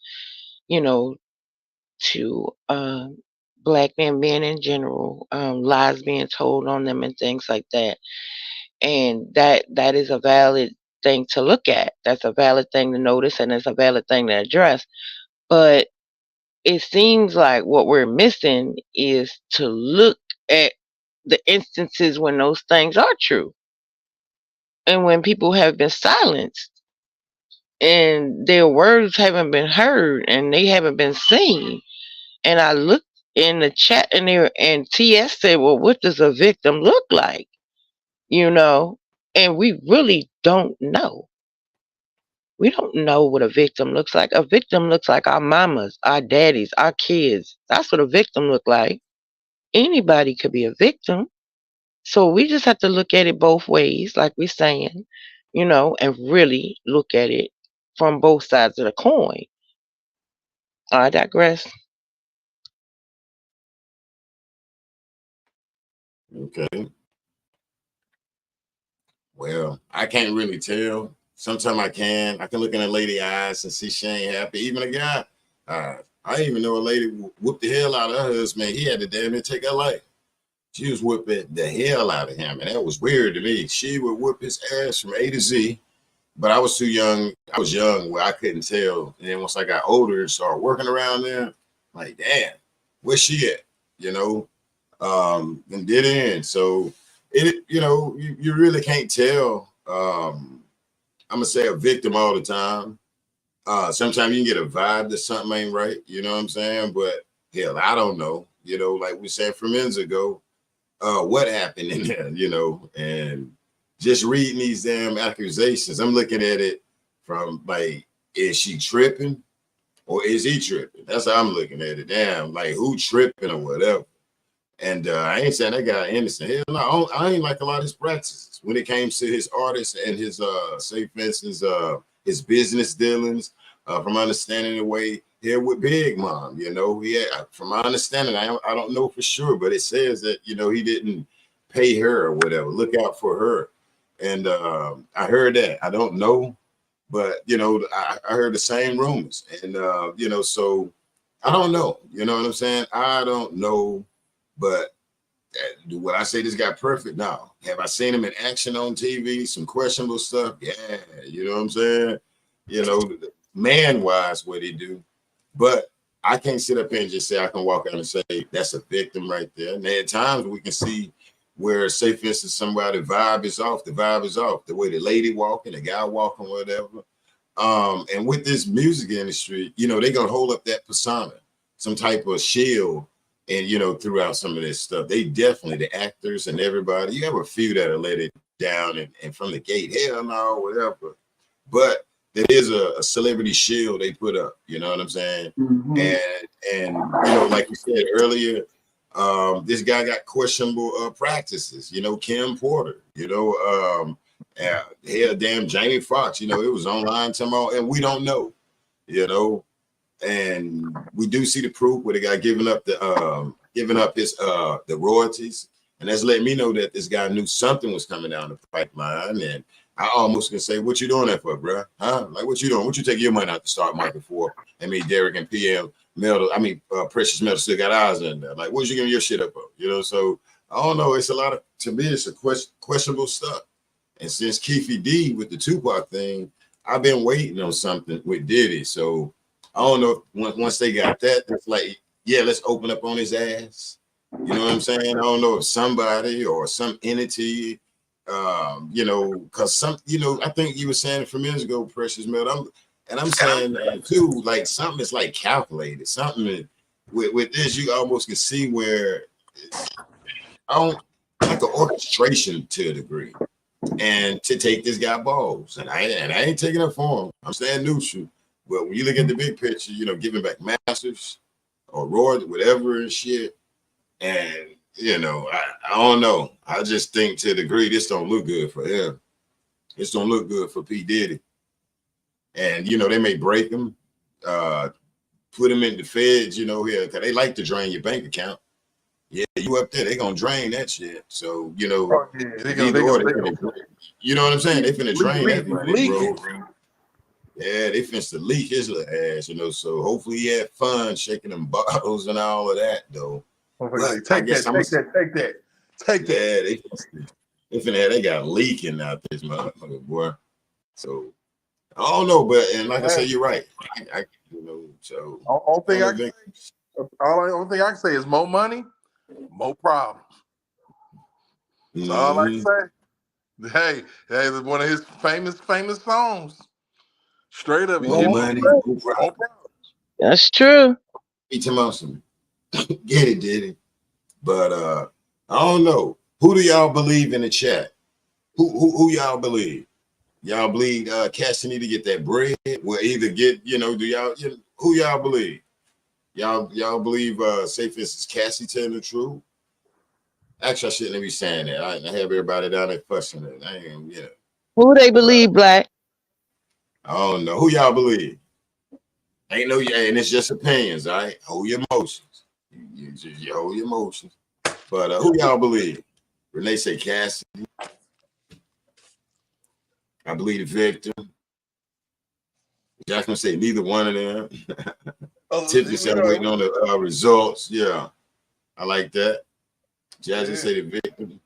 to black men in general, lies being told on them and things like that. And that is a valid thing to look at. That's a valid thing to notice, and it's a valid thing to address. But it seems like what we're missing is to look at the instances when those things are true and when people have been silenced and their words haven't been heard and they haven't been seen. And I looked in the chat in there and TS said, well, what does a victim look like? And we really don't know. We don't know what a victim looks like. A victim looks like our mamas, our daddies, our kids. That's what a victim look like. Anybody could be a victim. So we just have to look at it both ways, like we're saying, and really look at it from both sides of the coin. I digress. Okay. Well, I can't really tell. Sometimes I can. I can look in a lady's eyes and see she ain't happy. Even a guy. I even know a lady whooped the hell out of her husband. He had to damn near take her life. She was whooping the hell out of him, and that was weird to me. She would whoop his ass from A to Z, but I was too young. I was young where I couldn't tell. And then once I got older and started working around there, I'm like, damn, where's she at? And did it. So you really can't tell. I'm gonna say a victim all the time. Sometimes you can get a vibe that something ain't right, you know what I'm saying? But hell, I don't know. Like we said from minutes ago, what happened in there, and just reading these damn accusations, I'm looking at it from like, is she tripping or is he tripping? That's how I'm looking at it. Damn, like who tripping or whatever. And I ain't saying that guy innocent. Hell no, I ain't like a lot of his practices when it came to his artists and his say for instance his business dealings. From understanding the way here with Big Mom, from my understanding, I don't know for sure, but it says that he didn't pay her or whatever. Look out for her, and I heard that. I don't know, but I heard the same rumors, and so I don't know. You know what I'm saying? I don't know, but Would I say this guy perfect? No. Have I seen him in action on TV? Some questionable stuff? Yeah. You know what I'm saying? You know, man-wise, what he do. But I can't sit up here and just say I can walk out and say that's a victim right there. And at times we can see where, say, for instance, somebody vibe is off. The vibe is off. The way the lady walking, the guy walking, whatever. And with this music industry, you know, they're gonna hold up that persona, some type of shield. And, you know, throughout some of this stuff, they definitely, the actors and everybody, you have a few that are let it down and from the gate, hell no, whatever. But there is a celebrity shield they put up, you know what I'm saying? Mm-hmm. And you know, like you said earlier, this guy got questionable practices, you know, Kim Porter, you know, hell, damn Jamie Foxx, you know, it was online tomorrow, and we don't know, you know. And we do see the proof where the guy giving up his the royalties, and that's letting me know that this guy knew something was coming down the pipeline. And I almost can say, "What you doing that for, bro? Huh? Like, what you doing? What you taking your money out the stock market for?" I mean, Derek and PM Metal, Precious Metal still got eyes in there. Like, what you giving your shit up for? You know, so I don't know. It's a lot of, to me, it's a questionable stuff. And since Keefe D with the Tupac thing, I've been waiting on something with Diddy. So I don't know if once they got that, it's like, yeah, let's open up on his ass. You know what I'm saying? I don't know if somebody or some entity, you know, because some, you know, I think you were saying it from years ago, Precious Metal. I'm saying too, like something is like calculated. Something with this, you almost can see where I don't like an orchestration to a degree, and to take this guy balls, and I ain't taking up for him. I'm staying neutral. But when you look at the big picture, you know, giving back masters or Roy, whatever and shit, and you know, I don't know. I just think to a degree this don't look good for him. This don't look good for P.Diddy. And you know, they may break him, put him in the feds, you know, here, because they like to drain your bank account. Yeah, you up there, they gonna drain that shit. So, you know, Oh, yeah, they gonna, you know what I'm saying? They finna drain that money, bro. It. Yeah, they finished to leak his little ass, you know. So hopefully he had fun shaking them bottles and all of that, though. But take that. Yeah, they got leaking out this motherfucker, boy. So I don't know, but and like I said, you're right. I you know, so only thing I can say is more money, more problems. That's all I can say. Hey, one of his famous songs. Straight up, more money, more problems. That's true. Each emotion. Get it, Diddy. But I don't know. Who do y'all believe in the chat? Who y'all believe? Y'all believe Cassie need to get that bread? We'll either get, you know, who y'all believe? Y'all believe say for instance Cassie telling the truth? Actually, I shouldn't be saying that. I have everybody down there fussing it. I ain't, you know. Who they believe, Black? I don't know. Who y'all believe? Ain't no, and it's just opinions, all right? Hold your emotions. You hold your emotions. But who y'all believe? Renee say Cassie. I believe the victim. Jackson say neither one of them. Tiffany said I'm waiting on the results. Yeah, I like that. Jasmine say the victim.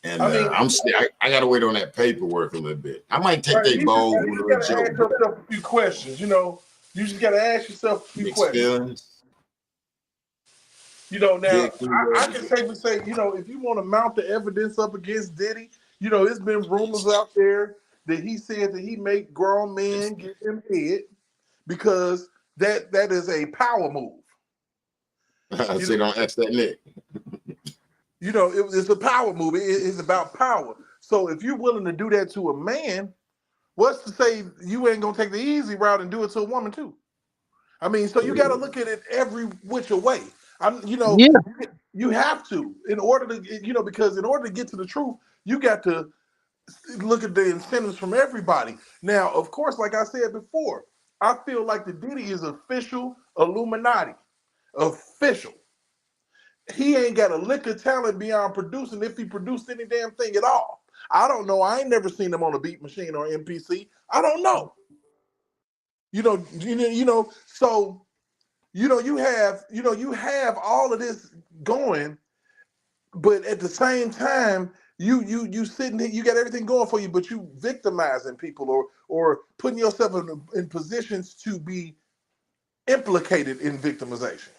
And I gotta wait on that paperwork a little bit. I might take that ball with a ask yourself a few questions. You know, you just gotta ask yourself a few questions. Feelings. You know, now I can safely say, you know, if you want to mount the evidence up against Diddy, you know, it's been rumors out there that he said that he made grown men get him head because that is a power move. I say don't ask that Nick. You know, it's a power move. It's about power. So if you're willing to do that to a man, what's to say you ain't gonna take the easy route and do it to a woman too? I mean, so you got to look at it every which way. You have to in order to, you know, because in order to get to the truth, you got to look at the incentives from everybody. Now, of course, like I said before, I feel like the Diddy is official Illuminati. Official. He ain't got a lick of talent beyond producing if he produced any damn thing at all. I don't know. I ain't never seen him on a beat machine or MPC. I don't know. You know, so you have all of this going, But at the same time, you sitting here, you got everything going for you, but you victimizing people or putting yourself in positions to be implicated in victimization.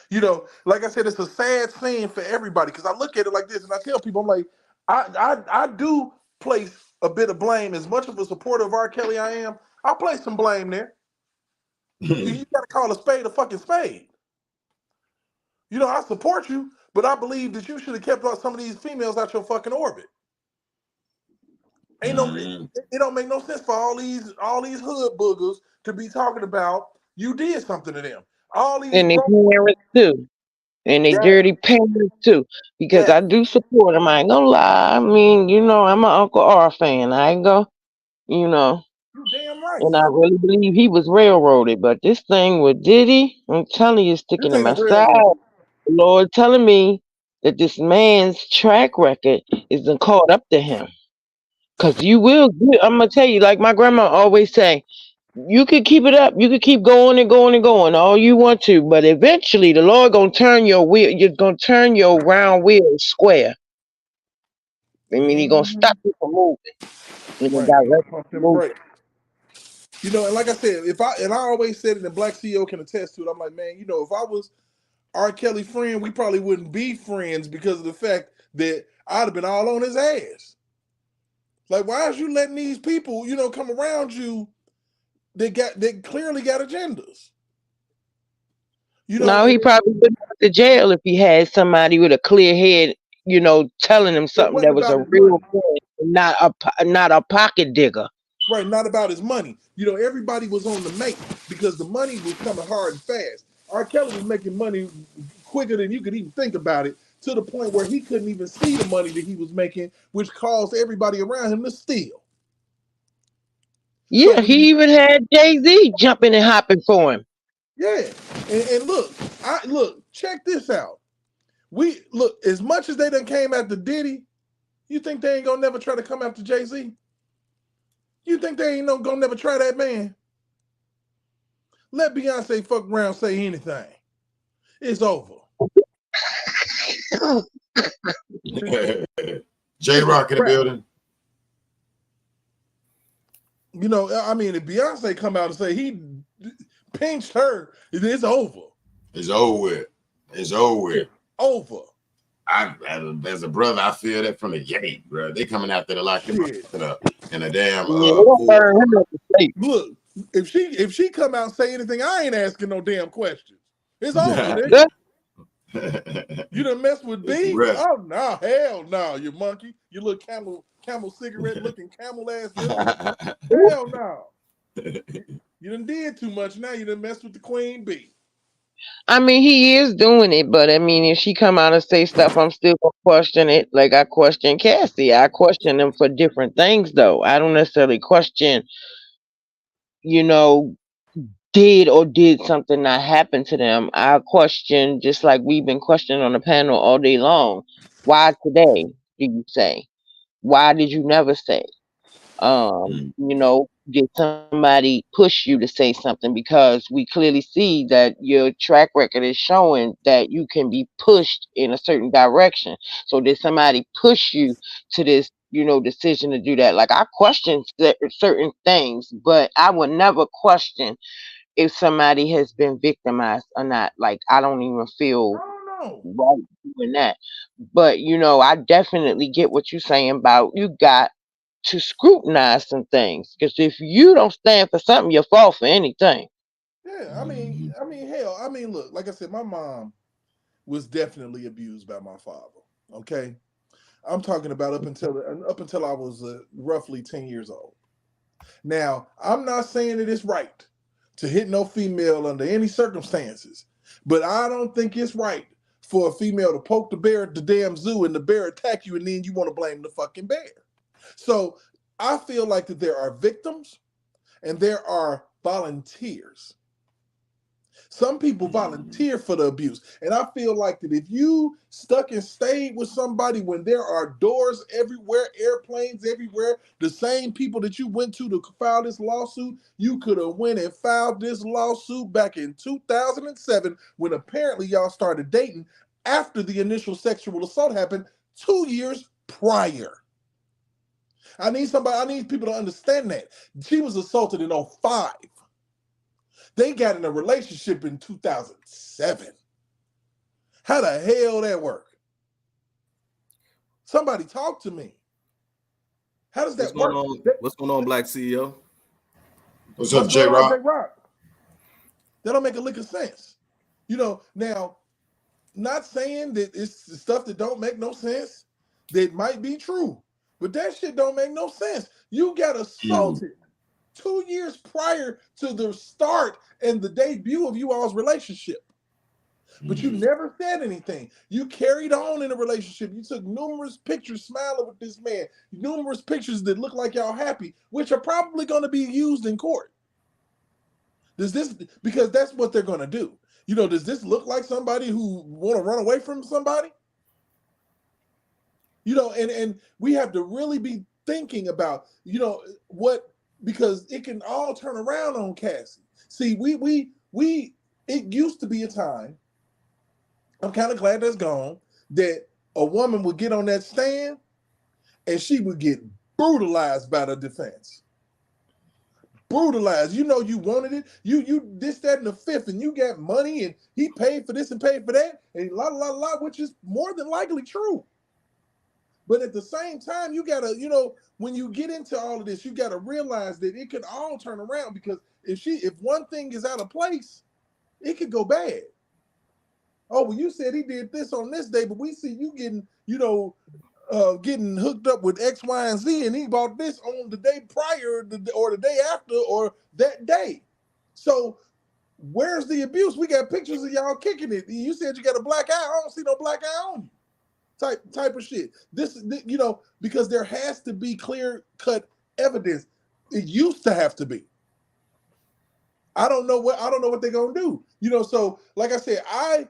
You know, like I said, it's a sad scene for everybody because I look at it like this and I tell people, I'm like, I do place a bit of blame. As much of a supporter of R. Kelly I am, I place some blame there. You got to call a spade a fucking spade. You know, I support you, but I believe that you should have kept some of these females out your fucking orbit. Ain't no, it don't make no sense for all these hood boogers to be talking about you did something to them. All these And they grown, parents too. And they yeah, dirty parents too. Because yeah, I do support them. I ain't gonna lie. I mean, I'm an Uncle R fan. I ain't go, you know, you damn right. and I really believe he was railroaded. But this thing with Diddy, I'm telling you, sticking This in ain't a my side. railroad. Lord telling me that this man's track record isn't caught up to him. Cause I'm gonna tell you, like my grandma always say, you could keep it up, you could keep going and going and going all you want to, but eventually the Lord gonna turn your wheel, you're gonna turn your round wheel square. I mean, he gonna Mm-hmm. stop you from moving in the Right, you gonna direction pump you them move. brakes. You know, and like I said, I always said it, and Black CEO can attest to it. I'm like, man, if I was R. Kelly friend, we probably wouldn't be friends because of the fact that I'd have been all on his ass. Like, why is you letting these people, come around you that clearly got agendas? No, And he probably wouldn't go to jail if he had somebody with a clear head, telling him it something wasn't that was about a his real money. friend, not a pocket digger. Right, not about his money. Everybody was on the make because the money was coming hard and fast. R. Kelly was making money quicker than you could even think about it, to the point where he couldn't even see the money that he was making, which caused everybody around him to steal. So Yeah, when he even had Jay-Z jumping and hopping for him. yeah, and look, check this out. We look, as much as they done came after Diddy, you think they ain't gonna never try to come after Jay-Z? You think they ain't gonna never try that man? Let Beyonce fuck around, say anything. It's over. J It's a Rock in the wrap. building. I mean, if Beyonce come out and say he pinched her, it's over. It's over with. It's over with. It's over. As a brother, I feel that from the gate, bro. They coming out there to lock him up in a damn Yeah, they gonna pool. burn him at the stake. Look, if she come out and say anything, I ain't asking no damn questions. It's over, nigga. Good. You done mess with It's a B? wrap. Oh no, hell no, you monkey. You little camel cigarette looking camel ass nigga. Hell no. You done did too much now. You done messed with the queen bee. I mean, he is doing it, but I mean, if she come out and say stuff, I'm still gonna question it. Like I question Cassie. I question them for different things, though. I don't necessarily question, you know, did something not happen to them. I question, just like we've been questioning on the panel all day long. Why today? Do you say? Why did you never say? Did somebody push you to say something? Because we clearly see that your track record is showing that you can be pushed in a certain direction. So did somebody push you to this, decision to do that? Like I question certain things, but I would never question if somebody has been victimized or not. Like I don't even I feel don't know. right doing that. But I definitely get what you're saying about you got to scrutinize some things. Because if you don't stand for something, you fall for anything. Yeah, hell, look, like I said, my mom was definitely abused by my father. Okay, I'm talking about up until I was roughly 10 years old. Now, I'm not saying that it's right to hit no female under any circumstances, but I don't think it's right for a female to poke the bear at the damn zoo and the bear attack you and then you want to blame the fucking bear. So I feel like that there are victims and there are volunteers. Some people volunteer for the abuse. And I feel like that if you stuck and stayed with somebody when there are doors everywhere, airplanes everywhere, the same people that you went to file this lawsuit, you could have went and filed this lawsuit back in 2007 when apparently y'all started dating after the initial sexual assault happened 2 years prior. I need people to understand that. She was assaulted in 2005. They got in a relationship in 2007. How the hell that work? Somebody talk to me. How does that work? What's going on, Black CEO? What's up, J-Rock? J-Rock? That don't make a lick of sense. Now, not saying that it's stuff that don't make no sense that might be true, but that shit don't make no sense. You got assaulted 2 years prior to the start and the debut of you all's relationship. But you never said anything. You carried on in a relationship. You took numerous pictures smiling with this man, numerous pictures that look like y'all happy, which are probably going to be used in court. Because that's what they're going to do. Does this look like somebody who want to run away from somebody? And we have to really be thinking about, because it can all turn around on Cassie. See, it used to be a time, I'm kind of glad that's gone, that a woman would get on that stand and she would get brutalized by the defense. Brutalized. You wanted it. You this, that, and the fifth, and you got money, and he paid for this and paid for that, and which is more than likely true. But at the same time, you gotta, when you get into all of this, you gotta realize that it can all turn around, because if one thing is out of place, it could go bad. Oh, well, you said he did this on this day, but we see you getting, getting hooked up with X, Y, and Z, and he bought this on the day prior, or the day after, or that day. So where's the abuse? We got pictures of y'all kicking it. You said you got a black eye. I don't see no black eye on you. Type of shit. This, because there has to be clear-cut evidence. It used to have to be. I don't know what they're gonna do. So like I said, I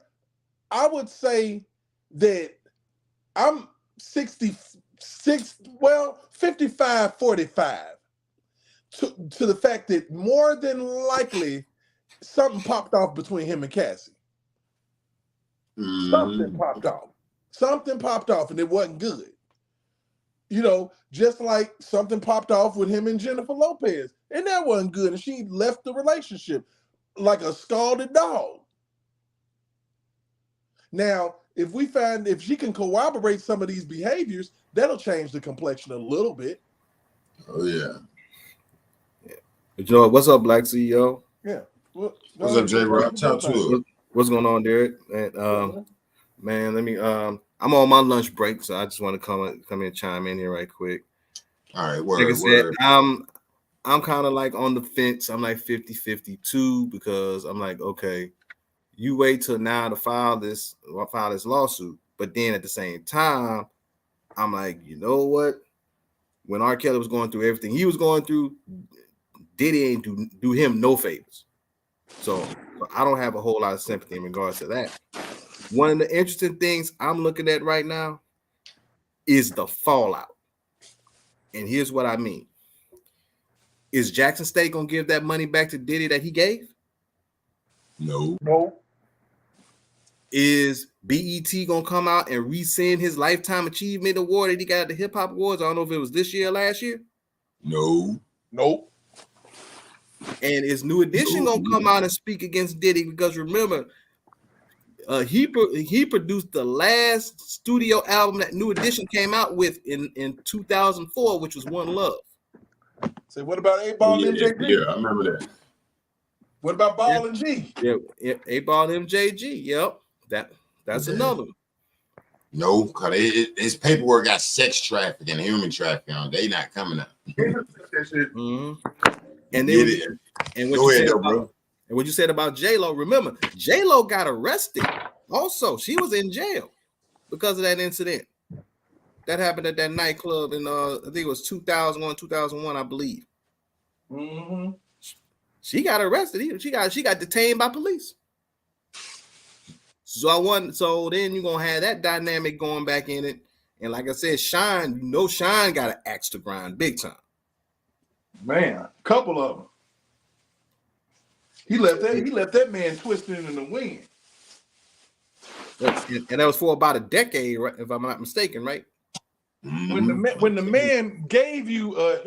would say that I'm 55-45 to the fact that more than likely something popped off between him and Cassie. Something popped off and it wasn't good. Just like something popped off with him and Jennifer Lopez, and that wasn't good, and she left the relationship like a scalded dog. Now, if she can corroborate some of these behaviors, that'll change the complexion a little bit. Oh yeah. Joe, what's up, Black CEO? Yeah. What's up, J-Rock? Talk to it. What's going on, Derek? And man, let me I'm on my lunch break, so I just want to come in and chime in here right quick. All right, Like I said, I'm kind of like on the fence. I'm like 50-52, because I'm like, okay, you wait till now to file this lawsuit, but then at the same time, I'm like, you know what? When R.Kelly was going through everything he was going through, Diddy ain't do him no favors. So I don't have a whole lot of sympathy in regards to that. One of the interesting things I'm looking at right now is the fallout. And here's what I mean. Is Jackson State going to give that money back to Diddy that he gave? No. Is BET going to come out and rescind his Lifetime Achievement Award that he got at the Hip Hop Awards? I don't know if it was this year or last year. No. Nope. And is New Edition going to come out and speak against Diddy? Because remember, he produced the last studio album that New Edition came out with in 2004, which was One Love. Say, what about 8-Ball and MJG? Yeah, I remember that. What about Ball and G? Yeah, 8-Ball MJG. Yep, that's another one. No, because his paperwork got sex trafficking and human trafficking on. They not coming out. Mm-hmm. And then what you said about J-Lo, remember, J-Lo got arrested. Also, she was in jail because of that incident. That happened at that nightclub in I think it was 2001, I believe. Mm-hmm. She got arrested. She got detained by police. So then you're gonna have that dynamic going back in it. And like I said, Shine got an axe to grind big time. Man, a couple of them. He left that man twisting in the wind. And that was for about a decade, right? If I'm not mistaken, right? When the man gave you a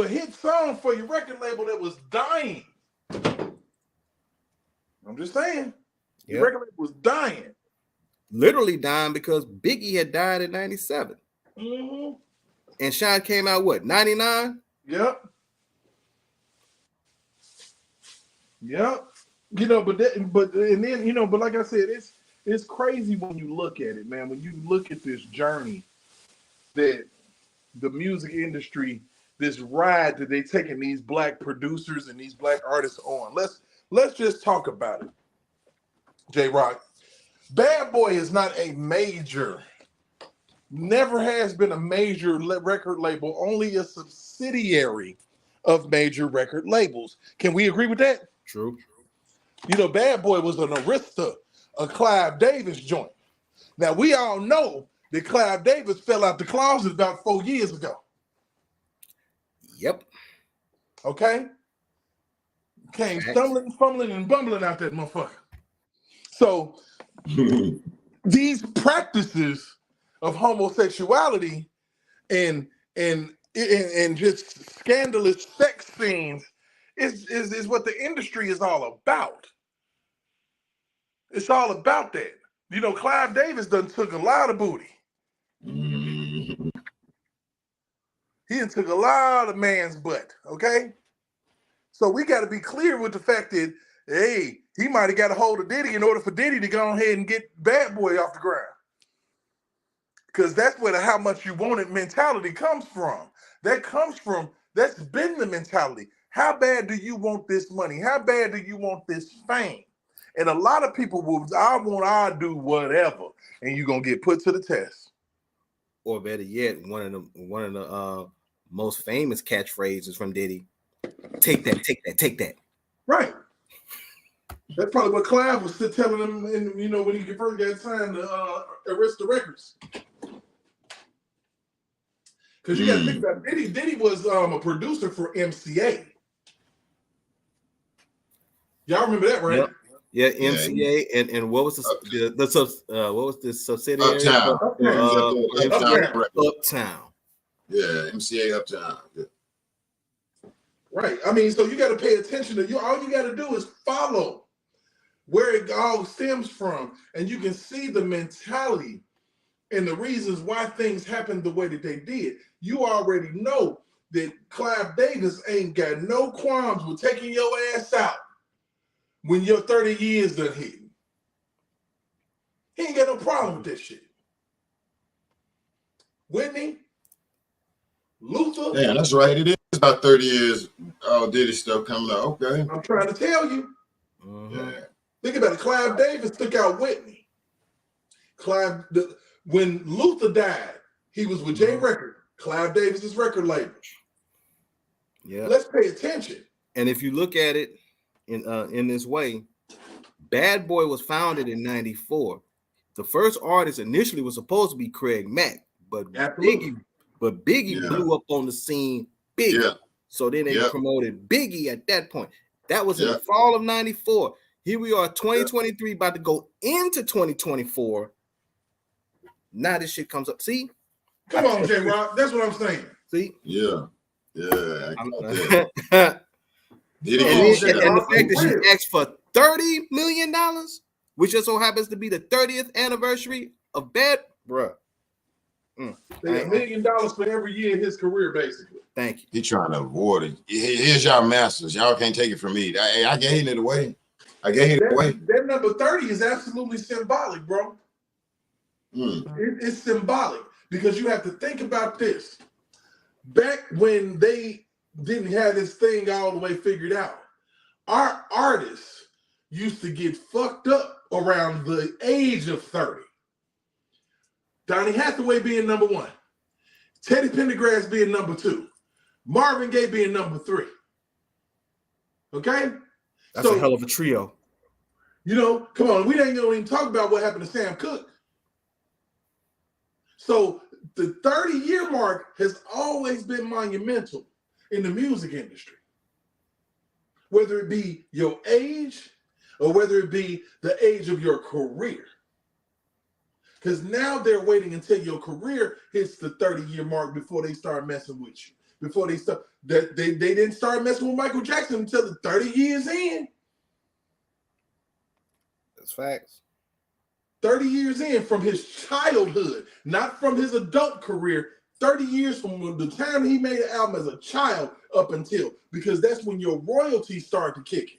hit song for your record label that was dying. I'm just saying. Your record label was dying. Literally dying because Biggie had died in 97. Mm-hmm. And Sean came out, what, 99? Yep. You know, but then, you know, but like I said, it's crazy when you look at it, man. When you look at this journey that the music industry, this ride that they taking these black producers and these black artists on. Let's just talk about it. J-Rock. Bad Boy is not a major, never has been a major record label, only a subsidiary of major record labels. Can we agree with that? True. You know, Bad Boy was an Arista, a Clive Davis joint. Now, we all know that Clive Davis fell out the closet about 4 years ago. Yep. Okay? Came stumbling, fumbling, and bumbling out that motherfucker. So, these practices of homosexuality and just scandalous sex scenes is what the industry is all about. It's all about that. You know, Clive Davis done took a lot of booty. He done took a lot of man's butt, okay? So we got to be clear with the fact that, hey, he might have got a hold of Diddy in order for Diddy to go ahead and get Bad Boy off the ground. Because that's where the how much you want it mentality comes from. That's been the mentality. How bad do you want this money? How bad do you want this fame? And a lot of people will, I'll do whatever. And you're going to get put to the test. Or better yet, one of the most famous catchphrases from Diddy, take that, take that, take that. Right. That's probably what Clive was still telling him, when he first got signed to Arista Records. Because you got to think about Diddy was a producer for MCA. Y'all remember that, right? Yep. Yeah, MCA and what was the subsidiary? Uptown. Yeah, MCA Uptown. Yeah. Right. I mean, so you got to pay attention to you. All you got to do is follow where it all stems from, and you can see the mentality and the reasons why things happened the way that they did. You already know that Clive Davis ain't got no qualms with taking your ass out when your 30 years done hit. He ain't got no problem with that shit. Whitney, Luther. Yeah, that's right. It is about 30 years. Oh, Diddy stuff coming out. Okay. I'm trying to tell you. Yeah. Think about it. Clive Davis took out Whitney. When Luther died, he was with J Record, Clive Davis's record label. Yeah. Let's pay attention. And if you look at it in this way, Bad Boy was founded in 94. The first artist initially was supposed to be Craig Mack, but Biggie blew up on the scene big. Yeah. So then they promoted Biggie at that point. That was in the fall of 94. Here we are, 2023, about to go into 2024. Now this shit comes up. See? Come on, J-Rock. That's what I'm saying. See? Yeah. Yeah. And the fact that she asked for $30 million, which just so happens to be the 30th anniversary of Bad, bruh. $1 million for every year in his career, basically. Thank you. He trying to avoid it. Here's y'all masters. Y'all can't take it from me. I gave it away. That number 30 is absolutely symbolic, bro. It's symbolic because you have to think about this. Back when they didn't have this thing all the way figured out, our artists used to get fucked up around the age of 30. Donny Hathaway being number 1, Teddy Pendergrass being number 2, Marvin Gaye being number 3. Okay? That's a hell of a trio. You know, come on, we ain't gonna even talk about what happened to Sam Cooke. So the 30-year mark has always been monumental in the music industry. Whether it be your age, or whether it be the age of your career. Because now they're waiting until your career hits the 30-year mark before they start messing with you. Before they start, that they didn't start messing with Michael Jackson until the 30 years in. That's facts. 30 years in from his childhood, not from his adult career. 30 years from the time he made an album as a child up until, because that's when your royalties start to kick in.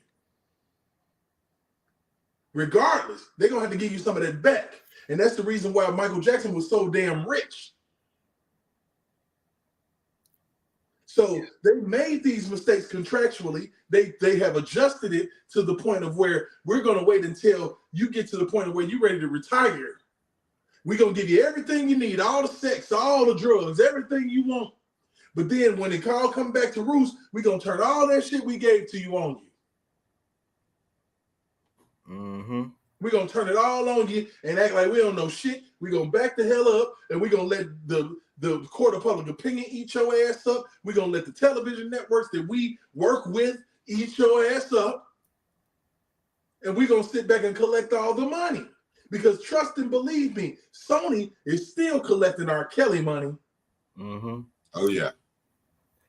Regardless, they're going to have to give you some of that back. And that's the reason why Michael Jackson was so damn rich. So they made these mistakes contractually. They have adjusted it to the point of where we're going to wait until you get to the point of where you're ready to retire. We're going to give you everything you need, all the sex, all the drugs, everything you want. But then when it all come back to roost, we're going to turn all that shit we gave to you on you. Mm-hmm. We're going to turn it all on you and act like we don't know shit. We're going to back the hell up, and we're going to let the court of public opinion eat your ass up. We're going to let the television networks that we work with eat your ass up. And we're going to sit back and collect all the money. Because trust and believe me, Sony is still collecting R.Kelly money. Mm-hmm. Oh, yeah.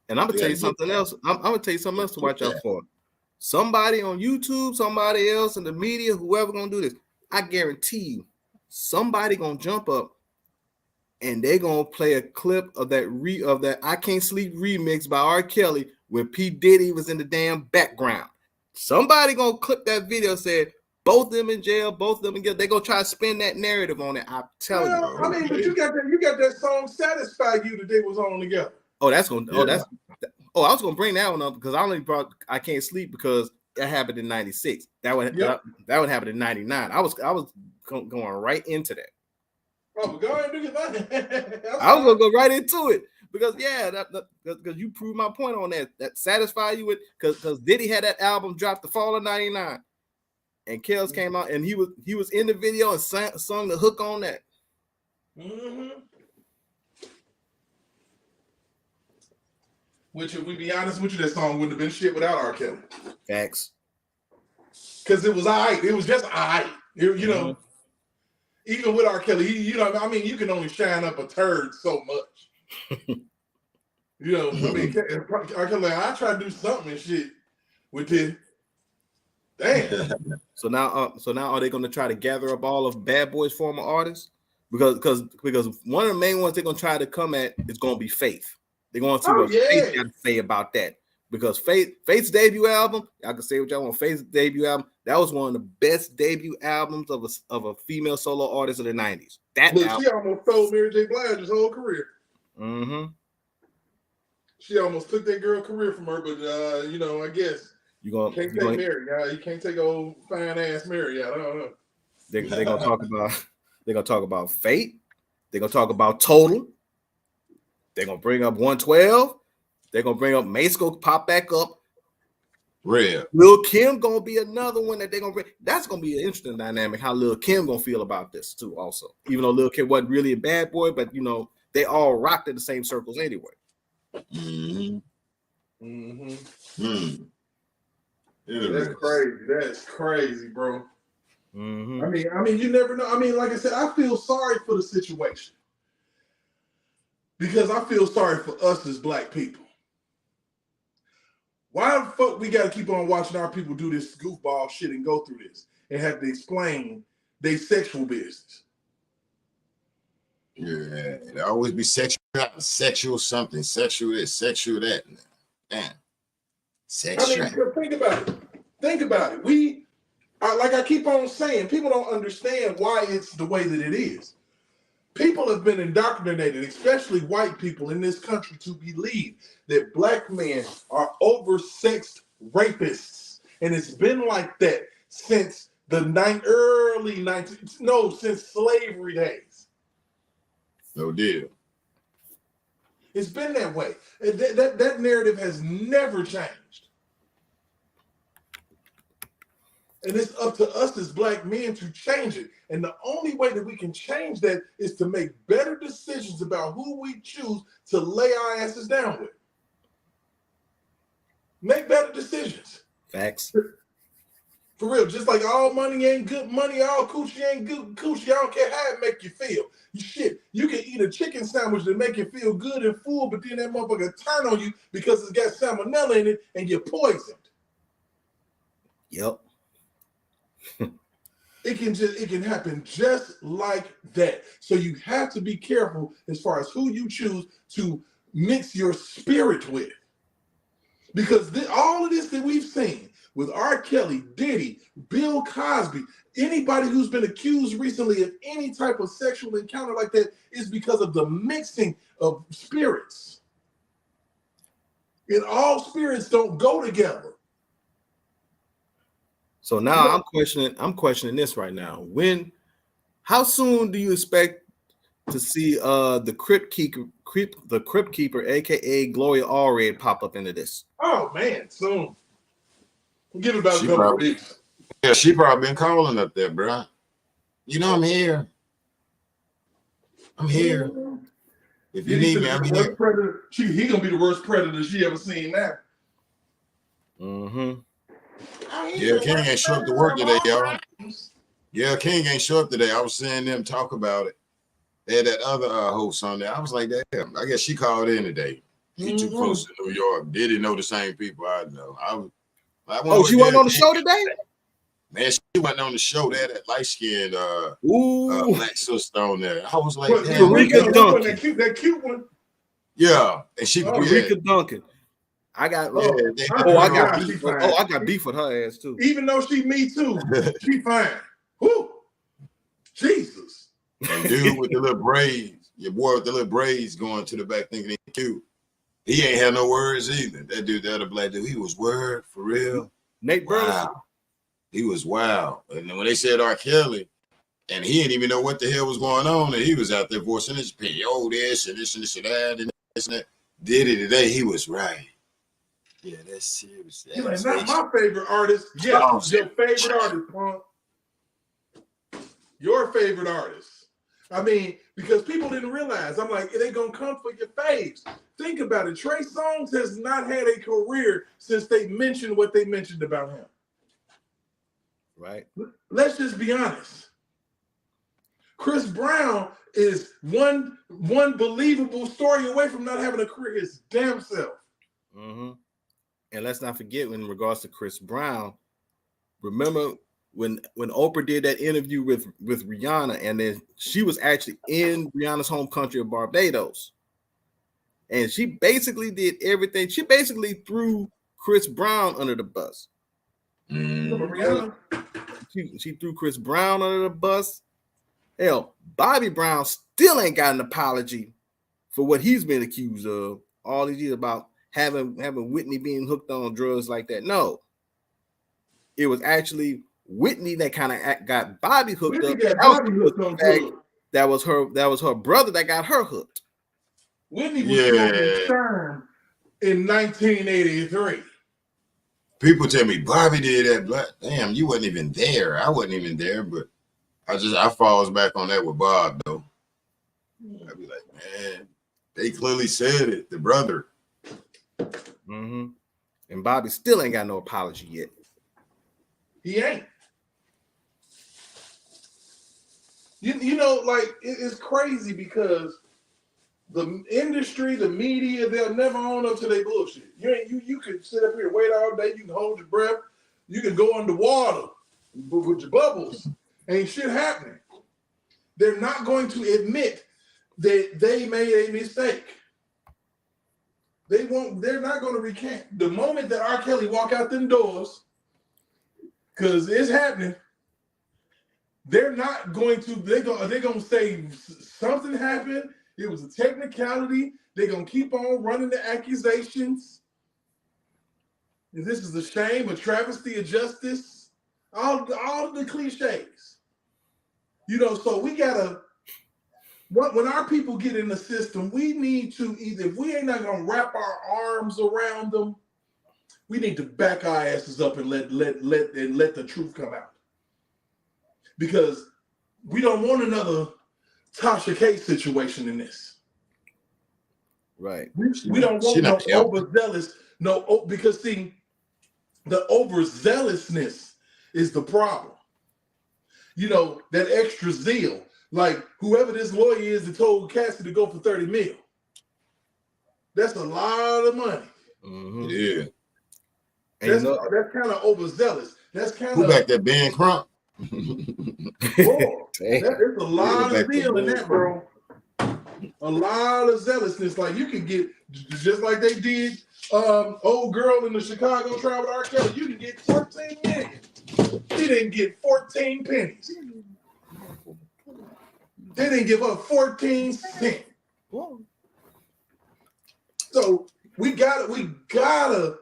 And I'm going to tell you something else. I'm going to tell you something else to watch out for. Somebody on YouTube, somebody else in the media, whoever going to do this, I guarantee you, somebody going to jump up and they going to play a clip of that I Can't Sleep remix by R.Kelly when P.Diddy was in the damn background. Somebody going to clip that video and say, both of them in jail, both of them in jail. They're going to try to spin that narrative on it. I'm telling you. I mean, but you got that song Satisfy You that they was on together. Oh, that's going to, I was going to bring that one up because I only brought I Can't Sleep because that happened in 96. That would happen in 99. I was going right into that. Oh, go ahead and do your thing. I was going to go right into it because, because you proved my point on that. That Satisfy You with, because Diddy had that album dropped the fall of 99. And Kells came out and he was in the video and sung the hook on that. Mm-hmm. Which, if we be honest with you, that song wouldn't have been shit without R. Kelly. Facts. Because it was all right. It was just all right. You know, even with R. Kelly, I mean, you can only shine up a turd so much. You know, I mean, R. Kelly, I try to do something and shit with this. Damn. So now are they going to try to gather up all of Bad Boy's former artists? Because one of the main ones they're going to try to come at is going to be Faith. They're going to see what Faith got to say about that. Because Faith's debut album, I can say what y'all want. Faith's debut album, that was one of the best debut albums of a female solo artist of the 90s. She almost stole Mary J. Blige's whole career. Mm-hmm. She almost took that girl career from her, but I guess you can't take Mary out. You can't take old fine ass Mary out. I don't know. They're gonna talk about Fate. They're gonna talk about Total. They're gonna bring up 112. They're gonna bring up Mace go pop back up. Real. Lil' Kim gonna be another one that they're gonna bring. That's gonna be an interesting dynamic. How Lil' Kim gonna feel about this too, also. Even though Lil' Kim wasn't really a bad boy, but they all rocked in the same circles anyway. Mm-hmm. Mm-hmm. That's crazy. That's crazy, bro. Mm-hmm. I mean, you never know. I mean, like I said, I feel sorry for the situation because I feel sorry for us as black people. Why the fuck we got to keep on watching our people do this goofball shit and go through this and have to explain their sexual business? Yeah, it always be sexual something, sexual this, sexual that. Damn. Sexual. I mean, think about it. Like I keep on saying, people don't understand why it's the way that it is. People have been indoctrinated, especially white people in this country, to believe that black men are oversexed rapists. And it's been like that since since slavery days. No deal. It's been that way. That narrative has never changed. And it's up to us as black men to change it. And the only way that we can change that is to make better decisions about who we choose to lay our asses down with. Make better decisions. Facts. For real, just like all money ain't good money, all coochie ain't good coochie. I don't care how it make you feel. You can eat a chicken sandwich that make you feel good and full, but then that motherfucker turn on you because it's got salmonella in it and you're poisoned. Yep. It can happen just like that. So you have to be careful as far as who you choose to mix your spirit with. Because all of this that we've seen with R. Kelly, Diddy, Bill Cosby, anybody who's been accused recently of any type of sexual encounter like that is because of the mixing of spirits. And all spirits don't go together. So now I'm questioning this right now. How soon do you expect to see the Crypt Keeper, aka Gloria Allred, pop up into this? Oh man, soon. Give it about a couple of weeks. Yeah, she probably been calling up there, bro. You know I'm here. I'm here. If you need me, I'm here. He gonna be the worst predator she ever seen now. Mm-hmm. Yeah, King ain't show up to work today, y'all. Yeah, King ain't show up today. I was seeing them talk about it. They had that other host on there. I was like, damn, I guess she called in today. He too close to New York. Did he know the same people I know? She wasn't on the show today? Man, she wasn't on the show. They had that light-skinned black sister on there. I was like, damn. Rika Duncan. That cute one. Yeah. And she Rika Duncan. I got beef with her ass too. Even though she me too, she fine. Whoo, Jesus. And dude with the little braids, your boy with the little braids going to the back thinking he's cute. He ain't had no words either. That dude, the other black dude, he was word for real. Nate Burleson. Wow. He was wild. And when they said R. Kelly, and he didn't even know what the hell was going on, and he was out there voicing his opinion. Oh, this and this and this and that and this and that. Did it today? He was right. Yeah, that's serious. That's not my favorite artist. Yes, your favorite artist, Punk. Your favorite artist. I mean, because people didn't realize. I'm like, they gonna come for your faves. Think about it. Trey Songz has not had a career since they mentioned what they mentioned about him. Right. Let's just be honest. Chris Brown is one believable story away from not having a career his damn self. Mm-hmm. And let's not forget, in regards to Chris Brown, remember when Oprah did that interview with Rihanna, and then she was actually in Rihanna's home country of Barbados, and she basically did everything. She basically threw Chris Brown under the bus. She threw Chris Brown under the bus. Hell, Bobby Brown still ain't got an apology for what he's been accused of all these years about having Whitney being hooked on drugs like that. No, it was actually Whitney that kind of got Bobby hooked up. That was her brother that got her hooked. Whitney was smoking Sherm in 1983. People tell me Bobby did that, but damn, you wasn't even there. I wasn't even there, but I falls back on that with Bob though. I'd be like, man, they clearly said it. The brother. Mm-hmm. And Bobby still ain't got no apology yet. He ain't. You know, like it's crazy because the industry, the media, they'll never own up to their bullshit. You can sit up here and wait all day. You can hold your breath. You can go underwater with your bubbles. Ain't shit happening. They're not going to admit that they made a mistake. They're not going to recant. The moment that R. Kelly walk out them doors, because it's happening, they're not going to, they're going to say something happened. It was a technicality. They're going to keep on running the accusations. And this is a shame, a travesty of justice. All the cliches. You know, so we got to, when our people get in the system, we need to either, if we ain't not going to wrap our arms around them, we need to back our asses up and let the truth come out. Because we don't want another Tasha K situation in this. Right. We don't want no overzealous, because see, the overzealousness is the problem. You know, that extra zeal. Like whoever this lawyer is that told Cassie to go for 30 mil. That's a lot of money. Mm-hmm. Yeah. That's kind of overzealous. That's kind Who of back there, Ben Crump? bro. There's a lot of zeal in that, bro. A lot of zealousness. Like you can get just like they did old girl in the Chicago trial with R.Kelly. You can get 14 million. He didn't get 14 pennies. They didn't give up 14 cents. So we gotta,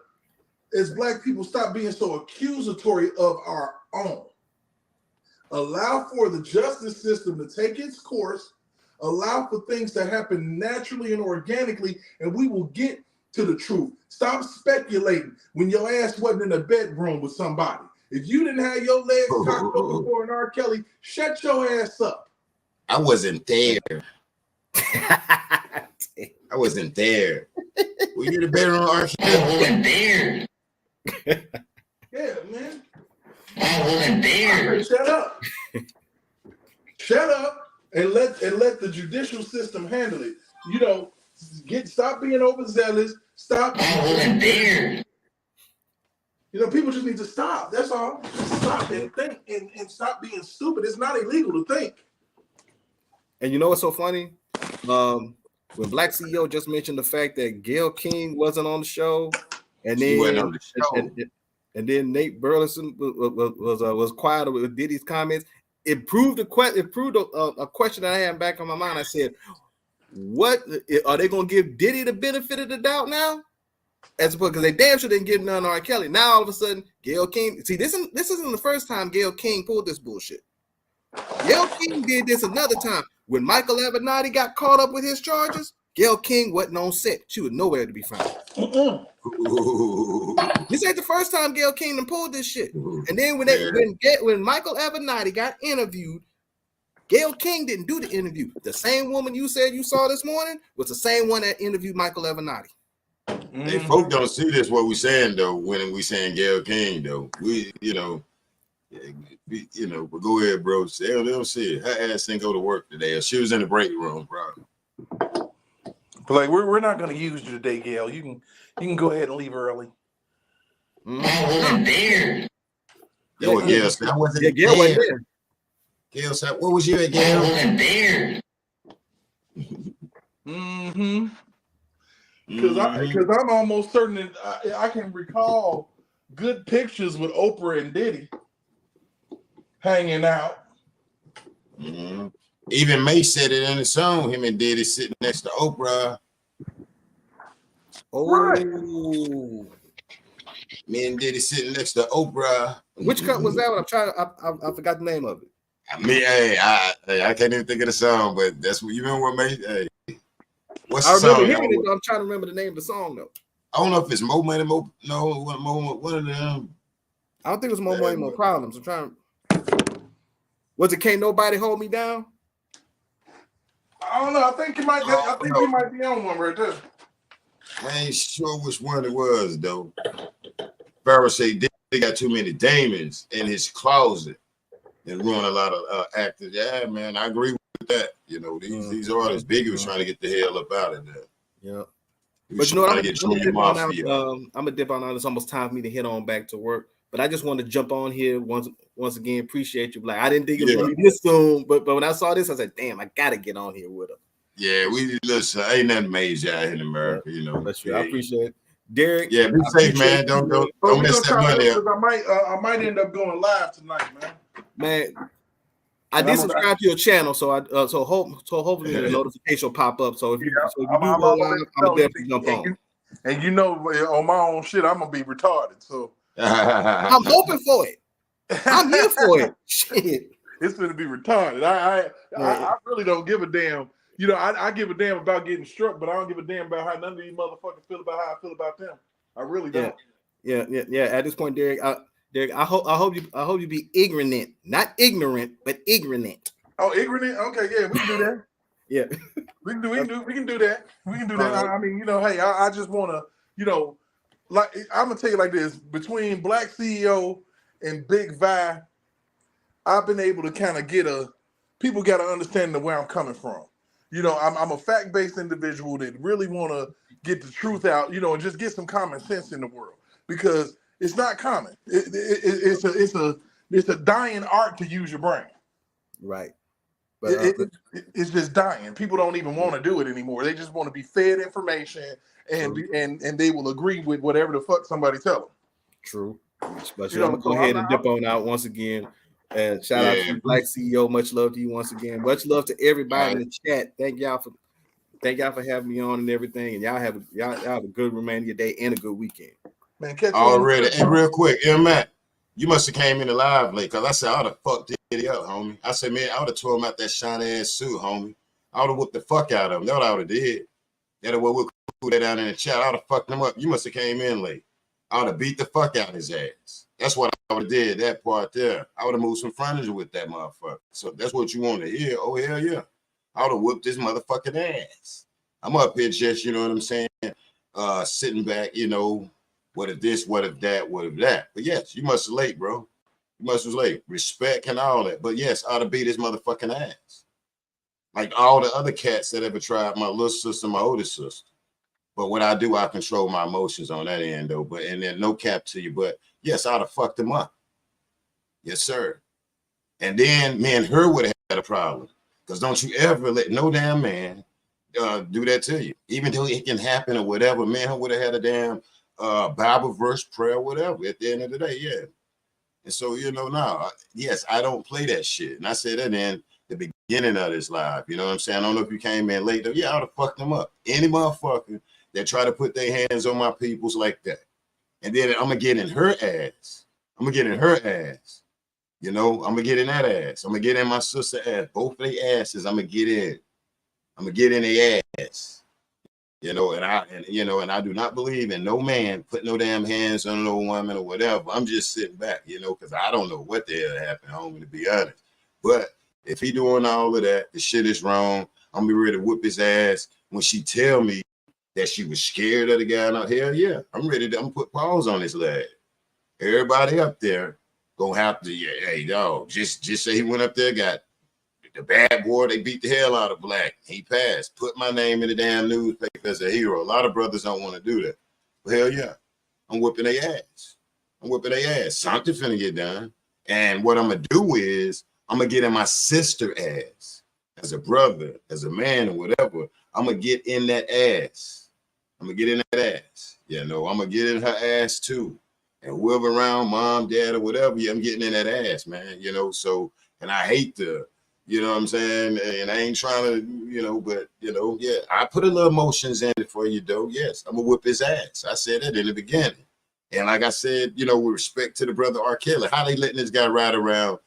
as Black people, stop being so accusatory of our own. Allow for the justice system to take its course. Allow for things to happen naturally and organically, and we will get to the truth. Stop speculating when your ass wasn't in a bedroom with somebody. If you didn't have your legs cocked over for an R. Kelly, shut your ass up. I wasn't there. I wasn't there. Were you in the bedroom, R. Kelly? I wasn't there. Yeah, man. I wasn't there. Shut up. Shut up and let the judicial system handle it. You know, stop being overzealous. Stop. I wasn't there. You know, people just need to stop. That's all. Just stop and think and stop being stupid. It's not illegal to think. And you know what's so funny? When Black CEO just mentioned the fact that Gayle King wasn't on the show, and then on the show. And then Nate Burleson was quiet with Diddy's comments. It proved a question that I had back on my mind. I said, "What are they going to give Diddy the benefit of the doubt now?" As opposed, because they damn sure didn't give none R. Kelly. Now all of a sudden, Gayle King. See, this isn't the first time Gayle King pulled this bullshit. Gayle King did this another time when Michael Avenatti got caught up with his charges. Gayle King wasn't on set; she was nowhere to be found. This ain't the first time Gayle King done pulled this shit. And then when Michael Avenatti got interviewed, Gayle King didn't do the interview. The same woman you said you saw this morning was the same one that interviewed Michael Avenatti. Hey, folk don't see this what we saying though when we saying Gayle King though. We but go ahead, bro. They don't see it. Her ass didn't go to work today. She was in the break room, bro. Like we're not gonna use you today, Gayle. You can go ahead and leave early. I wasn't there. That what Gayle said. I wasn't Gayle wasn't there. Gayle said, "What was you at, Gayle?" I wasn't there. Mm-hmm. Because I'm almost certain that I can recall good pictures with Oprah and Diddy hanging out. Mm-hmm. Even May said it in the song. Him and Diddy sitting next to Oprah. Oh, Right. Me and Diddy sitting next to Oprah. Which cut was that one? I forgot the name of it. I mean, I can't even think of the song, but that's what you remember what May. Hey, what's the remember song? hearing it, but I'm trying to remember the name of the song though. I don't know if it's Mo Money, Mo. No, one of them. I don't think it was More Money, More Problems. I'm trying. Was it Can't Nobody Hold Me Down? I don't know. I think you might. I think you might be on one right there. I ain't sure which one it was though. Farrah said Diddy got too many demons in his closet and ruin a lot of actors. Yeah, man, I agree with that. You know, these artists, Biggie was trying to get the hell up out of there. Yeah. But you know what? I'm gonna dip on out. It's almost time for me to head on back to work. But I just want to jump on here once again. Appreciate you. Like I didn't think it was gonna be this soon, but when I saw this, I said, "Damn, I gotta get on here with her." Yeah, we listen. Ain't nothing major out here in America, you know. That's true. I appreciate it, Derek. Yeah, be safe, man. Don't miss that money up. I might end up going live tonight, man. Man, I did subscribe to your channel, so hopefully the notification will pop up. So if you do go live, I'm definitely jump on. And you know, on my own shit, I'm gonna be retarded. So I'm hoping for it. I'm here for it. Shit, it's gonna be retarded. I really don't give a damn. You know, I give a damn about getting struck, but I don't give a damn about how none of these motherfuckers feel about how I feel about them. I really don't. Yeah. At this point, Derek, I hope you be ignorant, not ignorant, but ignorant. Oh, ignorant? Okay, yeah, we can do that. Yeah, we can do that. I mean, you know, hey, I just want to, you know, like I'm gonna tell you like this: between Black CEO and Big Vi, I've been able to kind of get people got to understand where I'm coming from. You know, I'm a fact-based individual that really want to get the truth out, you know, and just get some common sense in the world, because it's not common. It's a dying art to use your brain. Right. But It's just dying. People don't even want to do it anymore. They just want to be fed information, and they will agree with whatever the fuck somebody tell them. True. But You know, I'm gonna go ahead and dip on out once again. And shout out to you, Black CEO. Much love to you once again. Much love to everybody in the chat. Thank y'all for having me on and everything. And y'all have a good remainder of your day and a good weekend. Man, catch already. And real quick, Matt, you must have came in the live late, because I said I would have fucked Diddy up, homie. I said, man, I would have tore him out that shiny ass suit, homie. I would have whooped the fuck out of him. That's what I would have did. That's what we'll put that down in the chat. I would have fucked him up. You must have came in late. I would have beat the fuck out of his ass. That's what I would have did, that part there. I would have moved some furniture with that motherfucker. So that's what you want to hear. Oh, hell yeah. I would have whooped his motherfucking ass. I'm up here just, you know what I'm saying, sitting back, you know, what if this, what if that, what if that. But yes, you must have late, bro. You must was late. Respect and all that. But yes, I ought to beat his motherfucking ass. Like all the other cats that ever tried, my little sister, my older sister. But what I do, I control my emotions on that end, though. But and then no cap to you. But yes, I'd have fucked him up. Yes, sir. And then me and her would have had a problem. Because don't you ever let no damn man do that to you. Even though it can happen or whatever, man would have had a damn Bible verse, prayer, whatever at the end of the day, yeah. And so, you know, now, yes, I don't play that shit. And I said that in the beginning of this live. You know what I'm saying? I don't know if you came in late, though. Yeah, I would have fucked them up. Any motherfucker that try to put their hands on my peoples like that. And then I'm going to get in her ass. I'm going to get in her ass. You know, I'm going to get in that ass. I'm going to get in my sister ass. Both of their asses, I'm going to get in. I'm going to get in their ass. You know, and I do not believe in no man putting no damn hands on no woman or whatever. I'm just sitting back, you know, because I don't know what the hell happened, homie, to be honest. But if he doing all of that, the shit is wrong. I'm gonna be ready to whoop his ass when she tell me that she was scared of the guy. Now, hell yeah, I'm ready to. I'm put paws on his leg. Everybody up there gonna have to. Yeah, hey, dog, just say he went up there, got the bad boy, they beat the hell out of Black. He passed. Put my name in the damn newspaper as a hero. A lot of brothers don't want to do that. But hell yeah. I'm whipping their ass. I'm whipping their ass. Something finna get done. And what I'm going to do is I'm going to get in my sister ass. As a brother, as a man or whatever, I'm going to get in that ass. I'm going to get in that ass. Yeah, no, I'm going to get in her ass too. And whoever around, mom, dad, or whatever, yeah, I'm getting in that ass, man. You know, so, and I hate to, you know what I'm saying? And I ain't trying to, you know, but, you know, yeah, I put a little emotions in it for you, though. Yes, I'm going to whip his ass. I said that in the beginning. And like I said, you know, with respect to the brother R.Kelly, how they letting this guy ride around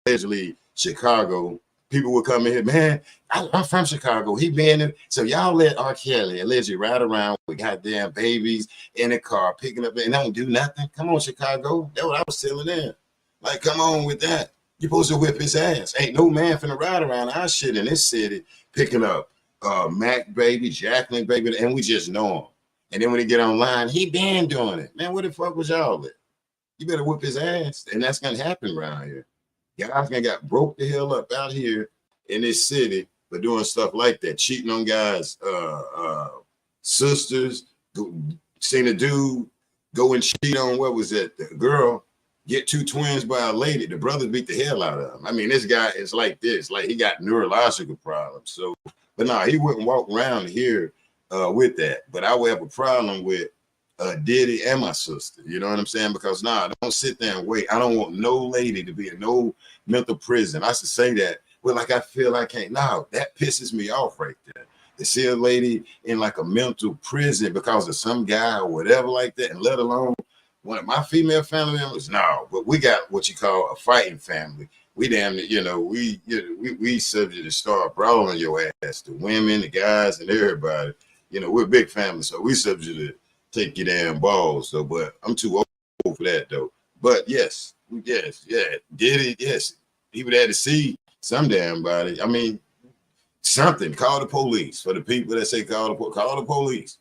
allegedly Chicago? People would come in here, man, I'm from Chicago. He been in. So y'all let R.Kelly allegedly ride around with goddamn babies in a car, picking up and don't do nothing. Come on, Chicago. That's what I was telling them. Like, come on with that. You're supposed to whip his ass. Ain't no man finna ride around our shit in this city picking up Mac baby, Jacqueline baby, and we just know him. And then when he get online, he been doing it. Man, what the fuck was y'all at? You better whip his ass, and that's gonna happen around here. Guys gonna got broke the hell up out here in this city for doing stuff like that, cheating on guys' sisters. Seen a dude go and cheat on, what was it, the girl, get two twins by a lady. The brothers beat the hell out of him. I mean, this guy is like this, like he got neurological problems. So, but no, he wouldn't walk around here with that. But I would have a problem with Diddy and my sister. You know what I'm saying? Because nah, don't sit there and wait. I don't want no lady to be in no mental prison. I should say that. Well, like I feel I can't. No, that pisses me off right there. To see a lady in like a mental prison because of some guy or whatever like that, and let alone one of my female family members, no, but we got what you call a fighting family. We damn, you know, we subject to start brawling your ass, the women, the guys, and everybody. You know, we're a big family, so we subject to take your damn balls. So, but I'm too old for that though. But yes, yeah, did it? Yes, he would have to see some damn body. I mean, something. Call the police for the people that say call the police.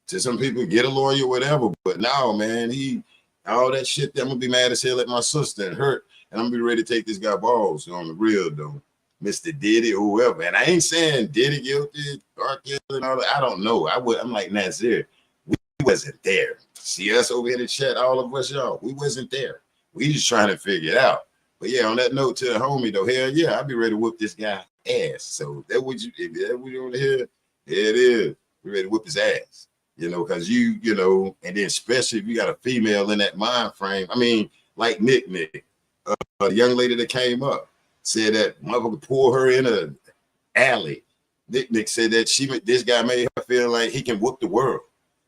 To some people, get a lawyer, whatever. But now, man, he all that shit. I'm gonna be mad as hell at my sister and hurt, and I'm gonna be ready to take this guy balls on the real though, Mr. Diddy or whoever. And I ain't saying Diddy guilty, R.Kelly and all that. I don't know. I'm like Nazir. We wasn't there. See us over here in the chat, all of us, y'all. We wasn't there. We just trying to figure it out. But yeah, on that note to the homie though, hell yeah, I'll be ready to whoop this guy ass. So that what you want to hear? Yeah, it is. We ready to whoop his ass. You know, because you know, and then especially if you got a female in that mind frame. I mean, like Nick, the young lady that came up said that motherfucker pulled her in a alley. Nick said that this guy made her feel like he can whoop the world.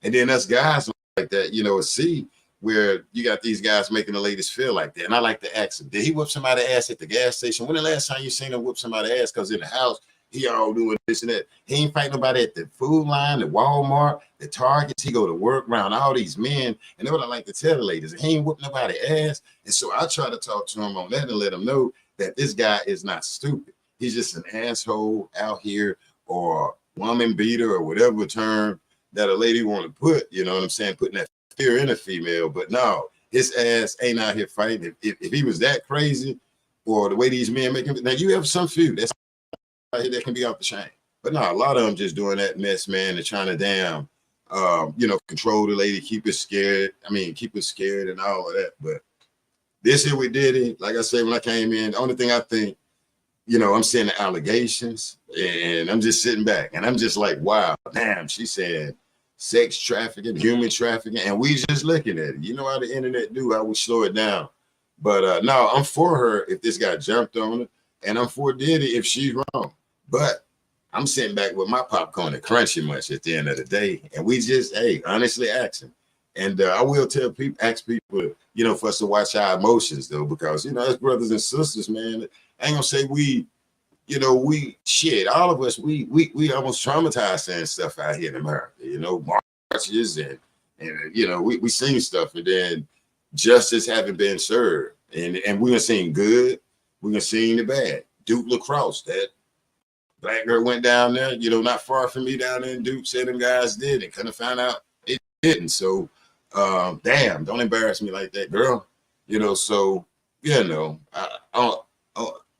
And then us guys like that, you know, see where you got these guys making the ladies feel like that. And I like to ask him, did he whoop somebody's ass at the gas station? When the last time you seen him whoop somebody's ass? Because in the house, he all doing this and that. He ain't fighting nobody at the food line, the Walmart, the Targets. He go to work around all these men. And that's what I like to tell the ladies. He ain't whooping nobody's ass. And so I try to talk to him on that and let him know that this guy is not stupid. He's just an asshole out here, or woman beater, or whatever term that a lady want to put, you know what I'm saying, putting that fear in a female. But no, his ass ain't out here fighting. If he was that crazy, or the way these men make him, now you have some few that's out here that can be off the chain. But no, a lot of them just doing that mess, man, and trying to damn, you know, control the lady, keep her scared. I mean, keep her scared and all of that. But this here we did it. Like I said, when I came in, the only thing I think, you know, I'm seeing the allegations and I'm just sitting back and I'm just like, wow, damn, she said sex trafficking, human trafficking, and we just looking at it. You know how the internet do, how we slow it down. But no, I'm for her if this guy jumped on her, and I'm for Diddy if she's wrong. But I'm sitting back with my popcorn and crunching much at the end of the day. And we just, hey, honestly asking. And I will tell people, ask people, you know, for us to watch our emotions though, because, you know, as brothers and sisters, man, I ain't gonna say we, you know, we shit, all of us, we almost traumatized and stuff out here in America, you know, marches and you know, we seen stuff, and then justice haven't been served. And we're gonna see good, we're gonna see the bad. Duke Lacrosse, that black girl went down there, you know, not far from me down there, and Duke said them guys did it. Couldn't find out it didn't. So damn, don't embarrass me like that, girl. You know, so you know,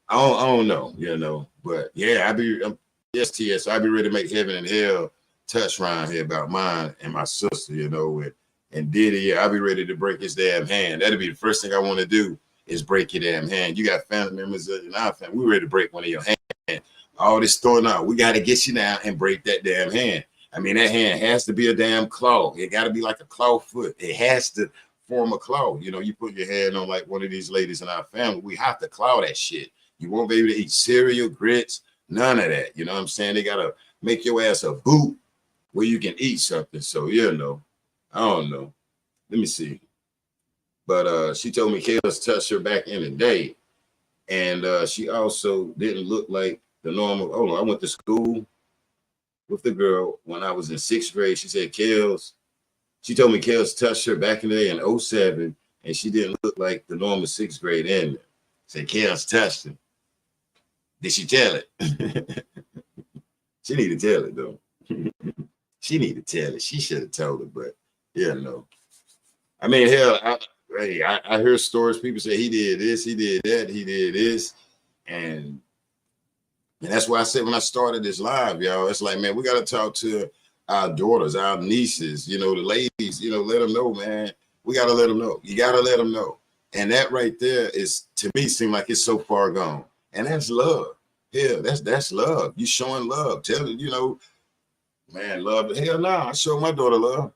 I don't know, you know, but yeah, yes, TS, I'll be ready to make heaven and hell touch around here about mine and my sister, you know, and Diddy, yeah, I'll be ready to break his damn hand. That'll be the first thing I want to do is break your damn hand. You got family members in our family, we're ready to break one of your hands. All this throwing out, we got to get you now and break that damn hand. I mean, that hand has to be a damn claw. It got to be like a claw foot. It has to form a claw. You know, you put your hand on like one of these ladies in our family, we have to claw that shit. You won't be able to eat cereal, grits, none of that. You know what I'm saying? They got to make your ass a boot where you can eat something. So, you know, I don't know. Let me see. But she told me Kayla's touched her back in the day. And she also didn't look like the normal. Hold on, I went to school with the girl when I was in 6th grade. She said she told me Kels touched her back in the day in 07, and she didn't look like the normal 6th grade in. Said Kels touched him. Did she tell it? She need to tell it though. She need to tell it. She should have told it, but yeah, no. I mean, hell, I hear stories. People say he did this, he did that, he did this, and that's why I said when I started this live, y'all, it's like, man, we got to talk to our daughters, our nieces, you know, the ladies, you know, let them know, man. We got to let them know. You got to let them know. And that right there is, to me, seem like it's so far gone. And that's love. Hell, that's love. You showing love. Tell them, you know, man, love. Hell no, I show my daughter love.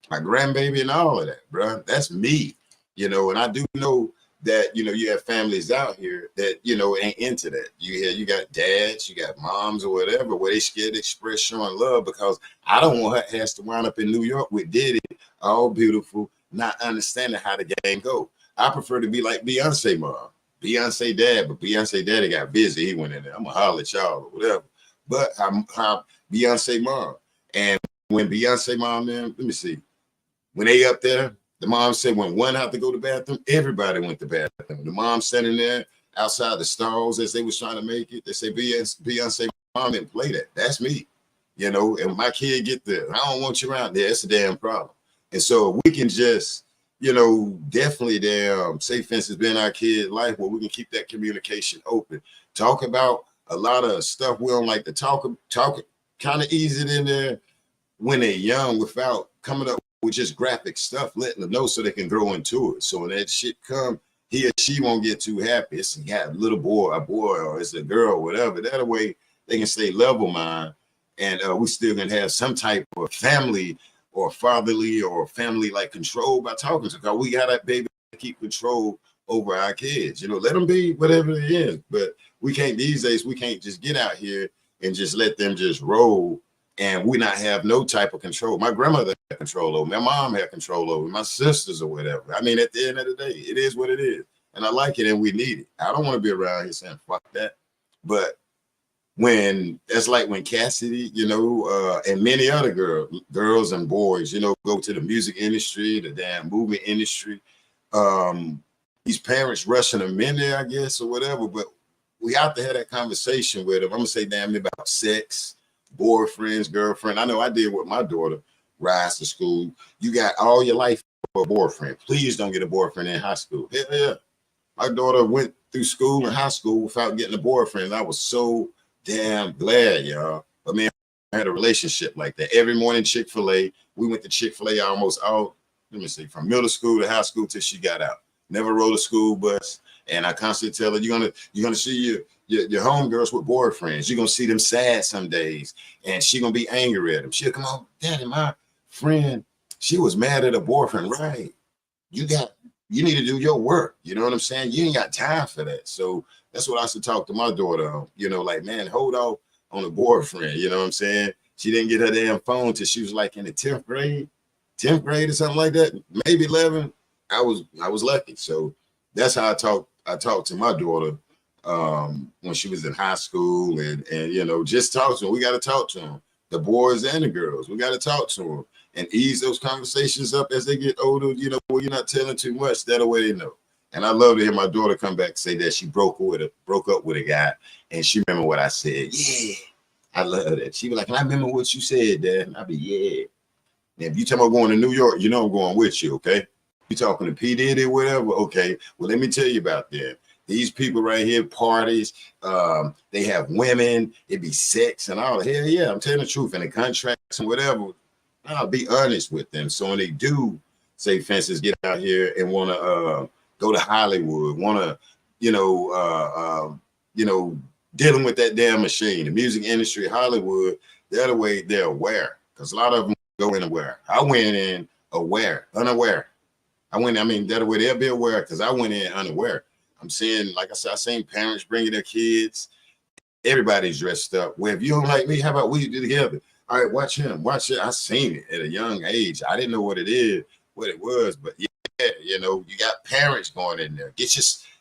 My grandbaby and all of that, bro. That's me, you know, and I do know that, you know, you have families out here that, you know, ain't into that. You got dads, you got moms or whatever, where they scared to express showing love, because I don't want her ass to wind up in New York with Diddy, all beautiful, not understanding how the game go. I prefer to be like Beyonce mom, Beyonce dad, but Beyonce daddy got busy. He went in there. I'm gonna holler at y'all or whatever. But how Beyonce mom, and when Beyonce mom, man, let me see, when they up there, the mom said when one had to go to the bathroom, everybody went to the bathroom. The mom standing there outside the stalls as they was trying to make it. They say Beyonce mom didn't play that. That's me, you know. And when my kid get there, I don't want you around there. It's a damn problem. And so we can just, definitely safe fences been our kid life where we can keep that communication open. Talk about a lot of stuff we don't like to talk kind of ease it in there when they're young without coming up with just graphic stuff, letting them know so they can grow into it. So when that shit come, he or she won't get too happy. It's a little boy, or it's a girl, whatever. That way they can stay level mind, and we still can have some type of family or fatherly or family like control by talking to. Because we got that baby to keep control over our kids. Let them be whatever it is. But we can't these days. We can't just get out here and just let them just roll. And we not have no type of control. My grandmother had control over me. My mom had control over me. My sisters or whatever. I mean, at the end of the day, it is what it is. And I like it and we need it. I don't want to be around here saying, fuck that. But that's like when Cassidy, and many other girls and boys, go to the music industry, the damn movie industry. These parents rushing them in there, I guess, or whatever. But we have to have that conversation with them. I'm going to say damn about sex, boyfriends, girlfriend. I know I did with my daughter, rise to school. You got all your life for a boyfriend. Please don't get a boyfriend in high school. Hell yeah. My daughter went through school and high school without getting a boyfriend. I was so damn glad, y'all. But man, I had a relationship like that. Every morning, Chick-fil-A. We went to Chick-fil-A almost from middle school to high school till she got out. Never rode a school bus. And I constantly tell her, you're gonna see your homegirls with boyfriends. You're gonna see them sad some days, and she gonna be angry at them. She'll come on, Daddy, my friend, she was mad at her boyfriend. Right? You need to do your work. You know what I'm saying? You ain't got time for that. So that's what I used to talk to my daughter on. Like, man, hold off on a boyfriend. You know what I'm saying? She didn't get her damn phone till she was like in the 10th grade or something like that, maybe 11. I was lucky. So that's how I talked to my daughter when she was in high school, and just talk to them. We got to talk to them, the boys and the girls. We got to talk to them and ease those conversations up as they get older. Where you're not telling too much. That way they know. And I love to hear my daughter come back and say that she broke up with a guy, and she remember what I said. Yeah, I love that. She be like, "Can I remember what you said, Dad?" And I be, yeah. And if you tell me I'm going to New York, I'm going with you, okay? You talking to P.Diddy or whatever? Okay. Well, let me tell you about them. These people right here, parties, they have women, it be sex and all. Hell yeah, I'm telling the truth. And the contracts and whatever, I'll be honest with them. So when they do say fences get out here and want to go to Hollywood, want to, dealing with that damn machine, the music industry, Hollywood, the other way they're aware. Because a lot of them go in aware. I went in unaware. That way they'll be aware because I went in unaware. I'm seeing, like I said, I seen parents bringing their kids. Everybody's dressed up. Well, if you don't like me, how about we do together? All right, watch him. Watch it. I seen it at a young age. I didn't know what it was, but yeah, you got parents going in there. Get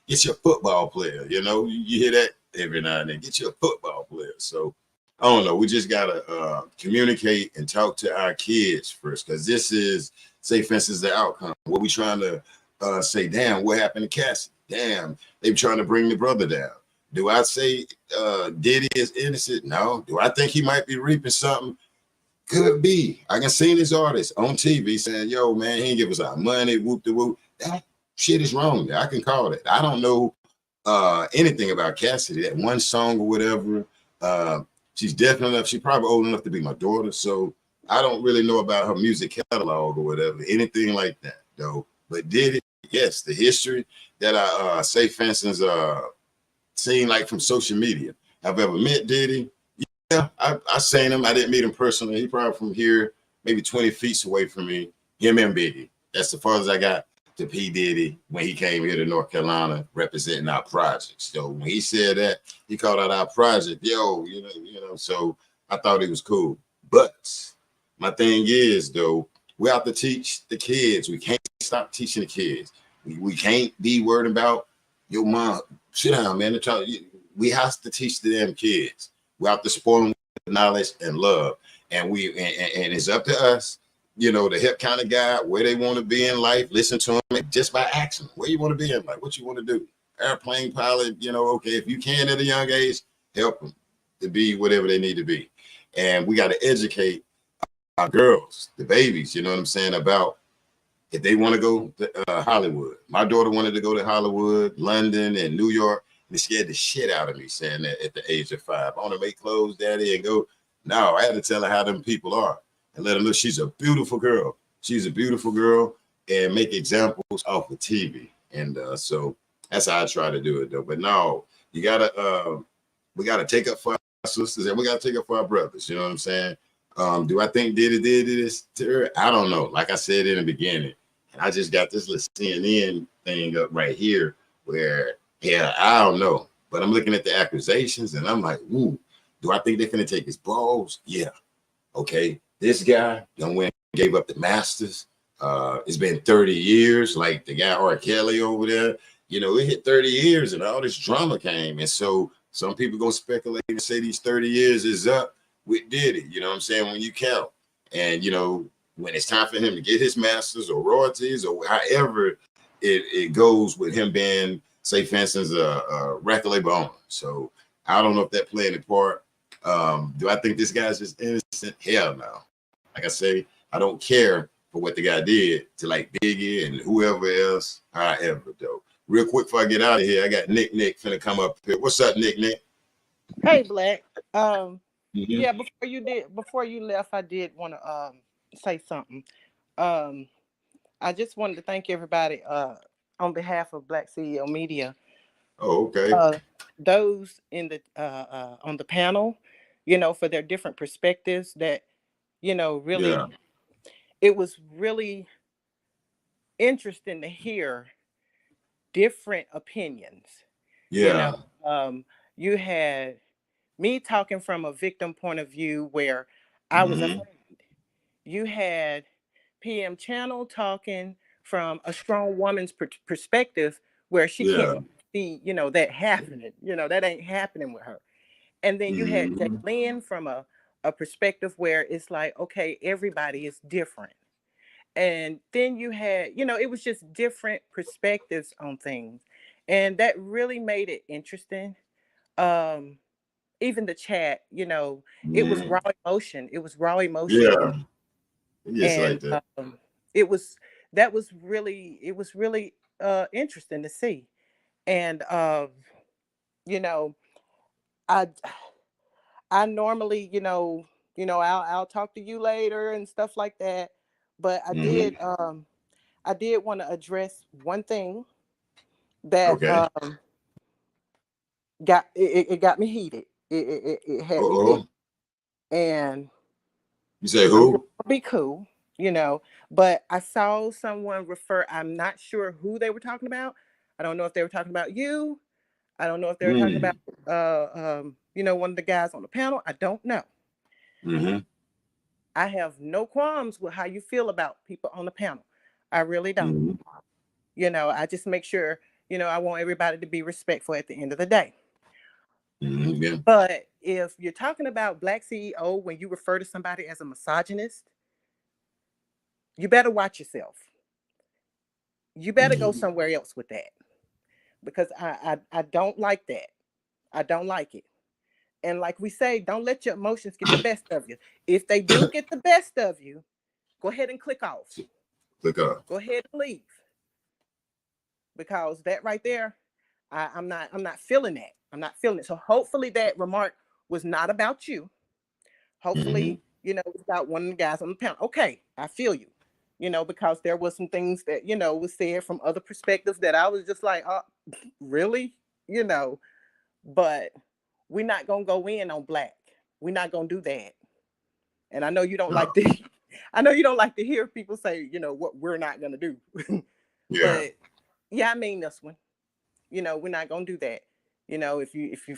your football player. You hear that every now and then. Get your football player. So I don't know. We just gotta communicate and talk to our kids first, because this is, say, for instance, the outcome. What we trying to say, damn, what happened to Cassie? Damn, they trying to bring the brother down. Do I say Diddy is innocent? No. Do I think he might be reaping something? Could be. I can see this artist on TV saying, yo, man, he ain't give us our money, whoop de whoop. That shit is wrong. I can call it. I don't know anything about Cassidy, that one song or whatever. She's definitely enough. She's probably old enough to be my daughter. So I don't really know about her music catalog or whatever, anything like that, though. But Diddy, yes, the history that I say, for instance, seen like from social media. Have I ever met Diddy? Yeah, I seen him. I didn't meet him personally. He probably from here, maybe 20 feet away from me. Him and Biggie. That's the farthest I got to P. Diddy when he came here to North Carolina representing our projects. So when he said that, he called out our project. Yo, so I thought it was cool. But my thing is, though, we have to teach the kids. We can't stop teaching the kids. We can't be worried about your mom. Sit down, man. We have to teach the damn kids. We have to spoil them with knowledge and love. And it's up to us, the hip kind of guy, where they want to be in life, listen to them just by asking where you want to be in life, what you want to do. Airplane pilot, okay, if you can at a young age, help them to be whatever they need to be. And we got to educate our girls, the babies, you know what I'm saying, about if they want to go to Hollywood. My daughter wanted to go to Hollywood, London, and New York. And it scared the shit out of me saying that at the age of 5. I want to make clothes, daddy, and go. No, I had to tell her how them people are and let her know she's a beautiful girl. She's a beautiful girl, and make examples off of TV. And so that's how I try to do it, though. But no, you gotta we gotta take up for our sisters and we gotta take up for our brothers. You know what I'm saying? Do I think Diddy did this to her? I don't know. Like I said in the beginning, and I just got this little CNN thing up right here where, yeah, I don't know. But I'm looking at the accusations and I'm like, ooh, do I think they're gonna take his balls? Yeah. Okay. This guy done went and gave up the Masters. It's been 30 years, like the guy R.Kelly over there. You know, it hit 30 years and all this drama came. And so some people gonna speculate and say these 30 years is up with Diddy, you know what I'm saying, when you count. And, you know, when it's time for him to get his masters or royalties or however it goes with him being, say, for instance, a record label owner. So I don't know if that played a part. Do I think this guy's just innocent? Hell no. Like I say, I don't care for what the guy did to like Biggie and whoever else, however, though. Real quick before I get out of here, I got Nick finna come up here. What's up, Nick? Hey, Black. Mm-hmm. Yeah, before you left, I did want to say something. I just wanted to thank everybody on behalf of Black CEO Media. Oh, okay. Those in the on the panel, you know, for their different perspectives that, you know, really, Yeah. it was really interesting to hear different opinions. Yeah. You know, you had me talking from a victim point of view where I was Mm-hmm. afraid. You had PM Channel talking from a strong woman's perspective where she Yeah. can't see, you know, that happening. You know, that ain't happening with her. And then you had Mm-hmm. Jalen from a perspective where it's like, okay, everybody is different. And then you had, you know, it was just different perspectives on things. And that really made it interesting. Um, Even the chat, you know, it was Mm-hmm. raw emotion. It was raw emotion. Yeah. It's And like that. it was it was really interesting to see. And you know, I I normally, I'll talk to you later and stuff like that. But Mm-hmm. I did want to address one thing that Okay. it got me heated. It had me heated. Uh-oh. And You say I'm going who? to be cool, you know, but I saw someone refer, I'm not sure who they were talking about. I don't know if they were talking about you. I don't know if they were talking about, Mm. one of the guys on the panel. I don't know. Mm-hmm. I have no qualms with how you feel about people on the panel. I really don't. Mm-hmm. You know, I just make sure, I want everybody to be respectful at the end of the day. Mm-hmm. Yeah. But if you're talking about Black CEO when you refer to somebody as a misogynist, you better watch yourself. You better go Mm-hmm. somewhere else with that because I don't like that. I don't like it. And like we say, don't let your emotions get the best of you. If they do get the best of you, go ahead and click off. Click up. Go ahead and leave because that right there, I'm not feeling that. I'm not feeling it. So hopefully that remark was not about you. Mm-hmm. Hopefully, it's about one of the guys on the panel. Okay, I feel you. Because there was some things that was said from other perspectives that I was just like, oh, really, But we're not gonna go in on Black. We're not gonna do that. And I know you don't like No. to. I know you don't like to hear people say, what we're not gonna do. Yeah. But yeah, I mean this one. We're not gonna do that. If you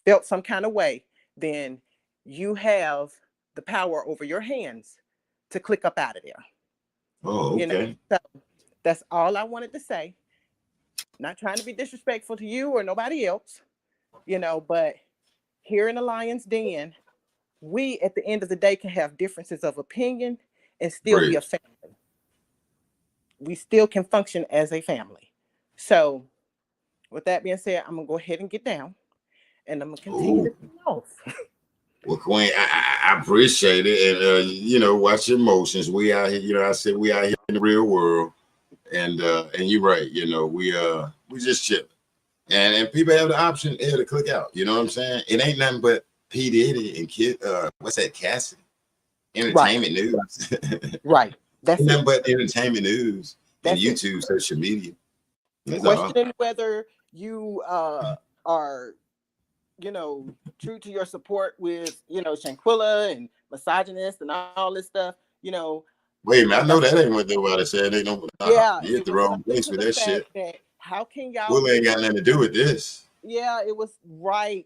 felt some kind of way, then you have the power over your hands to click up out of there. Oh, okay. So that's all I wanted to say. Not trying to be disrespectful to you or nobody else, but here in the Lion's Den, we at the end of the day can have differences of opinion and still be a Great. family. We still can function as a family. So with that being said, I'm gonna go ahead and get down and I'm gonna continue to Ooh. turn off. Well, Queen, I appreciate it. And, watch your emotions. We out here, I said we out here in the real world. And you're right, you know, we just chilling. And people have the option here to click out. You know what I'm saying? It ain't nothing but P. Diddy and kid what's that, Cassie? Entertainment news. Right. That's Ain't it. nothing but entertainment news and That's it. YouTube, social media. That's all. Questioning whether you are, you know, true to your support with, you know, Shanquilla and misogynist and all this stuff, you know. Wait a minute, Like I I know that said, ain't what nobody said. They don't. yeah, You hit it the was wrong something place to with the that fact shit. that how can y'all Will ain't got nothing to do with this. yeah, it was right.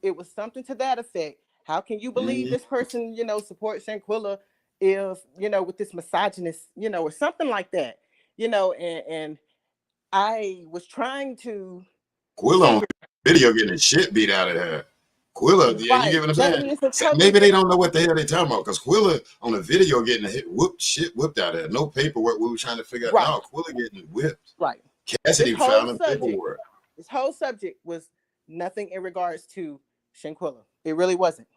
It was something to that effect. How can you believe Mhm. this person, you know, supports Shanquilla if, you know, with this misogynist, you know, or something like that, you know, and I was trying to Quilla on figure video getting the shit beat out of her. Quilla, yeah, you right. get what I'm That saying? is a totally Maybe they different don't know what the hell they talking about because Quilla on the video getting a hit, shit whipped out of her. No paperwork. We were trying to figure out. right, No, Quilla getting whipped. right. This Cassidy whole filing subject, paperwork. this whole subject was nothing in regards to Shanquilla. It really wasn't.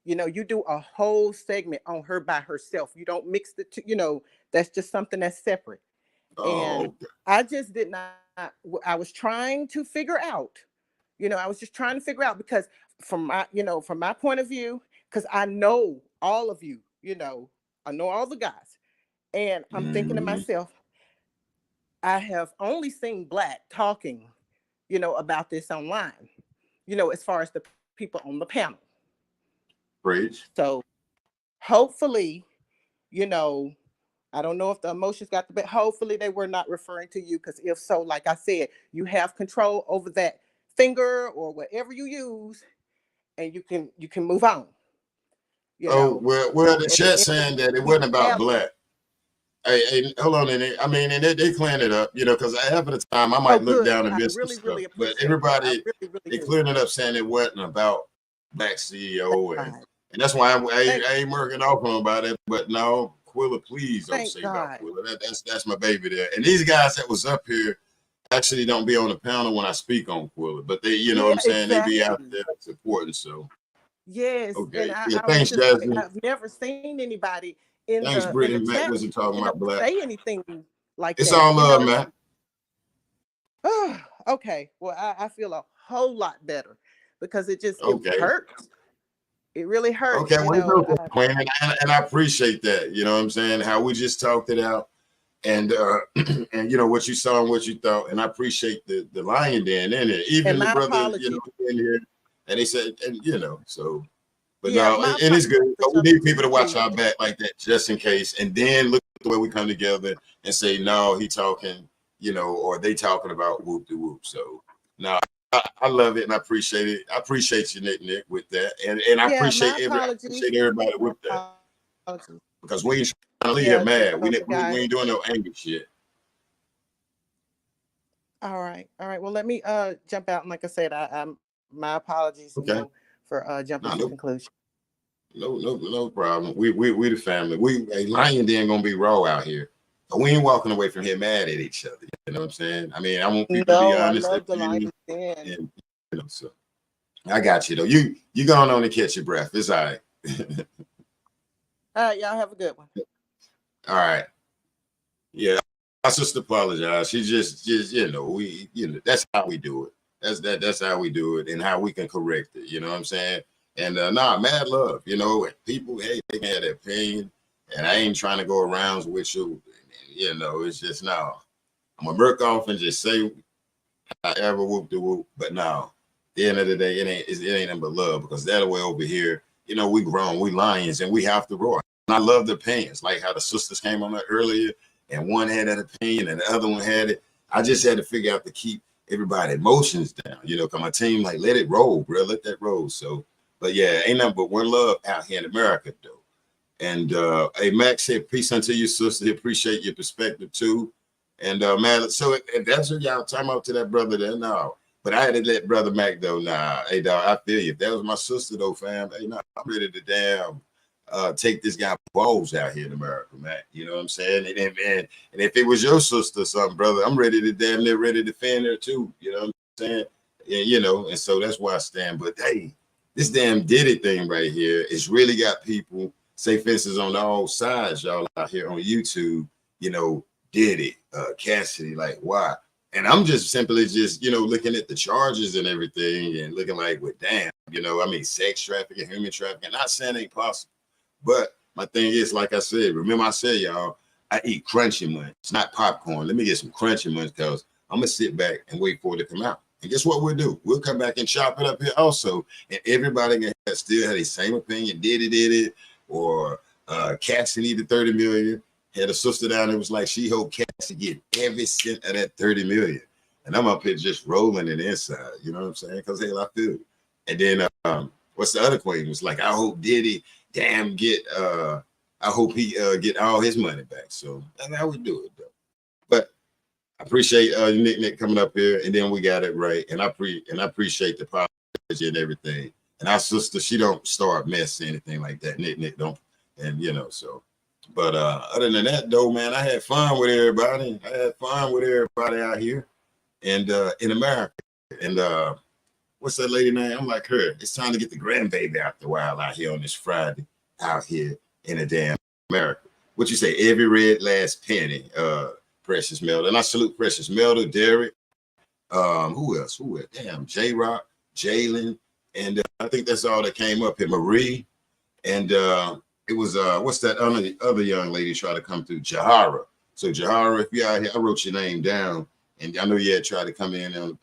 You know, you do a whole segment on her by herself. You don't mix the two, you know, that's just something that's separate. And Oh, I just did not, I was trying to figure out, you know, I was just trying to figure out because from my, you know, from my point of view, because I know all of you, you know, I know all the guys. And I'm thinking to mm-hmm. myself, I have only seen Black talking, you know, about this online, you know, as far as the people on the panel. Preach. So hopefully, you know, I don't know if the emotions got the best. Hopefully they were not referring to you because if so, like I said, you have control over that finger or whatever you use, and you can move on. You Oh, know, well, the at the chat end of saying that it the day, wasn't you about have Black. Hey, hold on, and I mean, and they clearing it up, you know, because half of the time I oh might look good. down and I miss some really stuff, really but appreciate that. I everybody really really they do. clearing it up saying it wasn't about Black Thank CEO, and God. that's why Thank I ain't working off on about it. But no, Quilla, please don't thank say about God. Quilla. That's my baby there. And these guys that was up here actually don't be on the panel when I speak on Quilla, but they, you know what Yeah, I'm saying, they be out exactly. there supporting. So Yes, and okay, I, yeah, I was thanks, just like, Jasmine. I've never seen anybody in Thanks, the Brittany. Matt chat wasn't talking you know about Black. say anything like It's that. all You love, know, Matt. okay. Well, I feel a whole lot better because it Okay. hurts. It really hurts. Okay, You well, it's know, okay, Queen, and I appreciate that. You know what I'm saying? How we just talked it out, and and you know what you saw and what you thought, and I appreciate the lion den in it. and Even the my brother, you apologies. know, in here, and they said, and you know, so. But Yeah, no, my and it's apologies good. for We jumping need people to watch to our back like that, just in case, and then look at the way we come together and say, no, he talking, you know, or they talking about whoop de whoop. So no, I love it and I appreciate it. I appreciate you, Nick, with that, and I yeah, my appreciate apologies. everybody My with that apologies. because we ain't trying to leave here Yeah, to mad. those We guys. ain't doing no angry shit. All right, all right. Well, let me jump out. And like I said, I'm my apologies. You Okay, know, for jumping to no, conclusion. no problem. We the family. We a lion den gonna be raw out here. But we ain't walking away from here mad at each other. You know what I'm saying? I mean, I want people to be No, I honest at love the the Lions end, Den. and you know, so I got you though. You going on and catch your breath. It's all right. All right, y'all have a good one. All right. Yeah. My sister apologized. She just you know, that's how we do it. That's how we do it and how we can correct it. You know what I'm saying? And mad love, you know, and people, hey, they can have their opinion. And I ain't trying to go around with you. You know, it's just now. I'm gonna work off and just say however whoop de whoop. But now, at the end of the day, it ain't nothing but love because that way over here, you know, we grown, we lions, and we have to roar. And I love the opinions, like how the sisters came on that earlier, and one had that opinion and the other one had it. I just had to figure out to keep everybody emotions down, you know, because my team like let it roll, bro, let that roll. So, but yeah, ain't nothing but one love out here in America, though. And hey, Max said, peace unto you, sister. Appreciate your perspective too. And man, so if that's what y'all talking about to that brother there, no. But I had to let brother Mac though. Nah, hey dog, I feel you. If that was my sister though, fam, hey, nah, I'm ready to damn take this guy balls out here in America, man. You know what I'm saying? And if it was your sister or something, brother, I'm ready to damn near ready to defend her too. You know what I'm saying? Yeah, you know, and so that's why I stand. But hey, this damn Diddy thing right here is really got people say fences on all sides, y'all out here on YouTube, you know, Diddy, Cassidy, like why? And I'm just simply just, you know, looking at the charges and everything and looking like, well, damn, you know, I mean, sex trafficking, human trafficking, not saying it ain't possible. But my thing is, like I said, remember I said, y'all, I eat crunchy munch. It's not popcorn. Let me get some crunchy munch because I'm going to sit back and wait for it to come out. And guess what we'll do? We'll come back and chop it up here also. And everybody can still have the same opinion. Diddy did it, or Cassie needed 30 million. Had a sister down there was like, she hoped Cassie get every cent of that 30 million. And I'm up here just rolling it inside. You know what I'm saying? Because hell, I feel it. And then what's the other queen? It was like, I hope Diddy get I hope he get all his money back. So that's how we do it though. But I appreciate Nick coming up here, and then we got it right. And I appreciate the apology and everything. And our sister, she don't start mess or anything like that. Nick don't. And you know, so but other than that though, man, I had fun with everybody. I had fun with everybody out here and in America. And what's that lady name? I'm like her. It's time to get the grandbaby out the wild out here on this Friday out here in a damn America. What you say? Every red last penny, Precious Melda. And I salute Precious Melda, Derek. Who else? Damn, J-Rock, Jalen. And I think that's all that came up here. Marie. And it was, what's that other young lady try to come through? Jahara. So Jahara, if you're out here, I wrote your name down. And I know you had tried to come in on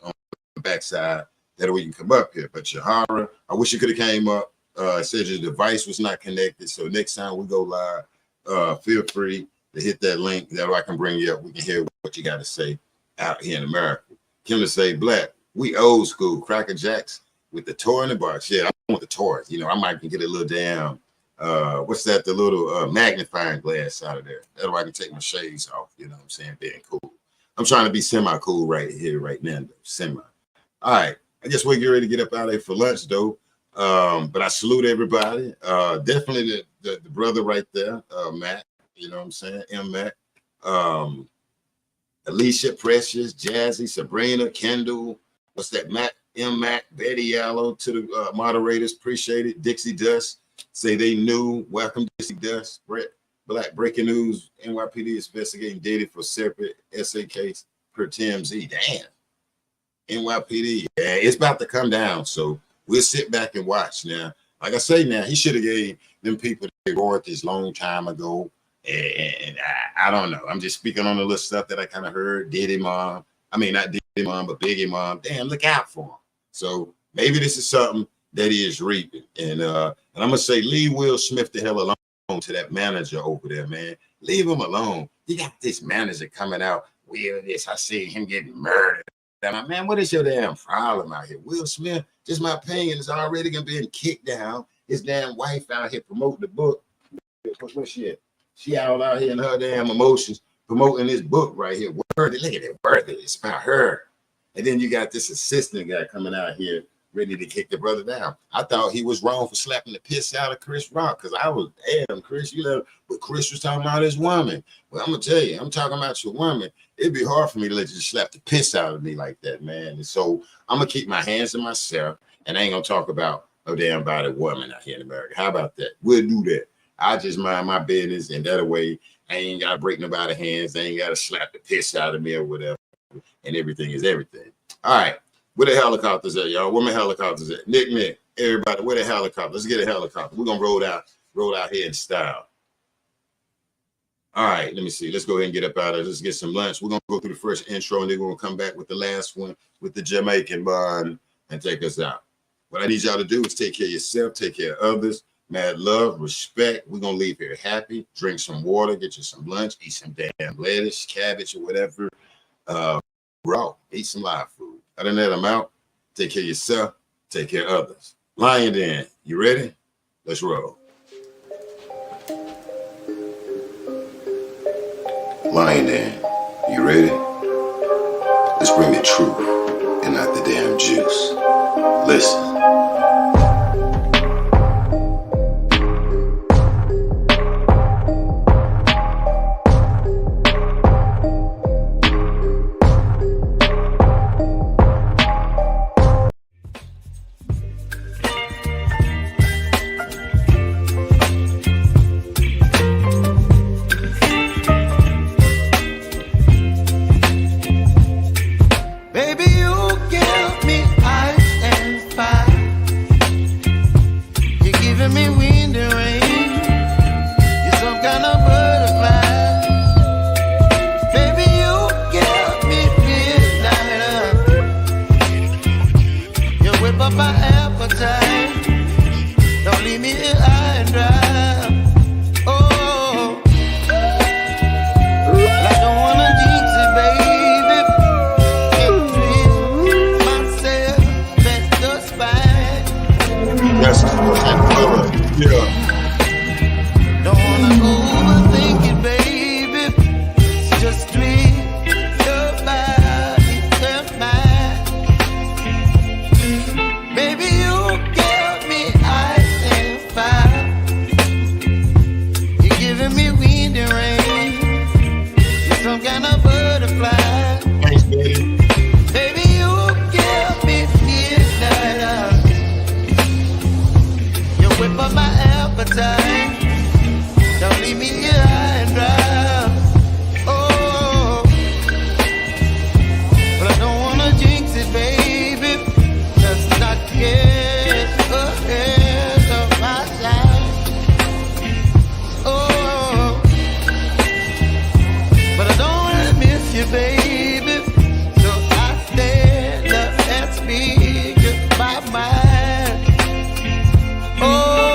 the backside. That way you can come up here. But Jahara, I wish you could have came up. It said your device was not connected. So next time we go live, feel free to hit that link. That way I can bring you up. We can hear what you got to say out here in America. Kim to say, Black, we old school. Cracker Jacks with the toy in the box. Yeah, I want the toys. You know, I might can get a little damn, what's that? The little magnifying glass out of there. That way I can take my shades off. You know what I'm saying? Being cool. I'm trying to be semi-cool right here, right now. Though. Semi. All right. I guess we're getting ready to get up out of here for lunch, though. But I salute everybody. Definitely the brother right there, Matt. You know what I'm saying? M. Matt. Alicia, Precious, Jazzy, Sabrina, Kendall. What's that? Matt, M. Matt, Betty Yellow, to the moderators. Appreciate it. Dixie Dust. Say they knew. Welcome, Dixie Dust. Brett Black, breaking news. NYPD is investigating Diddy for separate SA case per TMZ. Damn. NYPD. Yeah, it's about to come down. So we'll sit back and watch now. Like I say now, he should have gave them people their royalties long time ago. And I don't know. I'm just speaking on the little stuff that I kind of heard. Diddy mom. I mean, not Diddy mom, but Biggie mom. Damn, look out for him. So maybe this is something that he is reaping. And I'm going to say, leave Will Smith the hell alone to that manager over there, man. Leave him alone. You got this manager coming out. Will this? I see him getting murdered. Man, what is your damn problem out here? Will Smith, just my opinion, is already gonna be kicked down. His damn wife out here promoting the book. What's she at? She out here in her damn emotions promoting this book right here. Worthy, look at it, Worthy. It's about her. And then you got this assistant guy coming out here ready to kick the brother down. I thought he was wrong for slapping the piss out of Chris Rock because I was, damn, Chris, you know, but Chris was talking about his woman. Well, I'm gonna tell you, I'm talking about your woman. It'd be hard for me to let you slap the piss out of me like that, man. And so I'm gonna keep my hands to myself, and I ain't gonna talk about no damn body woman out here in America. How about that? We'll do that. I just mind my business, and that way I ain't gotta break nobody's hands. I ain't gotta slap the piss out of me or whatever. And everything is everything. All right. Where the helicopters at, y'all? Where my helicopters at? Nick, everybody, where the helicopter? Let's get a helicopter. We're gonna roll out here in style. All right, let me see. Let's go ahead and get up out of it. Let's get some lunch. We're gonna go through the first intro, and then we're gonna come back with the last one with the Jamaican bun and take us out. What I need y'all to do is take care of yourself, take care of others, mad love, respect. We're gonna leave here happy. Drink some water, get you some lunch, eat some damn lettuce, cabbage, or whatever. Raw, eat some live food. Other than that, I'm out. Take care of yourself. Take care of others. Lion Den, you ready? Let's roll. Lion Den, you ready? Let's bring the truth and not the damn juice. Listen. giving me wind and rain. You're some kind of butterfly. Baby, you give me midnight. You whip up my appetite. Don't leave me here high and dry. Oh, I don't wanna jinx it, baby. Can't feel myself at the spine. That's yeah. Don't wanna overthink it, baby. It's just treat your body and mine. Baby, you give me ice and fire. You're giving me wind and rain. You're some kind of butterfly. Thanks, baby. Baby, you give me midnight. You whip up my appetite. Don't leave me here high and dry.